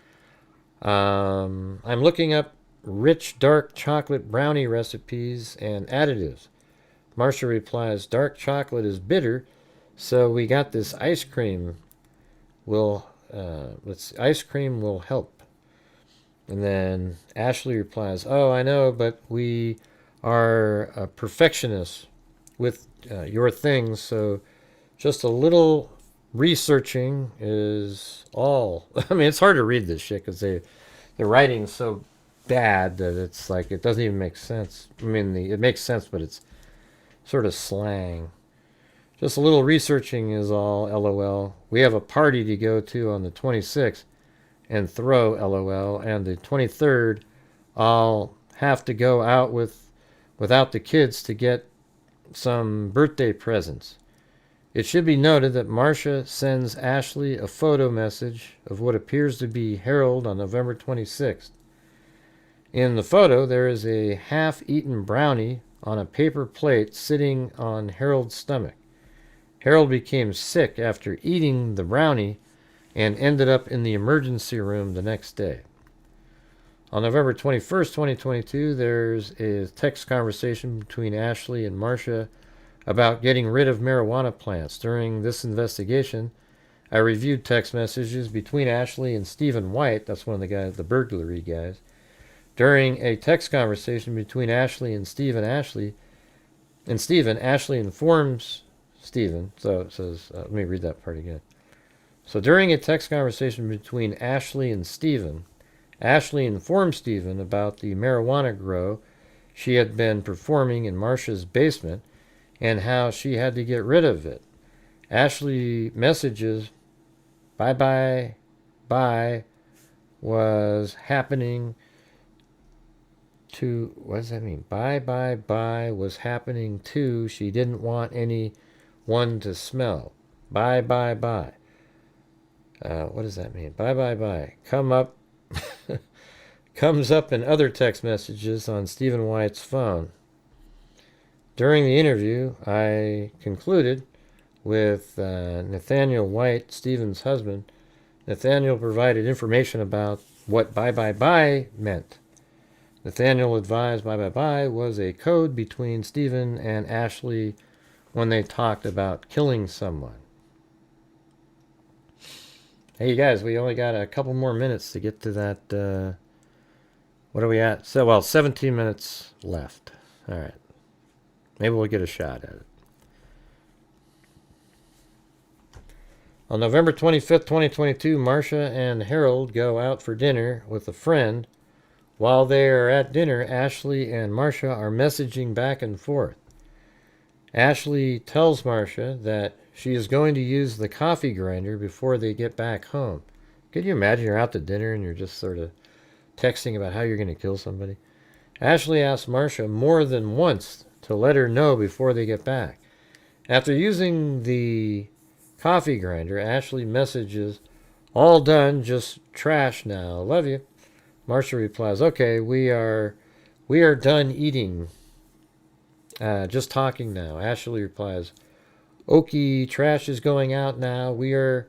"I'm looking up rich dark chocolate brownie recipes and additives." Marcia replies, "Dark chocolate is bitter, so we got this ice cream. Ice cream will help." And then Ashley replies, "Oh, I know, but we are perfectionists with your things, so just a little researching is all." I mean, it's hard to read this shit because the writing's so bad that it's like it doesn't even make sense. I mean, it makes sense, but it's sort of slang. "Just a little researching is all, LOL. We have a party to go to on the 26th and throw, LOL. And the 23rd, I'll have to go out without the kids to get some birthday presents." It should be noted that Marcia sends Ashley a photo message of what appears to be Harold on November 26th. In the photo, there is a half-eaten brownie on a paper plate sitting on Harold's stomach. Harold became sick after eating the brownie and ended up in the emergency room the next day. On November 21st, 2022, there's a text conversation between Ashley and Marcia about getting rid of marijuana plants. During this investigation, I reviewed text messages between Ashley and Stephen White, that's one of the guys, the burglary guys. During a text conversation between Ashley and Stephen, Ashley informs Stephen, so it says, let me read that part again. So during a text conversation between Ashley and Stephen, Ashley informed Stephen about the marijuana grow she had been performing in Marcia's basement and how she had to get rid of it. Ashley messages, bye bye, bye, was happening to, what does that mean? Bye bye bye was happening too. She didn't want anyone to smell. Bye bye bye. What does that mean? Bye bye bye. Comes up in other text messages on Stephen White's phone. During the interview, I concluded with Nathaniel White, Stephen's husband. Nathaniel provided information about what bye bye bye meant. Nathaniel advised bye bye bye was a code between Stephen and Ashley when they talked about killing someone. Hey, you guys, we only got a couple more minutes to get to that. What are we at? So, well, 17 minutes left. All right. Maybe we'll get a shot at it. On November 25th, 2022, Marcia and Harold go out for dinner with a friend. While they are at dinner, Ashley and Marcia are messaging back and forth. Ashley tells Marcia that she is going to use the coffee grinder before they get back home. Could you imagine you're out to dinner and you're just sort of texting about how you're going to kill somebody? Ashley asks Marcia more than once to let her know before they get back. After using the coffee grinder, Ashley messages, all done, just trash now. Love you. Marcia replies, okay, we are done eating. Just talking now. Ashley replies, okay, trash is going out now. We are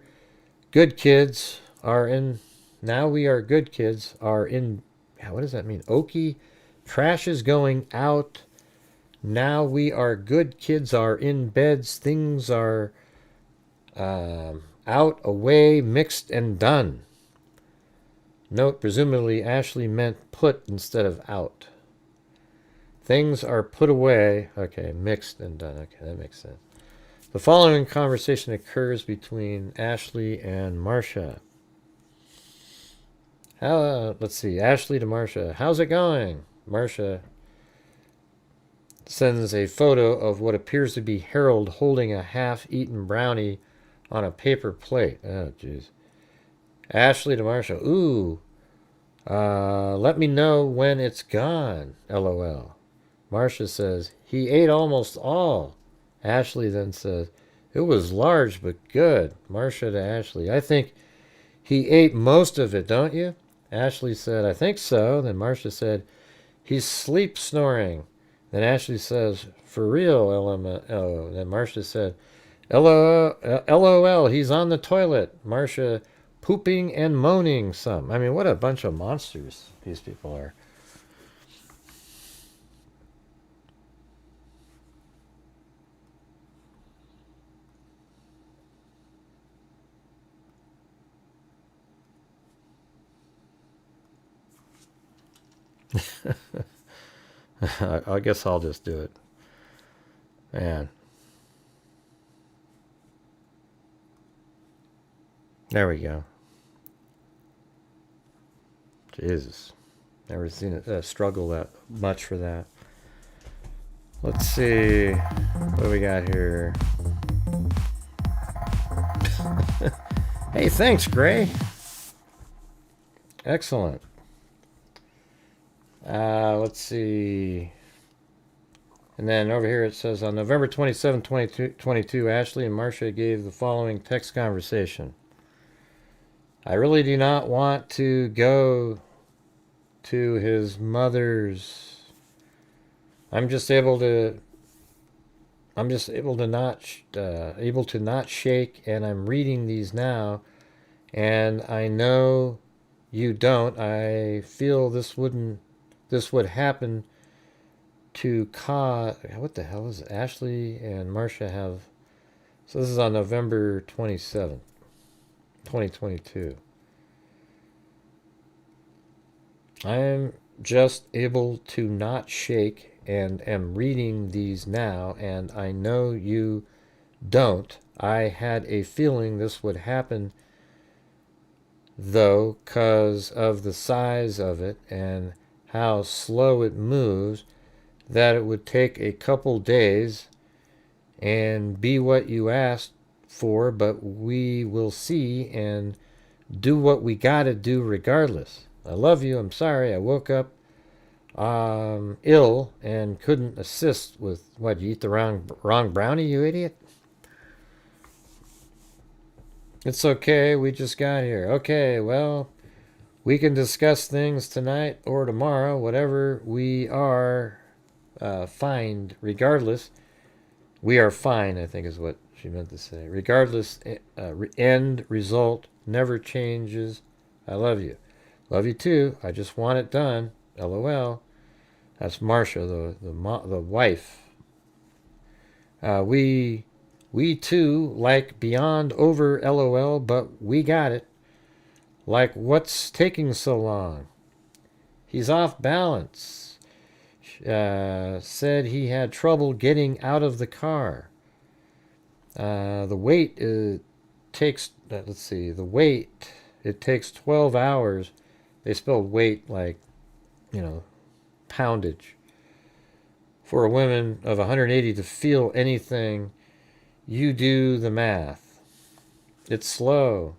good kids are in. Now we are good kids are in. What does that mean? Okay, trash is going out. Now we are good kids are in beds. Things are out, away, mixed, and done. Note, presumably Ashley meant put instead of out. Things are put away. Okay, mixed and done. Okay, that makes sense. The following conversation occurs between Ashley and Marcia. Let's see. Ashley to Marcia. How's it going? Marcia sends a photo of what appears to be Harold holding a half-eaten brownie on a paper plate. Oh, jeez. Ashley to Marcia. Ooh. Let me know when it's gone. LOL. Marcia says, he ate almost all. Ashley then says, it was large but good. Marcia to Ashley. I think he ate most of it, don't you? Ashley said, I think so. Then Marcia said, he's sleep snoring. Then Ashley says, for real, LMO. Then Marcia said, LOL, he's on the toilet. Marcia pooping and moaning some. I mean, what a bunch of monsters these people are. I guess I'll just do it. Man. There we go. Jesus. Never seen it struggle that much for that. Let's see. What do we got here? Hey, thanks, Gray. Excellent. Let's see. And then over here it says, on November 27, 2022, Ashley and Marcia gave the following text conversation. I really do not want to go to his mother's. I'm just able to not shake, and I'm reading these now, and I know you don't. I feel this would happen to what the hell is it? Ashley and Marcia have. So this is on November 27th. 2022. I am just able to not shake and am reading these now, and I know you don't. I had a feeling this would happen, though, 'cause of the size of it and how slow it moves, that it would take a couple days and be what you asked for, but we will see and do what we gotta do regardless. I love you. I'm sorry. I woke up ill and couldn't assist with what, you eat the wrong brownie, you idiot? It's okay. We just got here. Okay, well, we can discuss things tonight or tomorrow, whatever we are fine regardless. We are fine, I think is what she meant to say. Regardless, end result never changes. I love you. Love you too. I just want it done. LOL. That's Marsha, the wife. We too like beyond over LOL, but we got it. Like, what's taking so long? He's off balance. Said he had trouble getting out of the car. The wait takes, let's see, the wait, it takes 12 hours. They spelled weight like, you know, poundage. For a woman of 180 to feel anything, you do the math. It's slow.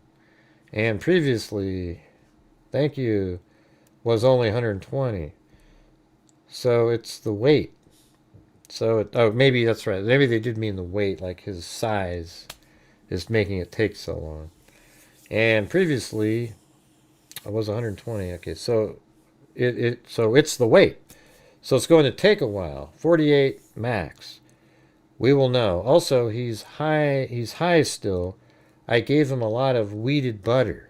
And previously, thank you, was only 120. So it's the weight. So, oh, maybe that's right. Maybe they did mean the weight, like his size is making it take so long. And previously, it was 120. Okay, so so it's the weight. So it's going to take a while. 48 max. We will know. Also, he's high still. I gave him a lot of weeded butter.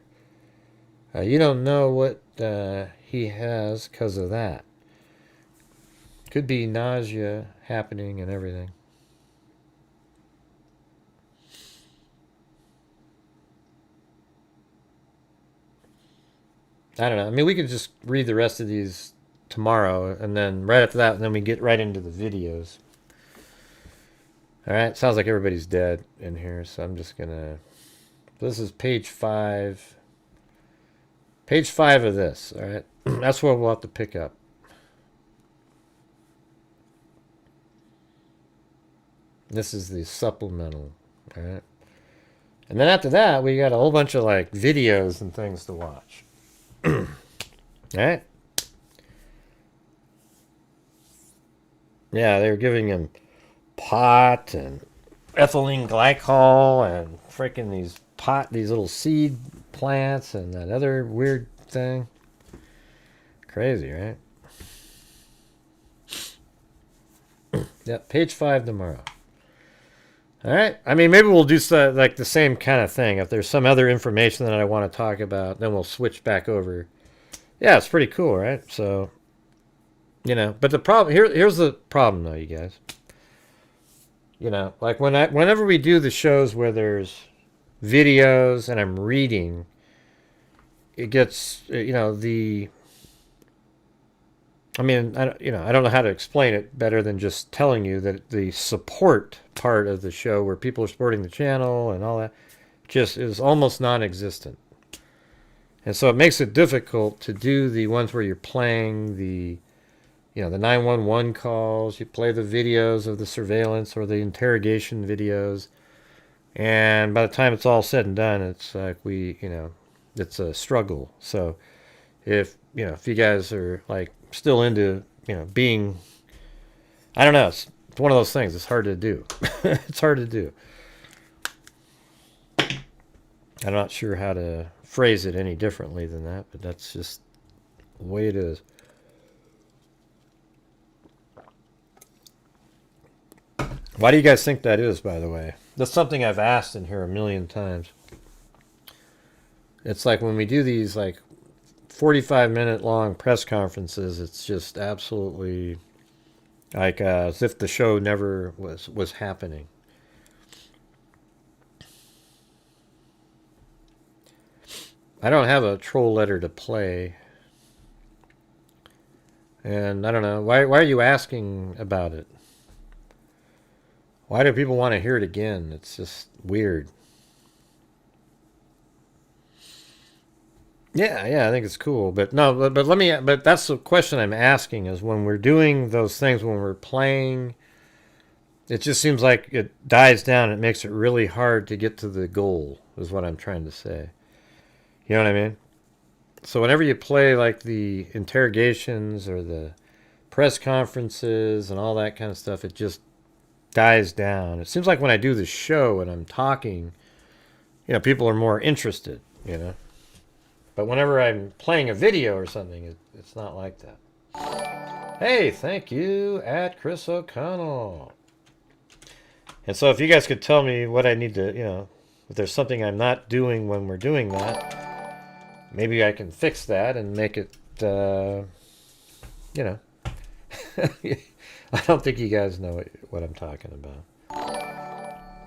You don't know what he has because of that. Could be nausea happening and everything. I don't know. I mean, we could just read the rest of these tomorrow, and then right after that, and then we get right into the videos. All right. Sounds like everybody's dead in here, so I'm just gonna. This is page 5. Page 5 of this. All right. That's what we'll have to pick up. This is the supplemental. All right. And then after that, we got a whole bunch of like videos and things to watch. All right. Yeah, they were giving him pot and ethylene glycol and freaking these little seed plants and that other weird thing. Crazy, right? Yeah, page 5 tomorrow. All right. I mean, maybe we'll do like the same kind of thing. If there's some other information that I want to talk about, then we'll switch back over. Yeah, it's pretty cool, right? So, you know, but the problem here's the problem, though, you guys. You know, like whenever we do the shows where there's videos and I'm reading, it gets, you know, I mean, I don't know how to explain it better than just telling you that the support part of the show where people are supporting the channel and all that just is almost non-existent. And so it makes it difficult to do the ones where you're playing the 911 calls, you play the videos of the surveillance or the interrogation videos. And by the time it's all said and done, it's like it's a struggle. So if you guys are like still into, being, I don't know, it's one of those things. It's hard to do. It's hard to do. I'm not sure how to phrase it any differently than that, but that's just the way it is. Why do you guys think that is, by the way? That's something I've asked in here a million times. It's like when we do these like 45-minute long press conferences, it's just absolutely like as if the show never was happening. I don't have a troll letter to play. And I don't know. Why are you asking about it? Why do people want to hear it again? It's just weird. Yeah, I think it's cool. But no, but that's the question I'm asking is when we're doing those things, when we're playing, it just seems like it dies down. It makes it really hard to get to the goal, is what I'm trying to say. You know what I mean? So whenever you play like the interrogations or the press conferences and all that kind of stuff, it just dies down. It seems like when I do the show and I'm talking, people are more interested, But whenever I'm playing a video or something, it's not like that. Hey, thank you, at Chris O'Connell. And so if you guys could tell me what I need to, if there's something I'm not doing when we're doing that, maybe I can fix that and make it, I don't think you guys know what I'm talking about.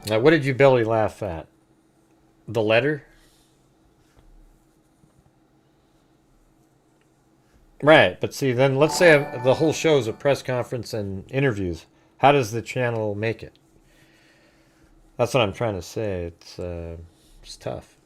Now, what did you belly laugh at? The letter? Right, but see, then let's say the whole show is a press conference and interviews. How does the channel make it? That's what I'm trying to say. It's tough.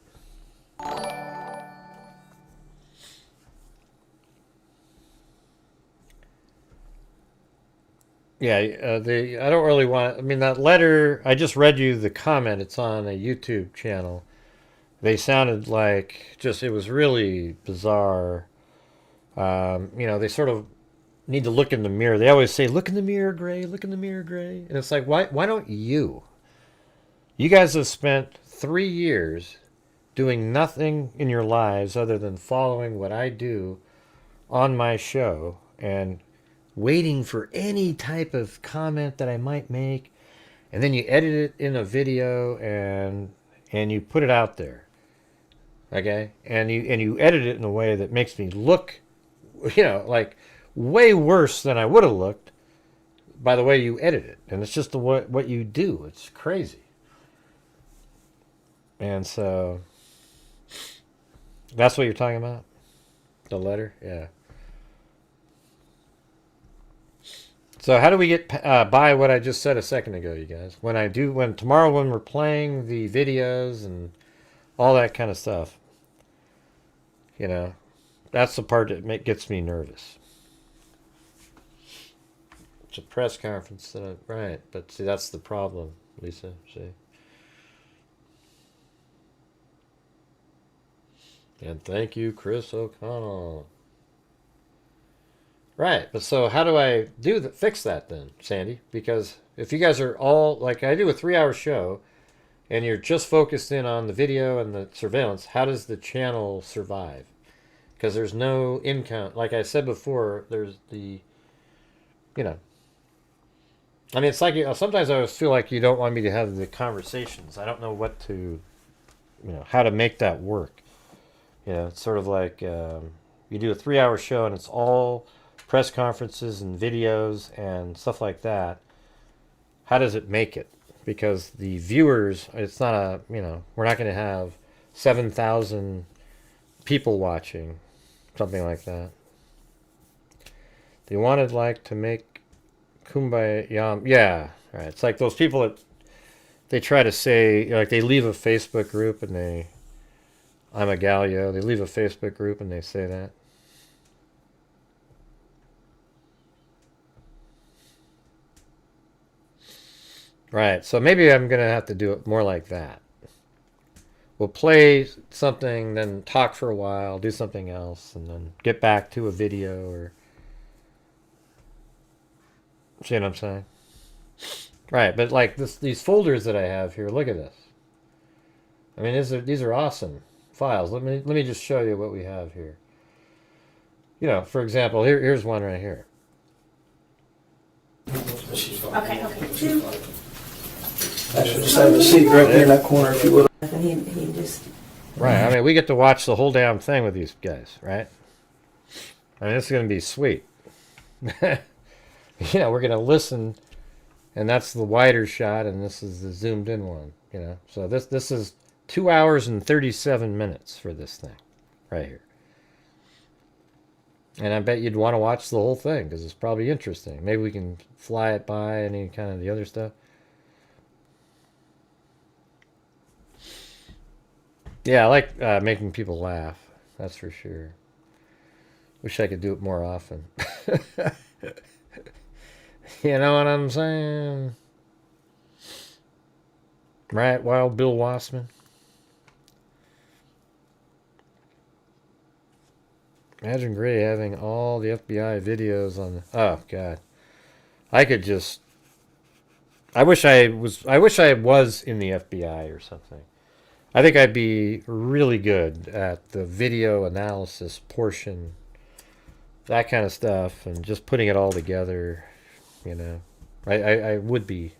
Yeah, I don't really want. I mean, that letter. I just read you the comment. It's on a YouTube channel. They sounded like it was really bizarre. They sort of need to look in the mirror. They always say, "Look in the mirror, Gray. Look in the mirror, Gray." And it's like, why don't you? You guys have spent 3 years doing nothing in your lives other than following what I do on my show and waiting for any type of comment that I might make, and then you edit it in a video and you put it out there. Okay? And you edit it in a way that makes me look like way worse than I would have looked by the way you edit it. And it's just what you do. It's crazy. And so that's what you're talking about? The letter? Yeah. So how do we get by what I just said a second ago, you guys? Tomorrow when we're playing the videos and all that kind of stuff, that's the part that gets me nervous. It's a press conference, right? But see, that's the problem, Lisa. See. And thank you, Chris O'Connell. Right, but so how do I fix that then, Sandy? Because if you guys are all, like I do a 3-hour show, and you're just focused in on the video and the surveillance, how does the channel survive? Because there's no income. Like I said before, there's the, I mean, it's like, sometimes I always feel like you don't want me to have the conversations. I don't know what to, how to make that work. It's sort of like you do a 3-hour show and it's all press conferences and videos and stuff like that. How does it make it? Because the viewers, it's not we're not going to have 7,000 people watching, something like that. They wanted to make Kumbaya, yeah, right. It's like those people that they try to say, like they leave a Facebook group and I'm a Galio. They leave a Facebook group and they say that. Right, so maybe I'm going to have to do it more like that. We'll play something, then talk for a while, do something else, and then get back to a video or... See what I'm saying? Right, but like these folders that I have here, look at this. I mean, these are awesome files. Let me just show you what we have here. For example, here's one right here. Okay. I should just have a seat right there in that corner if you would. And he just... Right, I mean, we get to watch the whole damn thing with these guys, right? I mean, this is going to be sweet. We're going to listen, and that's the wider shot, and this is the zoomed in one, So this is 2 hours and 37 minutes for this thing. right here. And I bet you'd want to watch the whole thing because it's probably interesting. Maybe we can fly it by any kind of the other stuff. Yeah, I like making people laugh. That's for sure. Wish I could do it more often. You know what I'm saying? Right, Wild Bill Wassman? Imagine Gray having all the FBI videos on the... Oh, God. I could just... I wish I was in the FBI or something. I think I'd be really good at the video analysis portion, that kind of stuff, and just putting it all together, you know. I would be.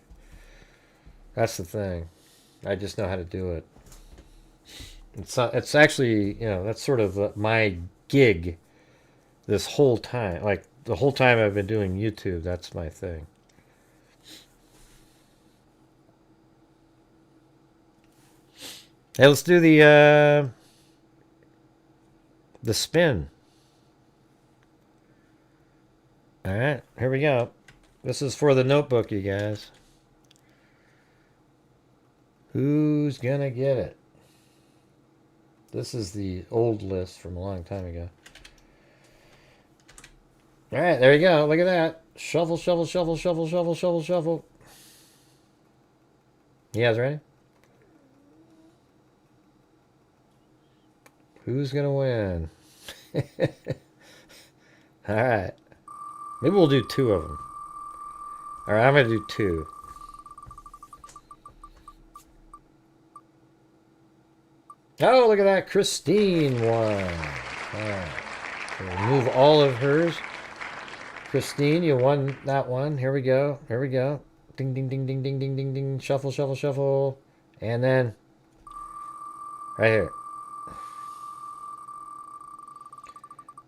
That's the thing. I just know how to do it. It's actually, you know, that's sort of my gig this whole time. Like, the whole time I've been doing YouTube, that's my thing. Hey, let's do the spin. All right, here we go. This is for the notebook, you guys. Who's gonna get it? This is the old list from a long time ago. All right, there you go. Look at that. Shuffle, shuffle, shuffle, shuffle, shuffle, shuffle, shuffle. You guys ready? Who's gonna win? All right. Maybe we'll do two of them. All right, I'm gonna do two. Oh, look at that. Christine won. All right. So remove all of hers. Christine, you won that one. Here we go. Here we go. Ding, ding, ding, ding, ding, ding, ding, ding. Shuffle, shuffle, shuffle. And then right here.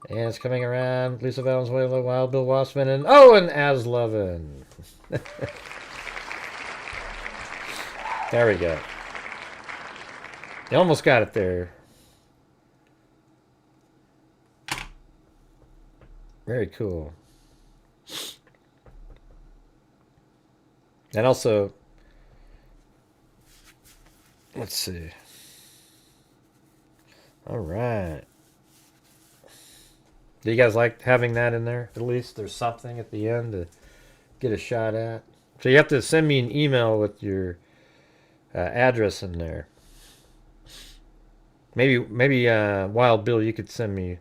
And it's coming around. Lisa Valenzuela, Wild Bill Wassman, and Owen Aslovin. There we go. You almost got it there. Very cool. And also, let's see. All right. Do you guys like having that in there? At least there's something at the end to get a shot at. So you have to send me an email with your address in there. Maybe Wild Bill, you could send me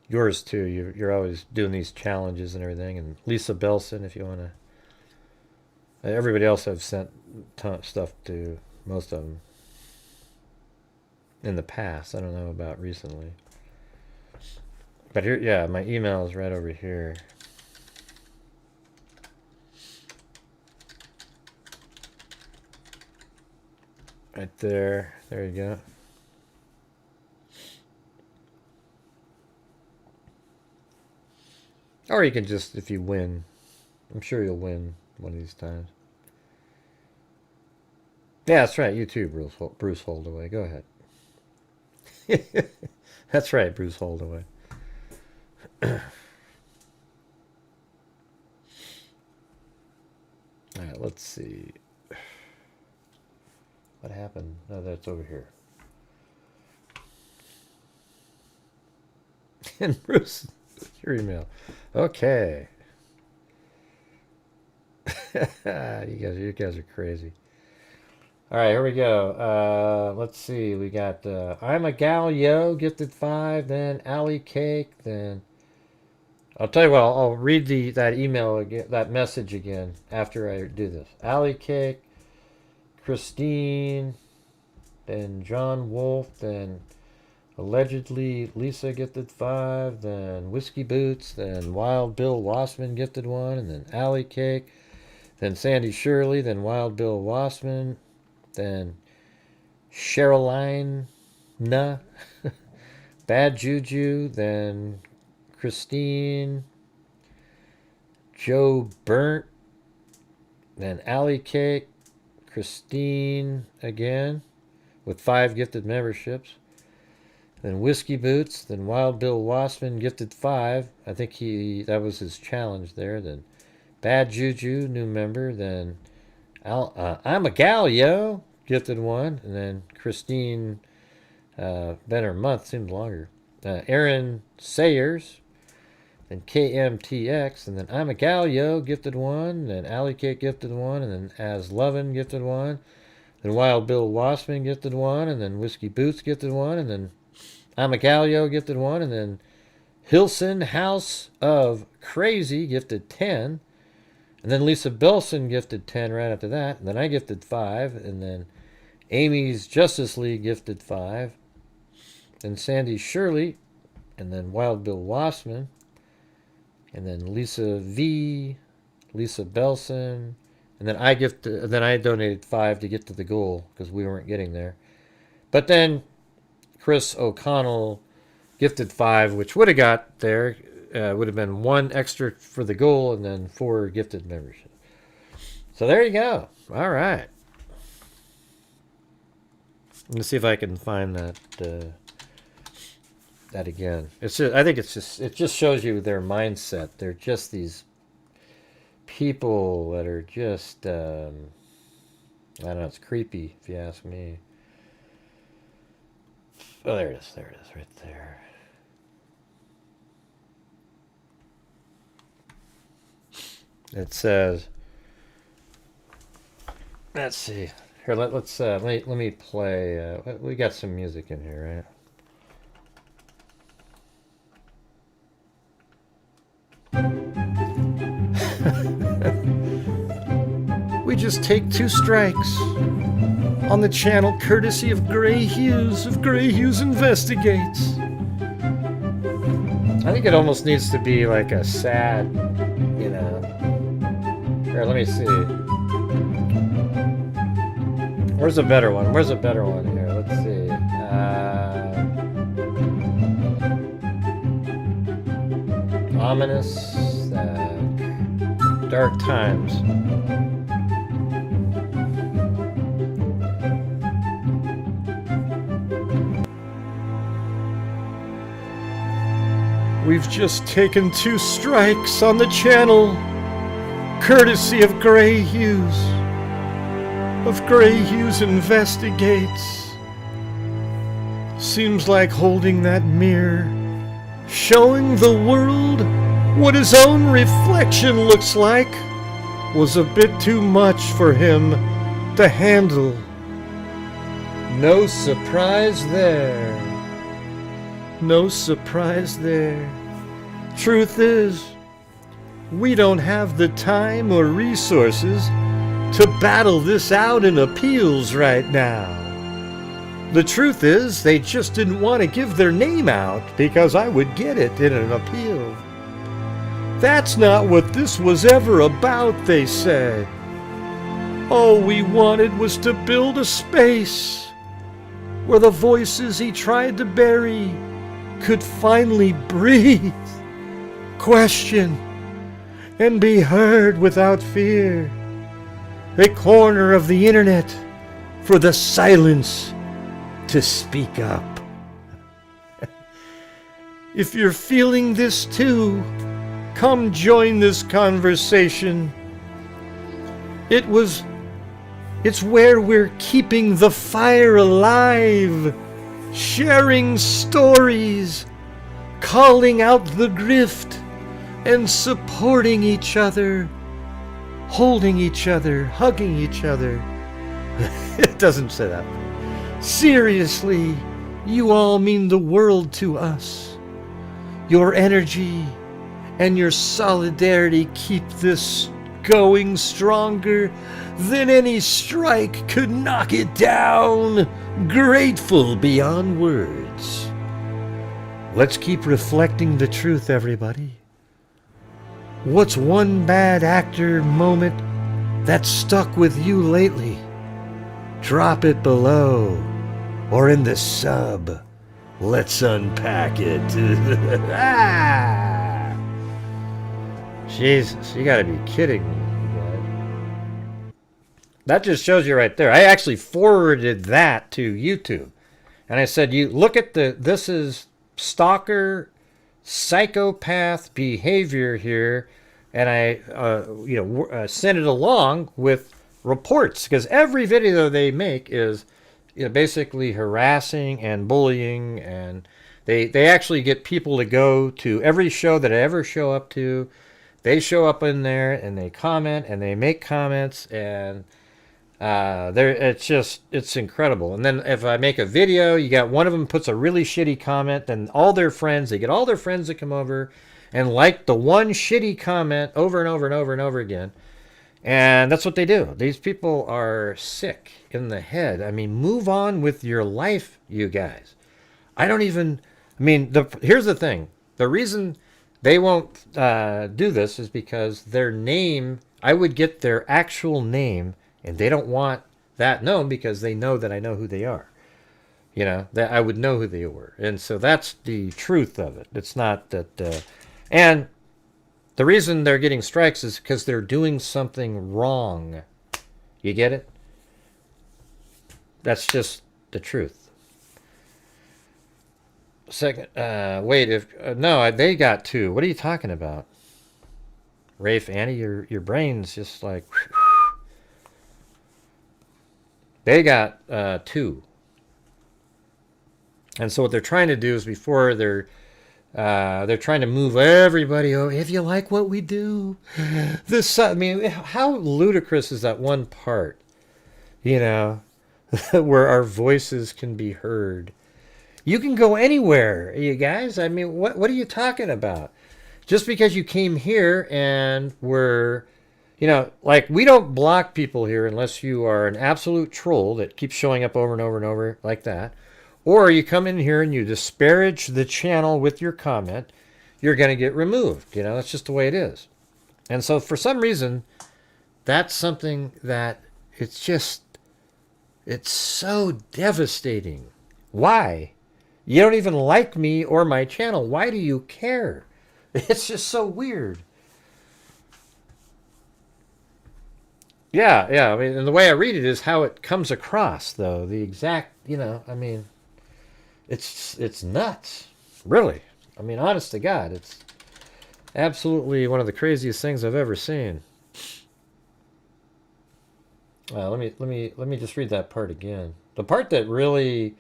yours too. You're always doing these challenges and everything. And Lisa Belson, if you want to. Everybody else I've sent stuff to, most of them. In the past. I don't know about recently. But here, yeah, my email is right over here. Right there. There you go. Or you can just, if you win, I'm sure you'll win one of these times. Yeah, that's right. You too, Bruce Holdaway. Go ahead. That's right, Bruce Holdaway. All right, let's see. What happened? No, that's over here. And Bruce, your email. Okay. You guys are crazy. All right, here we go. Let's see. We got I'm a Gal Yo, gifted 5. Then Alley Cake. Then I'll tell you what. I'll read that email again, that message again after I do this. Alley Cake, Christine, then John Wolf, then allegedly Lisa gifted 5, then Whiskey Boots, then Wild Bill Wassman gifted 1, and then Alley Cake, then Sandy Shirley, then Wild Bill Wassman, then Cheryline Bad Juju, then Christine, Joe Burnt, then Alley Cake, Christine again with 5 gifted memberships. Then Whiskey Boots. Then Wild Bill Wassman gifted 5. I think that was his challenge there. Then Bad Juju, new member. Then I'm a Gal, yo, gifted 1. And then Christine Benner Month, seems longer. Aaron Sayers. Then KMTX. And then I'm a Gal, yo, gifted 1. Then Alley Cake gifted 1. And then As Lovin' gifted 1. Then Wild Bill Wassman gifted 1. And then Whiskey Boots gifted 1. And then I'm a Galio gifted 1, and then Hilson House of Crazy gifted 10, and then Lisa Belson gifted 10 right after that, and then I gifted 5, and then Amy's Justice League gifted 5, then Sandy Shirley, and then Wild Bill Wassman, and then Lisa V, Lisa Belson, and then I donated 5 to get to the goal because we weren't getting there, but then Chris O'Connell gifted 5, which would have got there. Would have been 1 extra for the goal and then 4 gifted membership. So there you go. All right. Let me see if I can find that again. I think it just shows you their mindset. They're just these people that are just I don't know. It's creepy if you ask me. Oh, there it is. There it is, right there. It says, let's see. Here, let me play. We got some music in here, right? We just take 2 strikes on the channel courtesy of Grant Hughes of Grant Hughes Investigates. I think it almost needs to be like a sad, you know. Here, let me see. Where's a better one? Where's a better one here? Let's see. Ominous, Dark Times. We've just taken 2 strikes on the channel, courtesy of Grant Hughes. Of Grant Hughes Investigates. Seems like holding that mirror, showing the world what his own reflection looks like, was a bit too much for him to handle. No surprise there. No surprise there. Truth is, we don't have the time or resources to battle this out in appeals right now. The truth is, they just didn't want to give their name out because I would get it in an appeal. That's not what this was ever about, they said. All we wanted was to build a space where the voices he tried to bury could finally breathe, question, and be heard without fear. A corner of the internet for the silence to speak up. If you're feeling this too, come join this conversation. It's where we're keeping the fire alive, sharing stories, calling out the grift, and supporting each other, holding each other, hugging each other. It doesn't say that. Seriously, you all mean the world to us. Your energy and your solidarity keep this going stronger than any strike could knock it down. Grateful beyond words. Let's keep reflecting the truth, everybody. What's one bad actor moment that's stuck with you lately? Drop it below or in the sub. Let's unpack it. Ah! Jesus, you gotta be kidding me. That just shows you right there. I actually forwarded that to YouTube. And I said, you look at this is stalker, psychopath behavior here. And I, sent it along with reports, because every video they make is basically harassing and bullying, and they actually get people to go to every show that I ever show up to. They show up in there and they comment and they make comments, and it's incredible. And then if I make a video, you got one of them puts a really shitty comment, then they get all their friends to come over and like the one shitty comment over and over and over and over again. And that's what they do. These people are sick in the head. I mean, move on with your life, you guys. Here's the thing. The reason they won't do this is because their name, I would get their actual name, and they don't want that known because they know that I know who they are. That I would know who they were. And so that's the truth of it. It's not that... and the reason they're getting strikes is because they're doing something wrong. You get it? That's just the truth. Second, wait, no, they got 2. What are you talking about? Rafe, Annie, your brain's just like... They got 2. And so what they're trying to do is before they're trying to move everybody over. If you like what we do, how ludicrous is that one part, where our voices can be heard. You can go anywhere, you guys. I mean, what are you talking about? Just because you came here and we're, we don't block people here unless you are an absolute troll that keeps showing up over and over and over like that. Or you come in here and you disparage the channel with your comment, you're going to get removed. That's just the way it is. And so for some reason, that's something that it's so devastating. Why? You don't even like me or my channel. Why do you care? It's just so weird. Yeah. I mean, and the way I read it is how it comes across, though. The exact, It's nuts, really. I mean, honest to God, it's absolutely one of the craziest things I've ever seen. Let me just read that part again. The part that really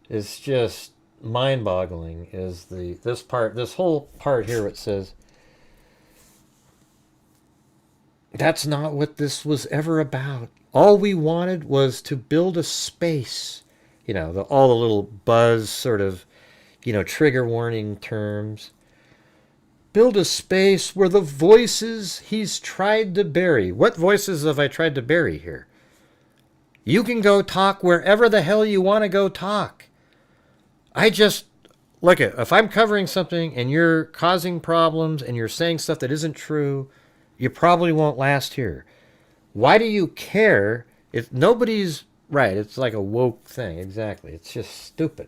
is just mind-boggling is this whole part here. It says, "That's not what this was ever about. All we wanted was to build a space." All the little buzz sort of, trigger warning terms. Build a space where the voices he's tried to bury. What voices have I tried to bury here? You can go talk wherever the hell you want to go talk. If I'm covering something and you're causing problems and you're saying stuff that isn't true, you probably won't last here. Why do you care if nobody's... Right, it's like a woke thing. Exactly. It's just stupid.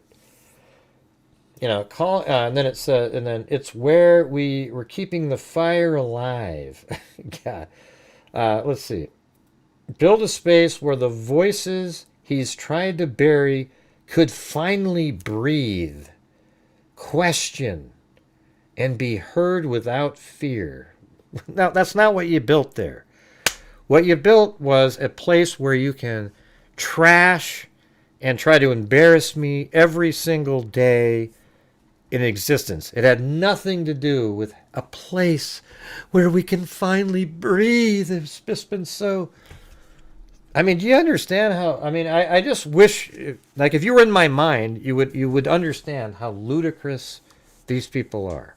And then it says, and then it's where we're keeping the fire alive. God. Let's see. Build a space where the voices he's tried to bury could finally breathe, question, and be heard without fear. Now, that's not what you built there. What you built was a place where you can trash and try to embarrass me every single day in existence. It had nothing to do with a place where we can finally breathe. It's just been so... do you understand how... I just wish, if you were in my mind, you would understand how ludicrous these people are.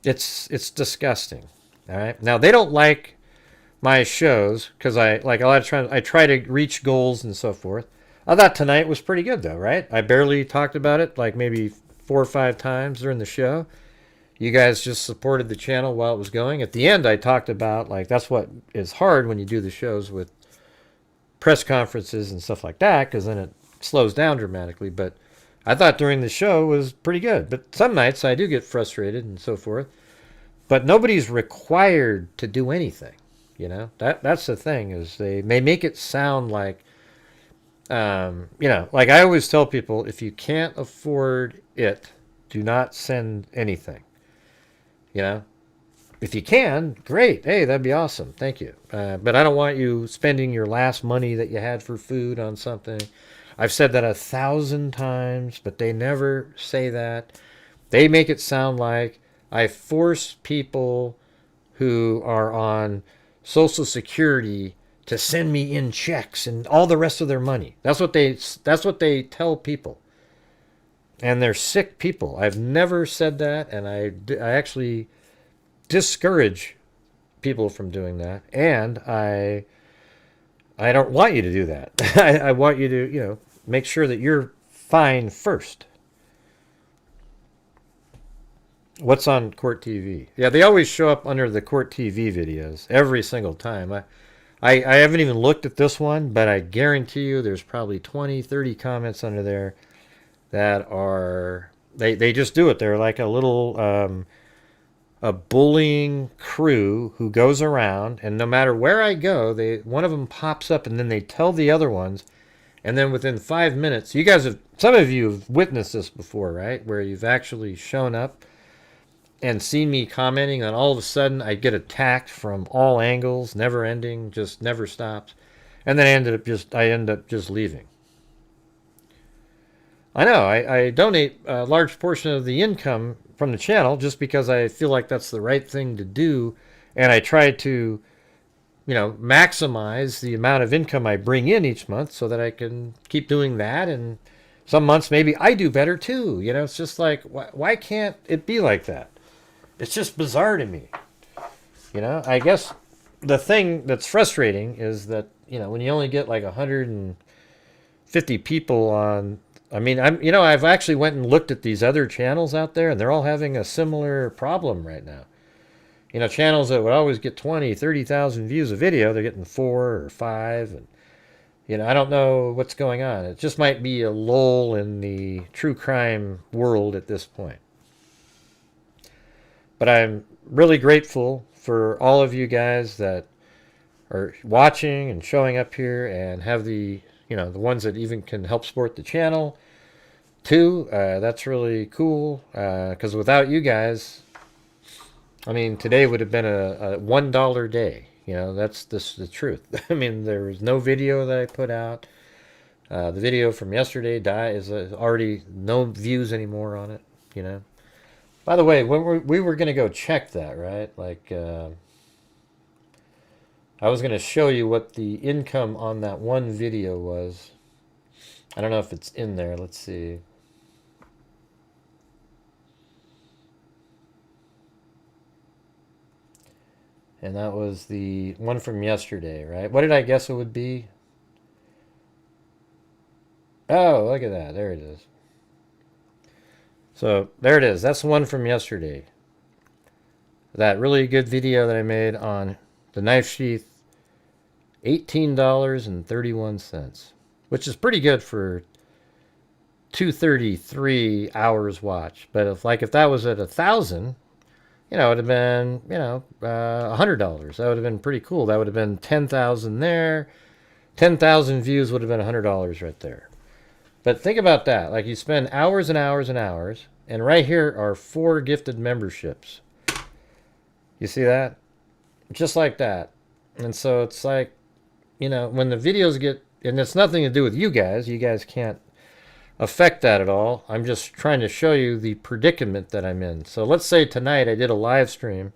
It's disgusting. All right? Now, they don't like my shows because I try to reach goals and so forth. I thought tonight was pretty good though, right? I barely talked about it, maybe 4 or 5 times during the show. You guys just supported the channel while it was going. At the end, I talked about that's what is hard when you do the shows with press conferences and stuff like that, because then it slows down dramatically. But I thought during the show was pretty good. But some nights I do get frustrated and so forth. But nobody's required to do anything. That's the thing, is they make it sound like You know, like I always tell people, if you can't afford it, do not send anything. You know, if you can, great. Hey, that'd be awesome. Thank you. But I don't want you spending your last money that you had for food on something. I've said that 1,000 times, but they never say that. They make it sound like I force people who are on Social Security to send me in checks and all the rest of their money. That's what they tell people. And they're sick people. I've never said that, and I actually discourage people from doing that. And I don't want you to do that. I want you to, you know, make sure that you're fine first. What's on Court TV? Yeah, they always show up under the Court TV videos every single time. I haven't even looked at this one, but I guarantee you there's probably 20, 30 comments under there that are, they just do it. They're like a little, a bullying crew who goes around, and no matter where I go, one of them pops up, and then they tell the other ones, and then within 5 minutes, you guys have, some of you have witnessed this before, right? Where you've actually shown up and seen me commenting, and all of a sudden I get attacked from all angles, never ending, just never stops, and then I end up just leaving. I know, I donate a large portion of the income from the channel just because I feel like that's the right thing to do, and I try to, you know, maximize the amount of income I bring in each month so that I can keep doing that, and some months maybe I do better too. You know, it's just like, why can't it be like that? It's just bizarre to me. You know, I guess the thing that's frustrating is that, you know, when you only get like 150 people on, I mean, I've actually went and looked at these other channels out there, and they're all having a similar problem right now. You know, channels that would always get 20, 30,000 views a video, they're getting 4 or 5. And, you know, I don't know what's going on. It just might be a lull in the true crime world at this point. But I'm really grateful for all of you guys that are watching and showing up here and have the, you know, the ones that even can help support the channel too. That's really cool, because without you guys, I mean, today would have been a $1 day. You know, that's the truth. I mean, there was no video that I put out. The video from yesterday is already no views anymore on it, you know. By the way, when we were going to go check that, right? Like, I was going to show you what the income on that one video was. I don't know if it's in there. Let's see. And that was the one from yesterday, right? What did I guess it would be? Oh, look at that. There it is. So, there it is. That's the one from yesterday. That really good video that I made on the knife sheath. $18.31. Which is pretty good for 233 hours watch. But if that was at 1,000, you know, it would have been, you know, $100. That would have been pretty cool. That would have been 10,000 there. 10,000 views would have been $100 right there. But think about that. Like, you spend hours and hours and hours, and right here are 4 gifted memberships. You see that? Just like that. And so it's like, you know, when the videos get, and it's nothing to do with you guys can't affect that at all. I'm just trying to show you the predicament that I'm in. So let's say tonight I did a live stream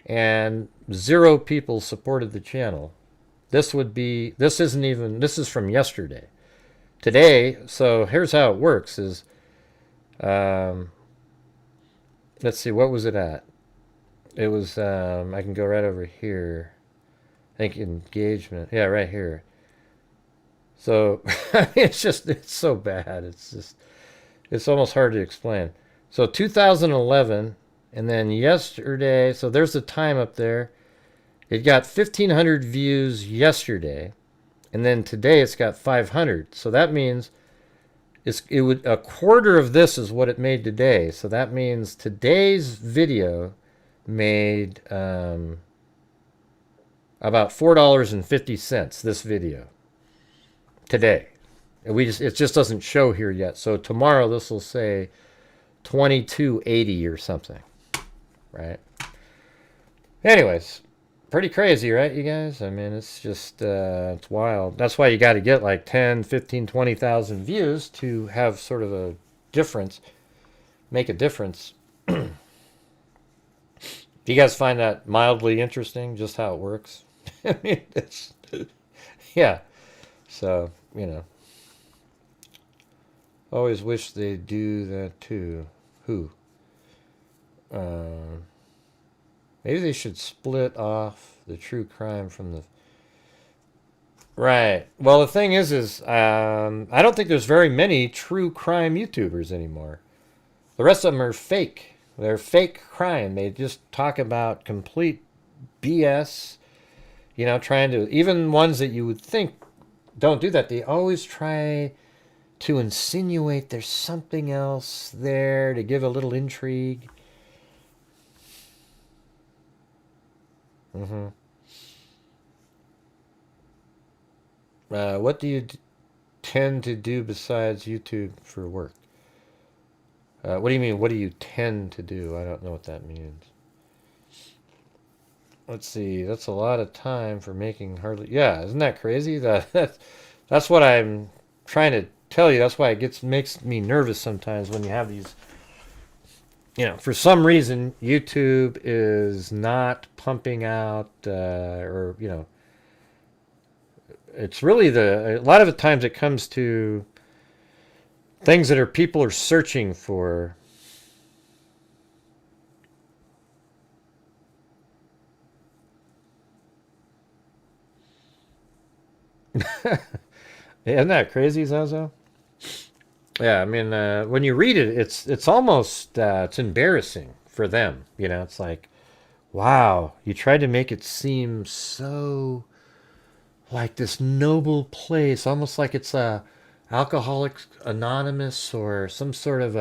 and 0 people supported the channel. This is from yesterday. Today, so here's how it works is, let's see, what was it at? It was, I can go right over here. I think engagement. Yeah, right here. So, it's so bad. It's almost hard to explain. So 2011, and then yesterday, so there's the time up there. It got 1,500 views yesterday, and then today it's got 500. So that means a quarter of this is what it made today. So that means today's video made about $4.50, this video. Today. And it just doesn't show here yet. So tomorrow this will say 2280 or something, right? Anyways, pretty crazy, right, you guys? I mean, it's just, it's wild. That's why you got to get like 10, 15, 20,000 views to have sort of a difference, make a difference. Do you guys find that mildly interesting, just how it works? I mean, it's, yeah. So, you know. Always wish they'd do that too. Who? Maybe they should split off the true crime from the... Right. Well, the thing is I don't think there's very many true crime YouTubers anymore. The rest of them are fake. They're fake crime. They just talk about complete BS, you know, trying to... Even ones that you would think don't do that, they always try to insinuate there's something else there to give a little intrigue. What do you tend to do besides YouTube for work? What do you mean, what do you tend to do? I don't know what that means. Let's see, that's a lot of time for making hardly... Yeah, isn't that crazy? That's what I'm trying to tell you. That's why it makes me nervous sometimes when you have these, you know, for some reason YouTube is not pumping out or, you know, it's really a lot of the times it comes to things that people are searching for. Isn't that crazy, Zazo? Yeah, I mean, when you read it, it's almost it's embarrassing for them. You know, it's like, wow, you tried to make it seem so like this noble place, almost like it's a Alcoholics Anonymous or some sort of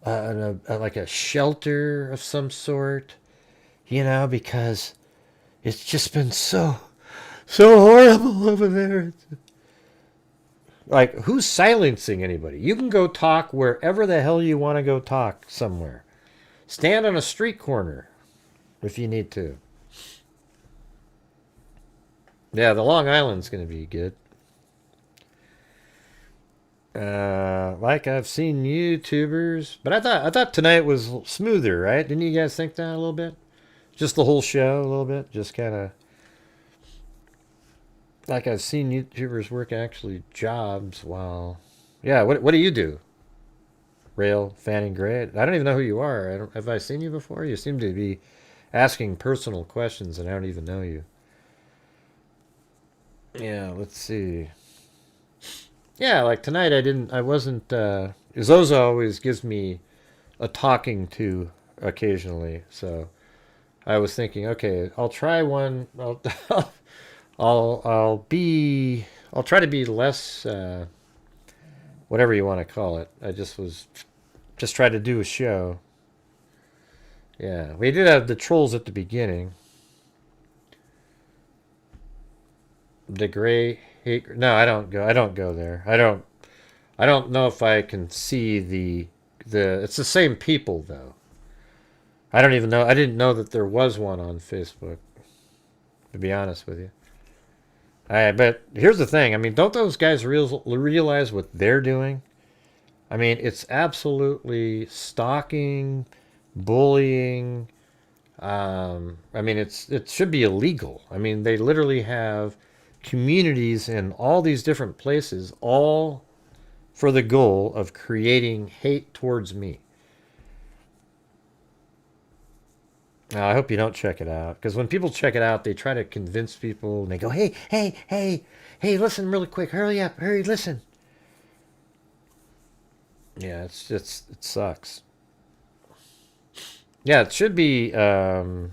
like a shelter of some sort. You know, because it's just been so horrible over there. Like, who's silencing anybody? You can go talk wherever the hell you want to go talk somewhere. Stand on a street corner if you need to. Yeah, the Long Island's going to be good. Like I've seen YouTubers, but I thought tonight was smoother, right? Didn't you guys think that a little bit? Just the whole show a little bit, just kind of like I've seen YouTubers work actually jobs while... Yeah, what do you do? Rail, Fanning Gray? I don't even know who you are. Have I seen you before? You seem to be asking personal questions and I don't even know you. Yeah, let's see. Yeah, like tonight I wasn't... Zozo always gives me a talking to occasionally, so I was thinking, okay, I'll try one... I'll try to be less, whatever you want to call it. I just try to do a show. Yeah, we did have the trolls at the beginning. The gray hate. No, I don't go there. I don't know if I can see the. It's the same people though. I don't even know. I didn't know that there was one on Facebook. To be honest with you. But here's the thing. I mean, don't those guys realize what they're doing? I mean, it's absolutely stalking, bullying. I mean, it should be illegal. I mean, they literally have communities in all these different places, all for the goal of creating hate towards me. Now, I hope you don't check it out, because when people check it out, they try to convince people, and they go, hey, listen really quick, hurry up, listen. Yeah, it sucks. Yeah, it should be, I don't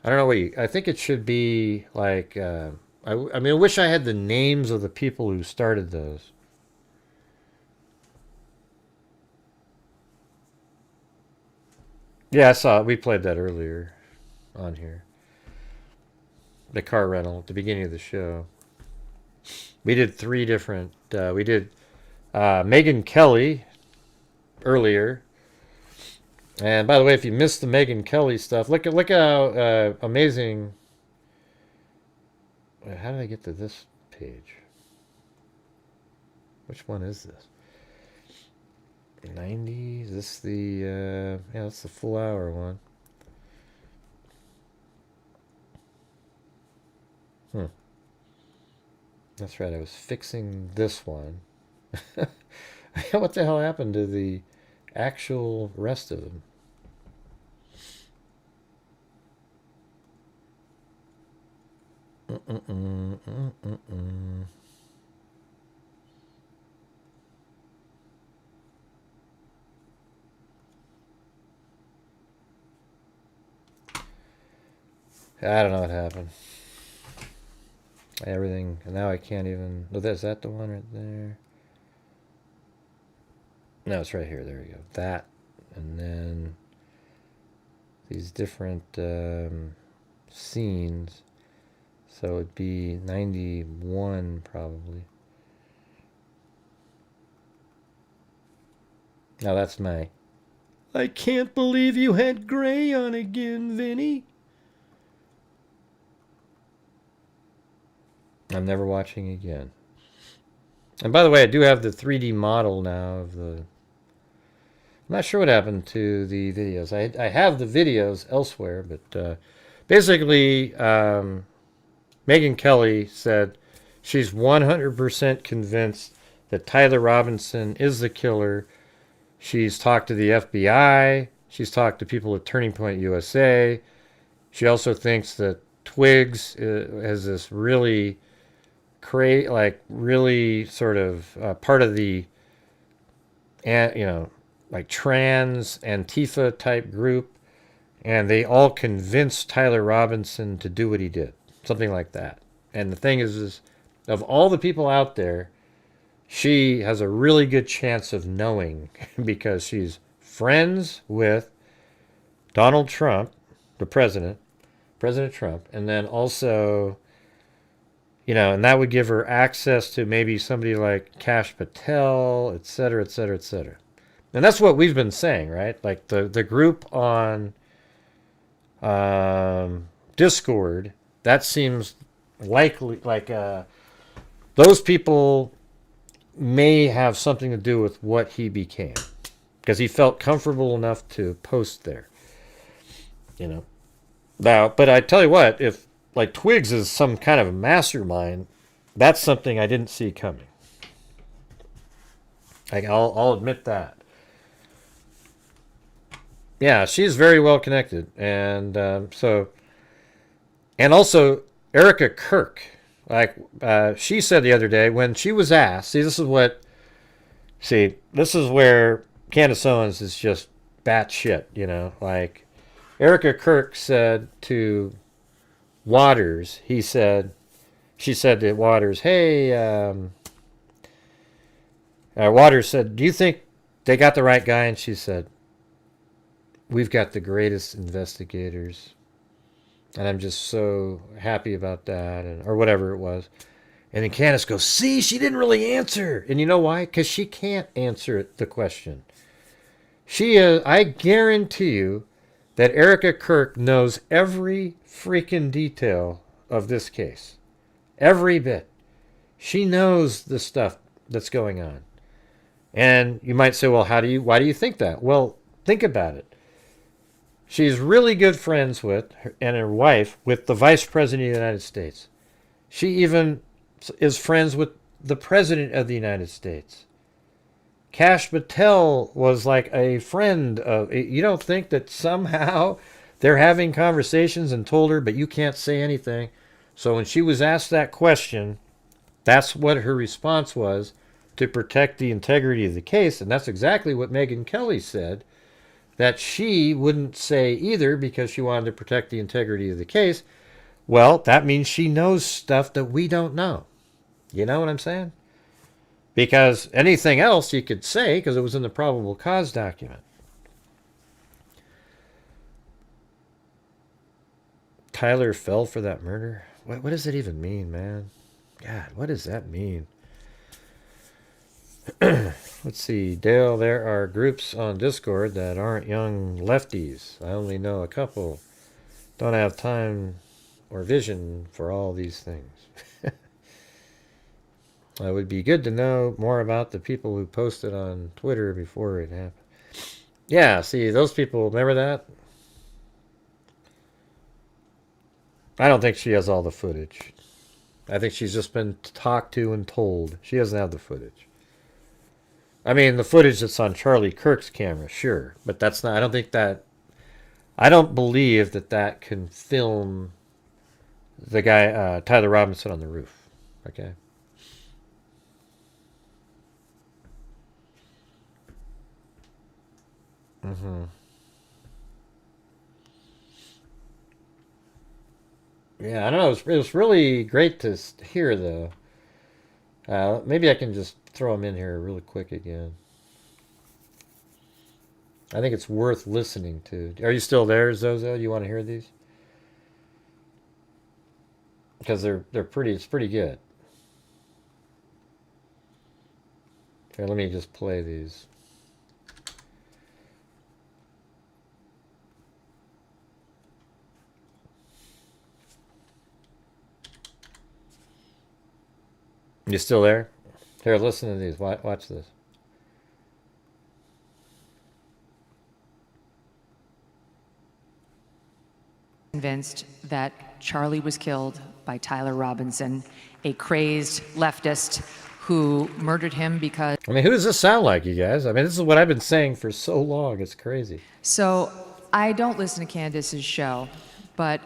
know I think it should be, like, I mean, I wish I had the names of the people who started those. Yeah, I saw it. We played that earlier on here. The car rental at the beginning of the show. We did 3 different. We did Megyn Kelly earlier. And by the way, if you missed the Megyn Kelly stuff, look how amazing. Wait, how did I get to this page? Which one is this? 90? Is this the yeah, that's the full hour one. That's right, I was fixing this one. What the hell happened to the actual rest of them? I don't know what happened. Everything, and now I can't even. Oh, is that the one right there? No, it's right here. There we go. That, and then these different scenes. So it'd be 91 probably. Now that's my. I can't believe you had gray on again, Vinny. I'm never watching again. And by the way, I do have the 3D model now of the. I'm not sure what happened to the videos. I have the videos elsewhere, but basically, Megyn Kelly said she's 100% convinced that Tyler Robinson is the killer. She's talked to the FBI. She's talked to people at Turning Point USA. She also thinks that Twigs has this really really sort of part of the, like trans Antifa type group, and they all convinced Tyler Robinson to do what he did, something like that. And the thing is of all the people out there, she has a really good chance of knowing because she's friends with Donald Trump, the President Trump, and then also, and that would give her access to maybe somebody like Kash Patel, et cetera, et cetera, et cetera. And that's what we've been saying, right? Like the group on Discord, that seems likely, like those people may have something to do with what he became, because he felt comfortable enough to post there. Now, but I tell you what, if like Twigs is some kind of a mastermind, that's something I didn't see coming. I'll admit that. Yeah, she's very well connected, and and also Erica Kirk, she said the other day when she was asked. This is where Candace Owens is just batshit. Like Erica Kirk said to Waters, she said to Waters, hey, Waters said, do you think they got the right guy? And she said, we've got the greatest investigators, and I'm just so happy about that, or whatever it was. And then Candace goes, see, she didn't really answer. And you know why? Because she can't answer the question. I guarantee you that Erica Kirk knows every freaking detail of this case. Every bit. She knows the stuff that's going on. And you might say, well, why do you think that? Well, think about it. She's really good friends with, and her wife, with the Vice President of the United States. She even is friends with the President of the United States. Kash Patel was like a friend of. You don't think that somehow they're having conversations and told her, but you can't say anything. So when she was asked that question, that's what her response was, to protect the integrity of the case. And that's exactly what Megyn Kelly said, that she wouldn't say either because she wanted to protect the integrity of the case. Well, that means she knows stuff that we don't know. You know what I'm saying? Because anything else you could say, because it was in the probable cause document. Tyler fell for that murder? What does it even mean, man? God, what does that mean? Let's see, Dale, there are groups on Discord that aren't young lefties. I only know a couple. Don't have time or vision for all these things. It would be good to know more about the people who posted on Twitter before it happened. Yeah, see, those people, remember that? I don't think she has all the footage. I think she's just been talked to and told. She doesn't have the footage. I mean, the footage that's on Charlie Kirk's camera, sure. But that's not, I don't think that, I don't believe that that can film the guy, Tyler Robinson on the roof. Okay? Mm-hmm. Yeah, I don't know. It was really great to hear, though. Maybe I can just throw them in here really quick again. I think it's worth listening to. Are you still there, Zozo? Do you want to hear these? Because they're pretty. It's pretty good. Here, let me just play these. You still there? Here, listen to these. Watch this. Convinced that Charlie was killed by Tyler Robinson, a crazed leftist who murdered him because... I mean, who does this sound like, you guys? I mean, this is what I've been saying for so long. It's crazy. So, I don't listen to Candace's show, but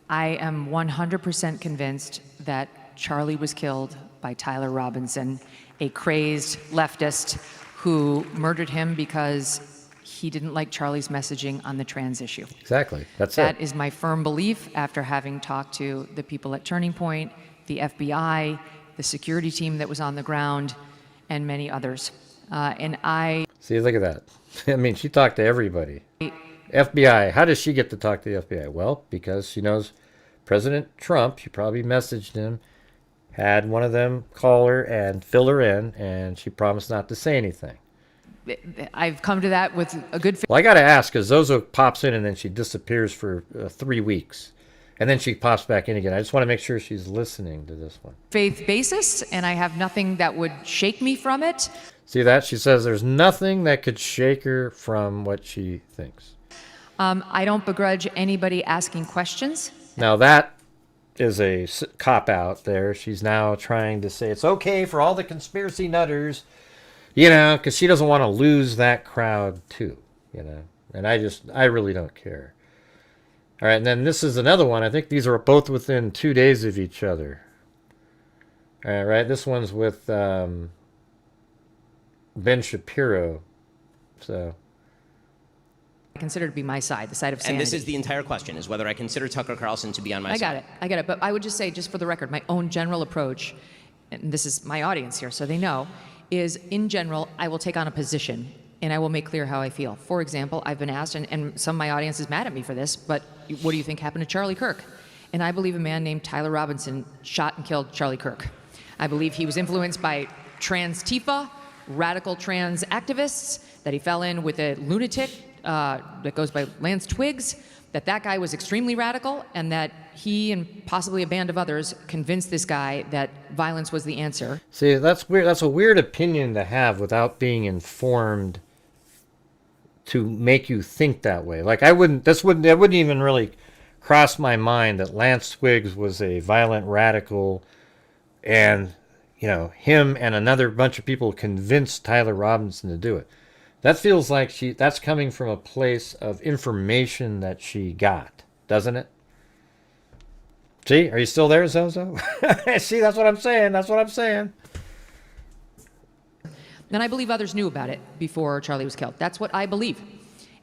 I am 100% convinced that Charlie was killed by Tyler Robinson, a crazed leftist who murdered him because he didn't like Charlie's messaging on the trans issue. Exactly. That's That is my firm belief after having talked to the people at Turning Point, the FBI, the security team that was on the ground, and many others. And I... See, look at that. I mean, she talked to everybody. FBI. How does she get to talk to the FBI? Well, because she knows President Trump. She probably messaged him, had one of them call her and fill her in, and she promised not to say anything. I've come to that with a good... Well, I got to ask, because Zozo pops in and then she disappears for 3 weeks. And then she pops back in again. I just want to make sure she's listening to this one. Faith basis, and I have nothing that would shake me from it. See that? She says there's nothing that could shake her from what she thinks. I don't begrudge anybody asking questions. Now that is a cop-out there. She's now trying to say it's okay for all the conspiracy nutters, you know, because she doesn't want to lose that crowd too, you know. And I really don't care. All right, and then this is another one. I think these are both within 2 days of each other. All right, this one's with Ben Shapiro. So I consider to be my side, the side of sanity. And this is the entire question, is whether I consider Tucker Carlson to be on my side. I got it. But I would just say, just for the record, my own general approach, and this is my audience here, so they know, is in general, I will take on a position and I will make clear how I feel. For example, I've been asked, and some of my audience is mad at me for this, but what do you think happened to Charlie Kirk? And I believe a man named Tyler Robinson shot and killed Charlie Kirk. I believe he was influenced by trans Tifa, radical trans activists, that he fell in with a lunatic that goes by Lance Twiggs, that guy was extremely radical, and that he and possibly a band of others convinced this guy that violence was the answer. See, that's weird. That's a weird opinion to have without being informed to make you think that way. Like that wouldn't even really cross my mind that Lance Twiggs was a violent radical, and you know, him and another bunch of people convinced Tyler Robinson to do it. That feels like that's coming from a place of information that she got, doesn't it? See, are you still there, Zozo? See, that's what I'm saying. That's what I'm saying. And I believe others knew about it before Charlie was killed. That's what I believe.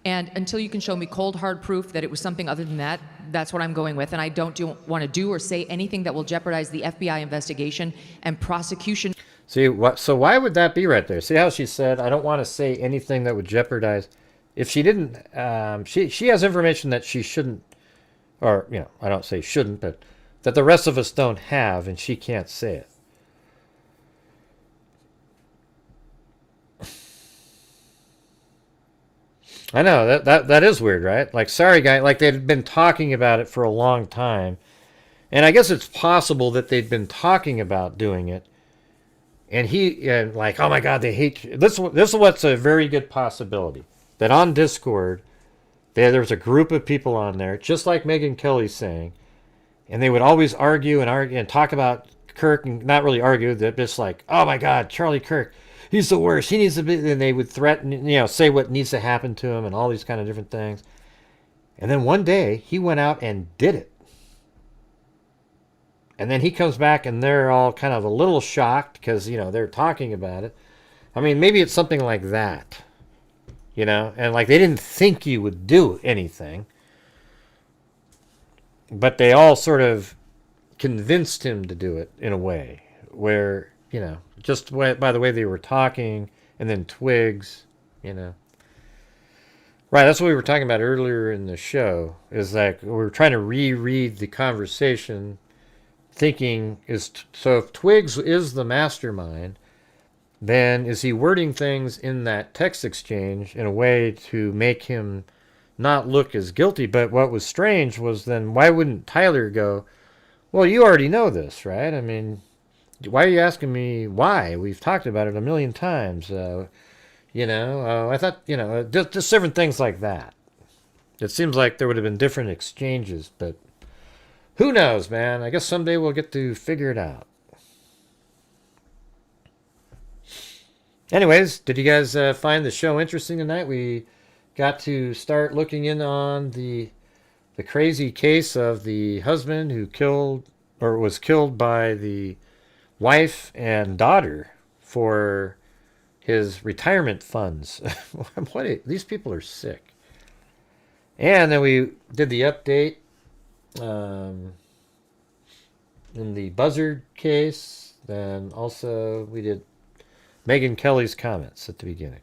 And until you can show me cold, hard proof that it was something other than that, that's what I'm going with. And I don't want to do or say anything that will jeopardize the FBI investigation and prosecution. See, so why would that be right there? See how she said, I don't want to say anything that would jeopardize. If she didn't, she has information that she shouldn't, or, you know, I don't say shouldn't, but that the rest of us don't have, and she can't say it. I know, that is weird, right? Like, sorry, guy, like they'd been talking about it for a long time. And I guess it's possible that they'd been talking about doing it. And like, oh my God, they hate you. This is what's a very good possibility. That on Discord, there's a group of people on there, just like Megyn Kelly's saying, and they would always argue and talk about Kirk, and not really argue, they're just like, oh my God, Charlie Kirk, he's the worst. He needs to be, and they would threaten, say what needs to happen to him and all these kind of different things. And then one day, he went out and did it. And then he comes back and they're all kind of a little shocked because, they're talking about it. I mean, maybe it's something like that, and like they didn't think you would do anything. But they all sort of convinced him to do it in a way where, just by the way they were talking, and then twigs, Right, that's what we were talking about earlier in the show, is like we were trying to reread the conversation, thinking, so if Twigs is the mastermind, then is he wording things in that text exchange in a way to make him not look as guilty? But what was strange was then why wouldn't Tyler go, well, you already know this, right? I mean, why are you asking me why? We've talked about it a million times. I thought, just different things like that. It seems like there would have been different exchanges, but who knows, man? I guess someday we'll get to figure it out. Anyways, did you guys find the show interesting tonight? We got to start looking in on the crazy case of the husband who was killed by the wife and daughter for his retirement funds. These people are sick. And then we did the update in the Buzzard case. Then also we did Megyn Kelly's comments at the beginning.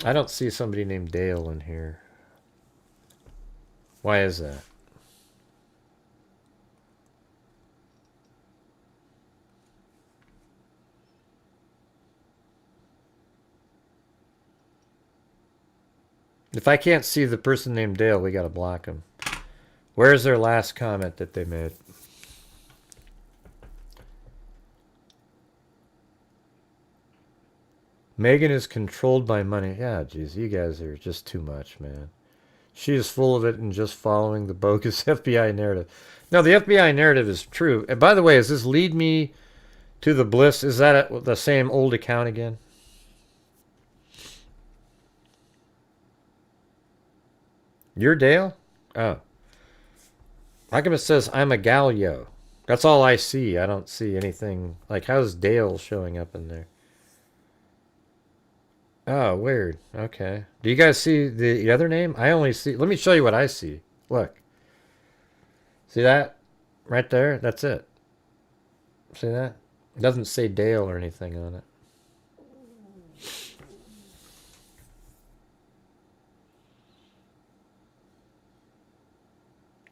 I don't see somebody named Dale in here. Why is that? If I can't see the person named Dale, we gotta block him. Where's their last comment that they made? Megyn is controlled by money. Yeah, geez, you guys are just too much, man. She is full of it and just following the bogus FBI narrative. No, the FBI narrative is true. And by the way, does this lead me to the Bliss? Is that the same old account again? You're Dale? Oh. How come it says I'm a Galio? That's all I see. I don't see anything. Like, how's Dale showing up in there? Oh, weird. Okay. Do you guys see the other name? I only see... Let me show you what I see. Look. See that? Right there? That's it. See that? It doesn't say Dale or anything on it.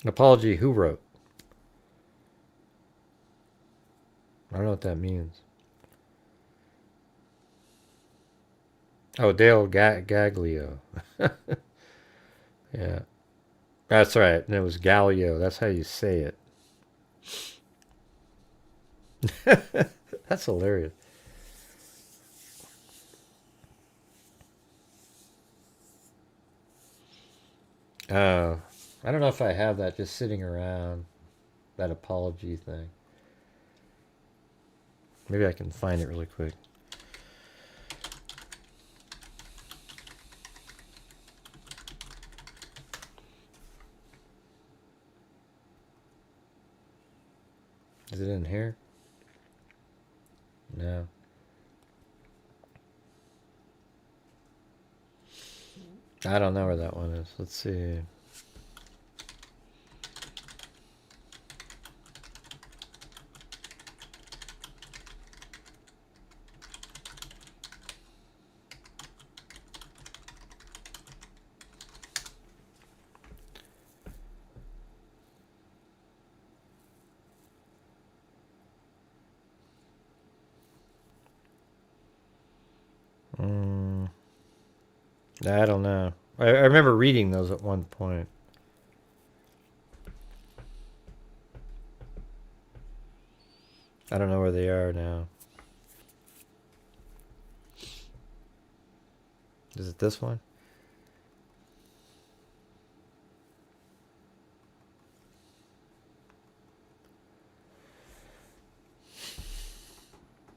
An apology, who wrote? I don't know what that means. Oh, Dale Gaglio. Yeah. That's right. And it was Galio. That's how you say it. That's hilarious. Oh. I don't know if I have that just sitting around, that apology thing. Maybe I can find it really quick. Is it in here? No. I don't know where that one is. Let's see. I don't know. I remember reading those at one point. I don't know where they are now. Is it this one?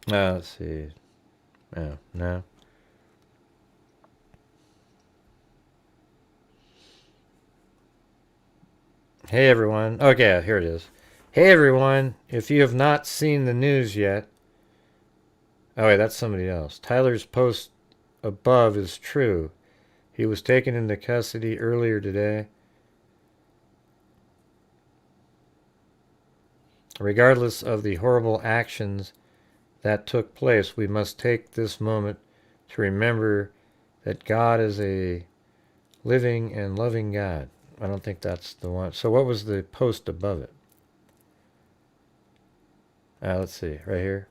Let's see. Oh, no. Hey everyone. Okay, here it is. Hey everyone, if you have not seen the news yet. Oh wait, that's somebody else. Tyler's post above is true. He was taken into custody earlier today. Regardless of the horrible actions that took place, we must take this moment to remember that God is a living and loving God. I don't think that's the one. So what was the post above it? Let's see, right here.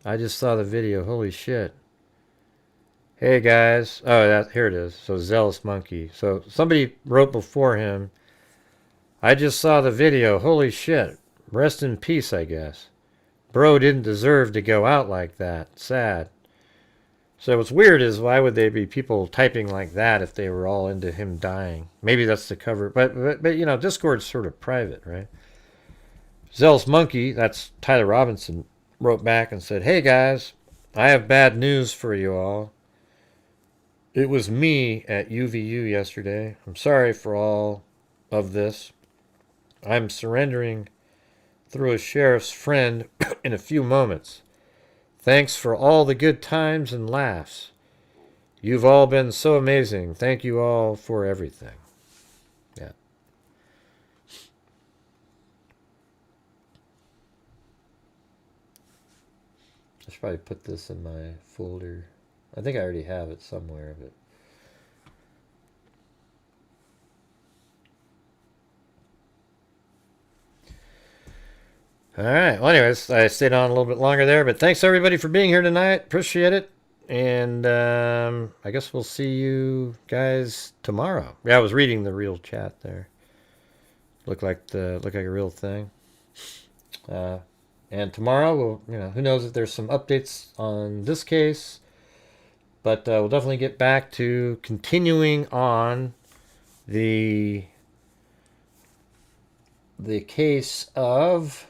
I just saw the video. Holy shit. Hey guys. Oh, here it is. So Zealous Monkey. So somebody wrote before him. I just saw the video. Holy shit. Rest in peace, I guess. Bro didn't deserve to go out like that. Sad. So what's weird is why would they be people typing like that if they were all into him dying? Maybe that's the cover. But you know, Discord's sort of private, right? Zealous Monkey, that's Tyler Robinson, wrote back and said, hey guys, I have bad news for you all. It was me at UVU yesterday. I'm sorry for all of this. I'm surrendering through a sheriff's friend in a few moments. Thanks for all the good times and laughs. You've all been so amazing. Thank you all for everything. Yeah. I should probably put this in my folder. I think I already have it somewhere, but all right. Well, anyways, I stayed on a little bit longer there, but thanks everybody for being here tonight. Appreciate it. And I guess we'll see you guys tomorrow. Yeah, I was reading the real chat there. Looked like a real thing. And tomorrow, we'll, you know, who knows if there's some updates on this case, but we'll definitely get back to continuing on the case of.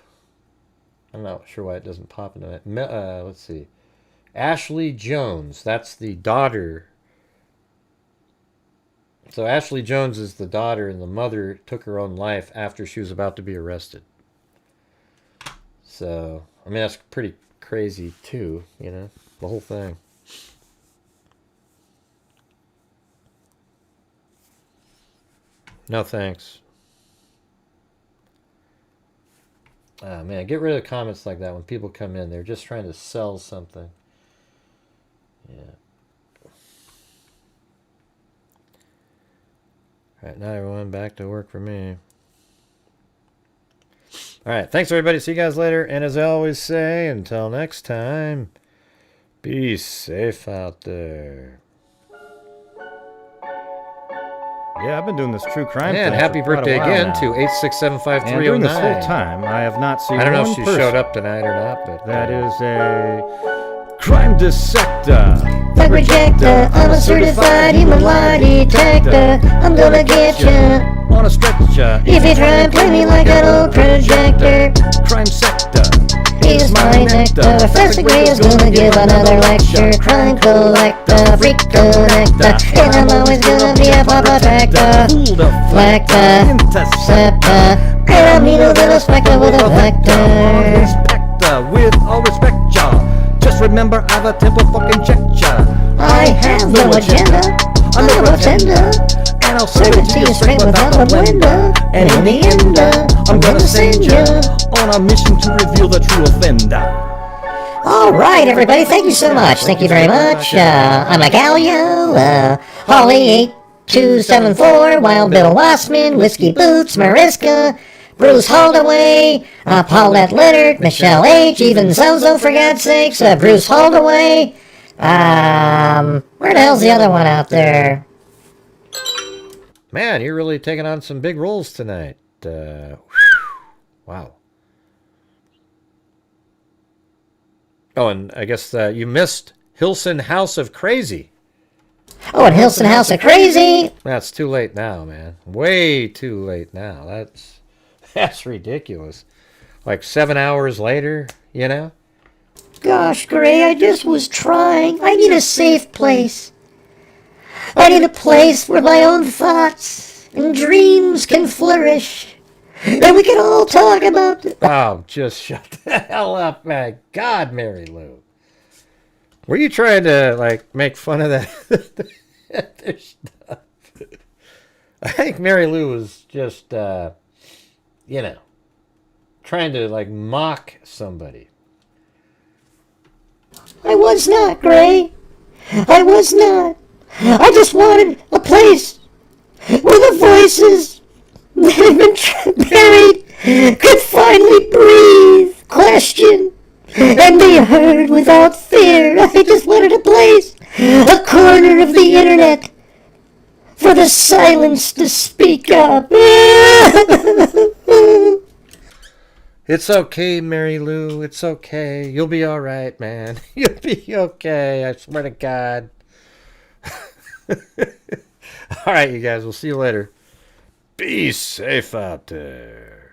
I'm not sure why it doesn't pop into it. Let's see. Ashley Jones. That's the daughter. So Ashley Jones is the daughter, and the mother took her own life after she was about to be arrested. So, I mean, that's pretty crazy, too, you know, the whole thing. No thanks. Oh, man, get rid of comments like that when people come in. They're just trying to sell something. Yeah. All right, now everyone back to work for me. All right, thanks, everybody. See you guys later. And as I always say, until next time, be safe out there. Yeah, I've been doing this true crime And thing happy for quite a birthday while again now. to 8675309. And during this whole time, I have not seen I don't know one if she person showed up tonight or not, but that is a crime dissector. Thug rejector, I'm a certified human lie detector. I'm gonna get ya on a stretcher. if you try and play me like an old projector. Crime sector. Here's my nectar. Professor Gray is gonna give another lecture. Crime collector, freak connector, and I'm always gonna be a pop attractor. Flector, interceptor, and I'm needle little spectre with a vector. Inspector, with all respect, y'all. Just remember I've a temple fucking check ya. I have no agenda, I'm a pretender, and I'll serve it to you straight without a blender. And in the end, I'm gonna send ya on a mission to reveal the true offender. Alright, everybody, thank you so much. Thank you very much. I'm a Galio, Holly 8274, Wild Bill Wassman, Whiskey Boots, Mariska, Bruce Holdaway, Paulette Leonard, Michelle H, even Zozo, for God's sakes, Bruce Holdaway, Where the hell's the other one out there? Man, you're really taking on some big roles tonight. Wow. Oh, and I guess you missed Hilson House of Crazy. Oh, and Hilson House of Crazy? That's too late now, man. Way too late now. That's ridiculous. Like 7 hours later, you know? Gosh, Gray, I just was trying. I need a safe place. I need a place where my own thoughts and dreams can flourish. And we can all talk about... Oh, just shut the hell up, man. God, Mary Lou. Were you trying to, like, make fun of that other stuff? I think Mary Lou was just, you know, trying to, like, mock somebody. I was not, Gray. I was not. I just wanted a place where the voices that have been buried could finally breathe, question, and be heard without fear. I just wanted a place, a corner of the internet, for the silence to speak up. It's okay, Mary Lou. It's okay. You'll be all right, man. You'll be okay. I swear to God. All right, you guys. We'll see you later. Be safe out there.